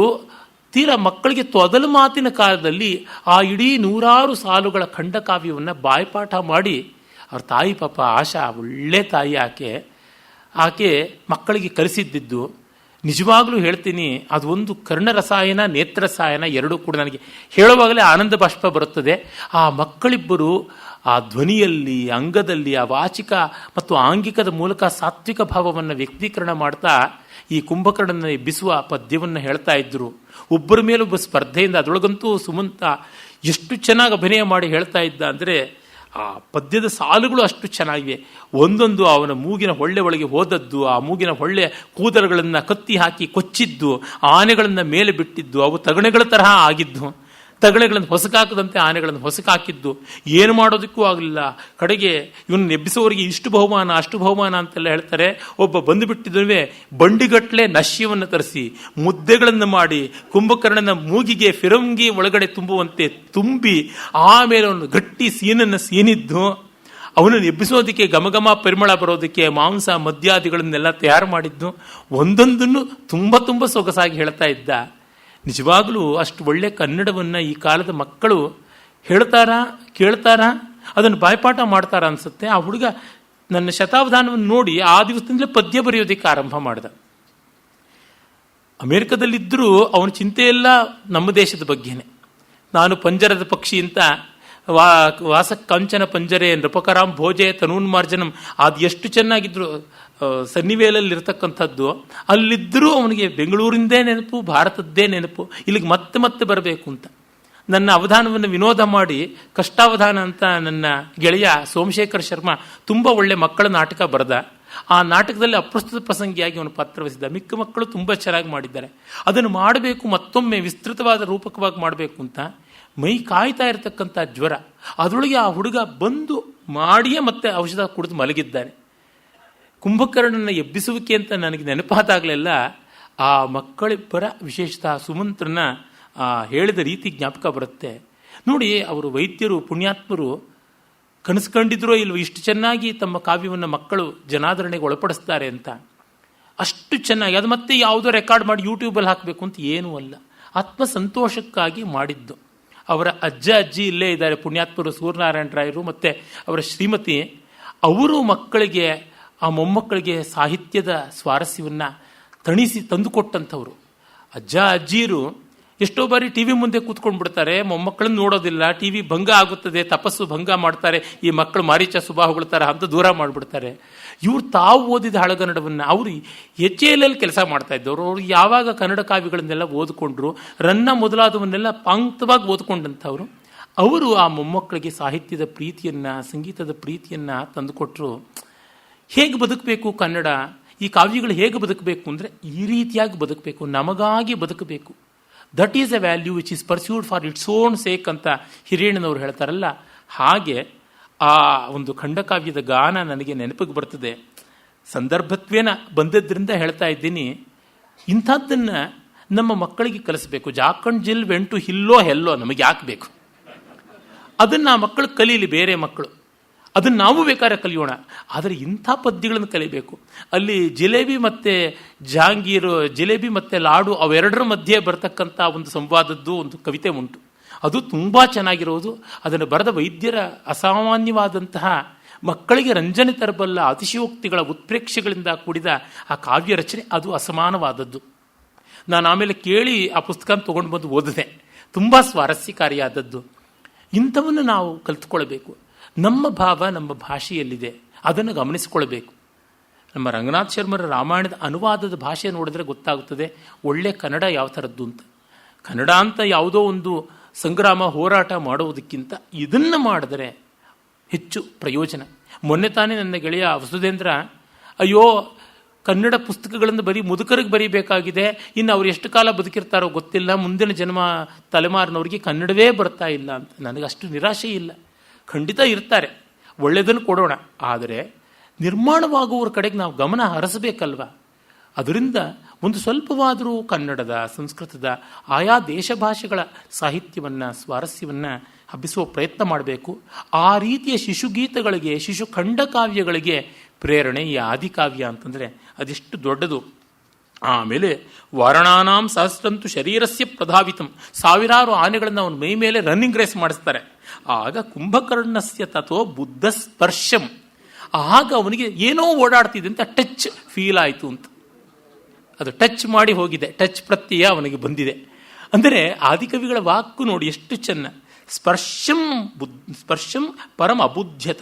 ತೀರಾ ಮಕ್ಕಳಿಗೆ ತೊದಲು ಮಾತಿನ ಕಾಲದಲ್ಲಿ ಆ ಇಡೀ 100 ಸಾಲುಗಳ ಖಂಡಕಾವ್ಯವನ್ನು ಬಾಯ್ಪಾಠ ಮಾಡಿ, ಅವ್ರ ತಾಯಿ ಪಾಪ ಆಶಾ, ಒಳ್ಳೆ ತಾಯಿ ಆಕೆ ಮಕ್ಕಳಿಗೆ ಕಲಿಸಿದ್ದಿದ್ದು. ನಿಜವಾಗ್ಲೂ ಹೇಳ್ತೀನಿ, ಅದು ಒಂದು ಕರ್ಣರಸಾಯನ ನೇತ್ರರಸಾಯನ ಎರಡೂ ಕೂಡ ನನಗೆ ಹೇಳುವಾಗಲೇ ಆನಂದ ಬಾಷ್ಪ ಬರುತ್ತದೆ. ಆ ಮಕ್ಕಳಿಬ್ಬರು ಆ ಧ್ವನಿಯಲ್ಲಿ, ಅಂಗದಲ್ಲಿ, ಆ ವಾಚಿಕ ಮತ್ತು ಆಂಗಿಕದ ಮೂಲಕ ಸಾತ್ವಿಕ ಭಾವವನ್ನು ವ್ಯಕ್ತೀಕರಣ ಮಾಡ್ತಾ ಈ ಕುಂಭಕರ್ಣನ ಎಬ್ಬಿಸುವ ಪದ್ಯವನ್ನು ಹೇಳ್ತಾ ಇದ್ದರು. ಒಬ್ಬರ ಮೇಲೊಬ್ಬ ಸ್ಪರ್ಧೆಯಿಂದ. ಅದರೊಳಗಂತೂ ಸುಮಂತ ಎಷ್ಟು ಚೆನ್ನಾಗಿ ಅಭಿನಯ ಮಾಡಿ ಹೇಳ್ತಾ ಇದ್ದ ಅಂದರೆ, ಆ ಪದ್ಯದ ಸಾಲುಗಳು ಅಷ್ಟು ಚೆನ್ನಾಗಿವೆ. ಒಂದೊಂದು ಅವನ ಮೂಗಿನ ಹೊಳ್ಳೆ ಒಳಗೆ ಹೋದದ್ದು, ಆ ಮೂಗಿನ ಹೊಳ್ಳೆ ಕೂದಲುಗಳನ್ನು ಕತ್ತಿ ಹಾಕಿ ಕೊಚ್ಚಿದ್ದು, ಆನೆಗಳನ್ನು ಮೇಲೆ ಬಿಟ್ಟಿದ್ದು, ಅವು ತಗಣೆಗಳ ತರಹ ಆಗಿದ್ದು, ತಗಳೆಗಳನ್ನು ಹೊಸಕಾಕದಂತೆ ಆನೆಗಳನ್ನು ಹೊಸಕಾಕಿದ್ದು, ಏನು ಮಾಡೋದಕ್ಕೂ ಆಗಲಿಲ್ಲ. ಕಡೆಗೆ ಇವನು ಎಬ್ಬಿಸೋರಿಗೆ ಇಷ್ಟು ಬಹುಮಾನ ಅಷ್ಟು ಬಹುಮಾನ ಅಂತೆಲ್ಲ ಹೇಳ್ತಾರೆ. ಒಬ್ಬ ಬಂದುಬಿಟ್ಟಿದ್ದೇ ಬಂಡಿಗಟ್ಟಲೆ ನಶ್ಯವನ್ನು ತರಿಸಿ ಮುದ್ದೆಗಳನ್ನು ಮಾಡಿ ಕುಂಭಕರ್ಣನ ಮೂಗಿಗೆ ಫಿರಂಗಿ ಒಳಗಡೆ ತುಂಬುವಂತೆ ತುಂಬಿ ಆಮೇಲೆ ಅವನು ಗಟ್ಟಿ ಸೀನನ್ನು ಸೀನಿದ್ದು, ಅವನನ್ನು ಎಬ್ಬಿಸೋದಕ್ಕೆ ಘಮಘಮ ಪರಿಮಳ ಬರೋದಕ್ಕೆ ಮಾಂಸ ಮದ್ಯಾದಿಗಳನ್ನೆಲ್ಲ ತಯಾರು ಮಾಡಿದ್ದು, ಒಂದೊಂದನ್ನು ತುಂಬ ತುಂಬ ಸೊಗಸಾಗಿ ಹೇಳ್ತಾ ಇದ್ದ. ನಿಜವಾಗಲೂ ಅಷ್ಟು ಒಳ್ಳೆ ಕನ್ನಡವನ್ನು ಈ ಕಾಲದ ಮಕ್ಕಳು ಹೇಳ್ತಾರಾ, ಕೇಳ್ತಾರಾ, ಅದನ್ನು ಬಾಯ್ಪಾಠ ಮಾಡ್ತಾರಾ ಅನಿಸುತ್ತೆ. ಆ ಹುಡುಗ ನನ್ನ ಶತಾವಧಾನವನ್ನು ನೋಡಿ ಆ ದಿವಸದಿಂದಲೇ ಪದ್ಯ ಬರೆಯೋದಕ್ಕೆ ಆರಂಭ ಮಾಡಿದ. ಅಮೇರಿಕದಲ್ಲಿದ್ದರೂ ಅವನ ಚಿಂತೆಯೆಲ್ಲ ನಮ್ಮ ದೇಶದ ಬಗ್ಗೆನೇ. ನಾನು ಪಂಜರದ ಪಕ್ಷಿ ಅಂತ ವಾಸ ಕಂಚನ ಪಂಜರೆ ನೃಪಕರಾಮ್ ಭೋಜೆ ತನೂನ್ಮಾರ್ಜನಂ, ಅದು ಎಷ್ಟು ಚೆನ್ನಾಗಿದ್ರು ಸನ್ನಿವೇಲಲ್ಲಿರ್ತಕ್ಕಂಥದ್ದು. ಅಲ್ಲಿದ್ದರೂ ಅವನಿಗೆ ಬೆಂಗಳೂರಿಂದೇ ನೆನಪು, ಭಾರತದ್ದೇ ನೆನಪು, ಇಲ್ಲಿಗೆ ಮತ್ತೆ ಮತ್ತೆ ಬರಬೇಕು ಅಂತ. ನನ್ನ ಅವಧಾನವನ್ನು ವಿನೋದ ಮಾಡಿ ಕಷ್ಟಾವಧಾನ ಅಂತ ನನ್ನ ಗೆಳೆಯ ಸೋಮಶೇಖರ್ ಶರ್ಮಾ ತುಂಬ ಒಳ್ಳೆ ಮಕ್ಕಳ ನಾಟಕ ಬರೆದ. ಆ ನಾಟಕದಲ್ಲಿ ಅಪ್ರಸ್ತುತ ಪ್ರಸಂಗಿಯಾಗಿ ಅವನು ಪಾತ್ರವಹಿಸಿದ್ದ. ಮಿಕ್ಕ ಮಕ್ಕಳು ತುಂಬ ಚೆನ್ನಾಗಿ ಮಾಡಿದ್ದಾರೆ. ಅದನ್ನು ಮಾಡಬೇಕು, ಮತ್ತೊಮ್ಮೆ ವಿಸ್ತೃತವಾದ ರೂಪಕವಾಗಿ ಮಾಡಬೇಕು ಅಂತ ಮೈ ಕಾಯ್ತಾ ಇರತಕ್ಕಂಥ ಜ್ವರ. ಅದರೊಳಗೆ ಆ ಹುಡುಗ ಬಂದು ಮಾಡಿಯೇ ಮತ್ತೆ ಔಷಧ ಕುಡಿದು ಮಲಗಿದ್ದಾನೆ. ಕುಂಭಕರ್ಣನ ಎಬ್ಬಿಸುವಿಕೆ ಅಂತ ನನಗೆ ನೆನಪಾದಾಗಲೆಲ್ಲ ಆ ಮಕ್ಕಳಿಬ್ಬರ ವಿಶೇಷತಃ ಸುಮಂತ್ರನ ಹೇಳಿದ ರೀತಿ ಜ್ಞಾಪಕ ಬರುತ್ತೆ. ನೋಡಿ, ಅವರು ವೈದ್ಯರು, ಪುಣ್ಯಾತ್ಮರು ಕನಸು ಕಂಡಿದ್ರೋ ಇಲ್ವೋ ಇಷ್ಟು ಚೆನ್ನಾಗಿ ತಮ್ಮ ಕಾವ್ಯವನ್ನು ಮಕ್ಕಳು ಜನಾದರಣೆಗೆ ಒಳಪಡಿಸ್ತಾರೆ ಅಂತ. ಅಷ್ಟು ಚೆನ್ನಾಗಿ ಅದು ಮತ್ತೆ ಯಾವುದೋ ರೆಕಾರ್ಡ್ ಮಾಡಿ ಯೂಟ್ಯೂಬಲ್ಲಿ ಹಾಕಬೇಕು ಅಂತ ಏನೂ ಅಲ್ಲ, ಆತ್ಮಸಂತೋಷಕ್ಕಾಗಿ ಮಾಡಿದ್ದು. ಅವರ ಅಜ್ಜ ಅಜ್ಜಿ ಇಲ್ಲೇ ಇದ್ದಾರೆ, ಪುಣ್ಯಾತ್ಮರು ಸೂರ್ಯನಾರಾಯಣ ರಾಯರು ಮತ್ತು ಅವರ ಶ್ರೀಮತಿ. ಅವರು ಮಕ್ಕಳಿಗೆ, ಆ ಮೊಮ್ಮಕ್ಕಳಿಗೆ ಸಾಹಿತ್ಯದ ಸ್ವಾರಸ್ಯವನ್ನು ತಣಿಸಿ ತಂದುಕೊಟ್ಟಂಥವ್ರು. ಅಜ್ಜ ಅಜ್ಜಿಯರು ಎಷ್ಟೋ ಬಾರಿ ಟಿ ವಿ ಮುಂದೆ ಕೂತ್ಕೊಂಡು ಬಿಡ್ತಾರೆ, ಮೊಮ್ಮಕ್ಕಳನ್ನು ನೋಡೋದಿಲ್ಲ, ಟಿ ವಿ ಭಂಗ ಆಗುತ್ತದೆ, ತಪಸ್ಸು ಭಂಗ ಮಾಡ್ತಾರೆ, ಈ ಮಕ್ಕಳು ಮಾರೀಚ ಸುಬಾಹುಗಳ ಥರ ಅಂತ ದೂರ ಮಾಡಿಬಿಡ್ತಾರೆ. ಇವ್ರು ತಾವು ಓದಿದ ಹಳಗನ್ನಡವನ್ನು ಅವರು HAL ಕೆಲಸ ಮಾಡ್ತಾ ಇದ್ದವರು. ಅವರು ಯಾವಾಗ ಕನ್ನಡ ಕಾವ್ಯಗಳನ್ನೆಲ್ಲ ಓದ್ಕೊಂಡ್ರು, ರನ್ನ ಮೊದಲಾದವನ್ನೆಲ್ಲ ಪಾಂಕ್ತವಾಗಿ ಓದ್ಕೊಂಡಂಥವ್ರು. ಅವರು ಆ ಮೊಮ್ಮಕ್ಕಳಿಗೆ ಸಾಹಿತ್ಯದ ಪ್ರೀತಿಯನ್ನು, ಸಂಗೀತದ ಪ್ರೀತಿಯನ್ನು ತಂದುಕೊಟ್ರು. ಹೇಗೆ ಬದುಕಬೇಕು ಕನ್ನಡ, ಈ ಕಾವ್ಯಗಳು ಹೇಗೆ ಬದುಕಬೇಕು ಅಂದರೆ ಈ ರೀತಿಯಾಗಿ ಬದುಕಬೇಕು, ನಮಗಾಗಿ ಬದುಕಬೇಕು. That is A value which is pursued for its own sake ಅಂತ ಹಿರಿಯಣ್ಣನವರು ಹೇಳ್ತಾರಲ್ಲ, ಹಾಗೆ ಆ ಒಂದು ಖಂಡಕಾವ್ಯದ ಗಾನ ನನಗೆ ನೆನಪಿಗೆ ಬರ್ತದೆ. ಸಂದರ್ಭತ್ವೇನ ಬಂದದ್ರಿಂದ ಹೇಳ್ತಾ ಇದ್ದೀನಿ. ಇಂಥದ್ದನ್ನು ನಮ್ಮ ಮಕ್ಕಳಿಗೆ ಕಲಿಸ್ಬೇಕು. ಜಾಕಂಡ್ ಜಿಲ್ ವೆಂಟು ಹಿಲ್ಲೋ ಹೆಲ್ಲೋ ನಮಗೆ ಯಾಕೆ ಬೇಕು, ಅದನ್ನು ಆ ಮಕ್ಕಳು ಕಲೀಲಿ, ಬೇರೆ ಮಕ್ಕಳು ಅದನ್ನು ನಾವು ಬೇಕಾದ್ರೆ ಕಲಿಯೋಣ. ಆದರೆ ಇಂಥ ಪದ್ಯಗಳನ್ನು ಕಲಿಬೇಕು. ಅಲ್ಲಿ ಜಿಲೇಬಿ ಮತ್ತು ಜಹಾಂಗೀರು, ಜಿಲೇಬಿ ಮತ್ತು ಲಾಡು ಅವೆರಡರ ಮಧ್ಯೆ ಬರ್ತಕ್ಕಂಥ ಒಂದು ಸಂವಾದದ್ದು ಒಂದು ಕವಿತೆ ಉಂಟು. ಅದು ತುಂಬ ಚೆನ್ನಾಗಿರೋದು. ಅದನ್ನು ಬರೆದ ವೈದ್ಯರ ಅಸಾಮಾನ್ಯವಾದಂತಹ ಮಕ್ಕಳಿಗೆ ರಂಜನೆ ತರಬಲ್ಲ ಅತಿಶಯೋಕ್ತಿಗಳ ಉತ್ಪ್ರೇಕ್ಷೆಗಳಿಂದ ಕೂಡಿದ ಆ ಕಾವ್ಯ ರಚನೆ ಅದು ಅಸಮಾನವಾದದ್ದು. ನಾನು ಆಮೇಲೆ ಕೇಳಿ ಆ ಪುಸ್ತಕ ತೊಗೊಂಡು ಬಂದು ಓದಿದೆ. ತುಂಬ ಸ್ವಾರಸ್ಯಕಾರಿಯಾದದ್ದು. ಇಂಥವನ್ನು ನಾವು ಕಲಿತುಕೊಳ್ಬೇಕು. ನಮ್ಮ ಭಾವ ನಮ್ಮ ಭಾಷೆಯಲ್ಲಿದೆ, ಅದನ್ನು ಗಮನಿಸಿಕೊಳ್ಬೇಕು. ನಮ್ಮ ರಂಗನಾಥ್ ಶರ್ಮರ ರಾಮಾಯಣದ ಅನುವಾದದ ಭಾಷೆ ನೋಡಿದ್ರೆ ಗೊತ್ತಾಗುತ್ತದೆ ಒಳ್ಳೆ ಕನ್ನಡ ಯಾವ ಥರದ್ದು ಅಂತ. ಕನ್ನಡ ಅಂತ ಯಾವುದೋ ಒಂದು ಸಂಗ್ರಾಮ ಹೋರಾಟ ಮಾಡುವುದಕ್ಕಿಂತ ಇದನ್ನು ಮಾಡಿದರೆ ಹೆಚ್ಚು ಪ್ರಯೋಜನ. ಮೊನ್ನೆ ತಾನೇ ನನ್ನ ಗೆಳೆಯ ವಸುಧೇಂದ್ರ, ಅಯ್ಯೋ ಕನ್ನಡ ಪುಸ್ತಕಗಳನ್ನು ಬರೀ ಮುದುಕರಿಗೆ ಬರೀಬೇಕಾಗಿದೆ. ಇನ್ನು ಅವ್ರು ಎಷ್ಟು ಕಾಲ ಬದುಕಿರ್ತಾರೋ ಗೊತ್ತಿಲ್ಲ. ಮುಂದಿನ ಜನ್ಮ ತಲೆಮಾರಿನವ್ರಿಗೆ ಕನ್ನಡವೇ ಬರ್ತಾ ಇಲ್ಲ ಅಂತ. ನನಗಷ್ಟು ನಿರಾಶೆ ಇಲ್ಲ. ಖಂಡಿತ ಇರ್ತಾರೆ, ಒಳ್ಳೆಯದನ್ನು ಕೊಡೋಣ. ಆದರೆ ನಿರ್ಮಾಣವಾಗುವವರ ಕಡೆಗೆ ನಾವು ಗಮನ ಹರಿಸಬೇಕಲ್ವ. ಅದರಿಂದ ಒಂದು ಸ್ವಲ್ಪವಾದರೂ ಕನ್ನಡದ, ಸಂಸ್ಕೃತದ, ಆಯಾ ದೇಶ ಭಾಷೆಗಳ ಸಾಹಿತ್ಯವನ್ನು, ಸ್ವಾರಸ್ಯವನ್ನು ಹಬ್ಬಿಸುವ ಪ್ರಯತ್ನ ಮಾಡಬೇಕು. ಆ ರೀತಿಯ ಶಿಶುಗೀತಗಳಿಗೆ, ಶಿಶು ಖಂಡಕಾವ್ಯಗಳಿಗೆ ಪ್ರೇರಣೆ ಈ ಆದಿಕಾವ್ಯ ಅಂತಂದರೆ ಅದೆಷ್ಟು ದೊಡ್ಡದು. ಆಮೇಲೆ ವಾರಣಾನಾಂ ಸಹಸ್ರಂತು ಶರೀರಸ್ಯ ಪ್ರಧಾವಿತಂ, ಸಾವಿರಾರು ಆನೆಗಳನ್ನು ಅವನ ಮೈ ಮೇಲೆ ರನ್ನಿಂಗ್ ರೇಸ್ ಮಾಡಿಸ್ತಾರೆ. ಆಗ ಕುಂಭಕರ್ಣಸ್ಯ ತಥೋ ಬುದ್ಧ ಸ್ಪರ್ಶಂ, ಆಗ ಅವನಿಗೆ ಏನೋ ಓಡಾಡ್ತಿದೆ ಅಂತ ಟಚ್ ಫೀಲ್ ಆಯಿತು ಅಂತ. ಅದು ಟಚ್ ಮಾಡಿ ಹೋಗಿದೆ, ಟಚ್ ಪ್ರತ್ಯಯ ಅವನಿಗೆ ಬಂದಿದೆ. ಅಂದರೆ ಆದಿಕವಿಗಳ ವಾಕು ನೋಡಿ ಎಷ್ಟು ಚೆನ್ನ. ಸ್ಪರ್ಶಂ ಪರಮ ಅಬುದ್ಧ್ಯತ,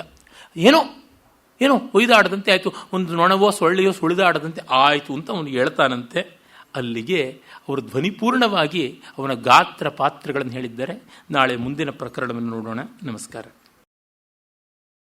ಏನೋ ಒಯ್ದಾಡದಂತೆ ಆಯಿತು, ಒಂದು ನೊಣವೋ ಸೊಳ್ಳೆಯೋ ಸುಳಿದಾಡದಂತೆ ಆಯಿತು ಅಂತ ಅವನು ಹೇಳ್ತಾನಂತೆ. ಅಲ್ಲಿಗೆ ಅವರು ಧ್ವನಿಪೂರ್ಣವಾಗಿ ಅವನ ಗಾತ್ರ ಪಾತ್ರಗಳನ್ನು ಹೇಳಿದ್ದಾರೆ. ನಾಳೆ ಮುಂದಿನ ಪ್ರಕರಣವನ್ನು ನೋಡೋಣ. ನಮಸ್ಕಾರ.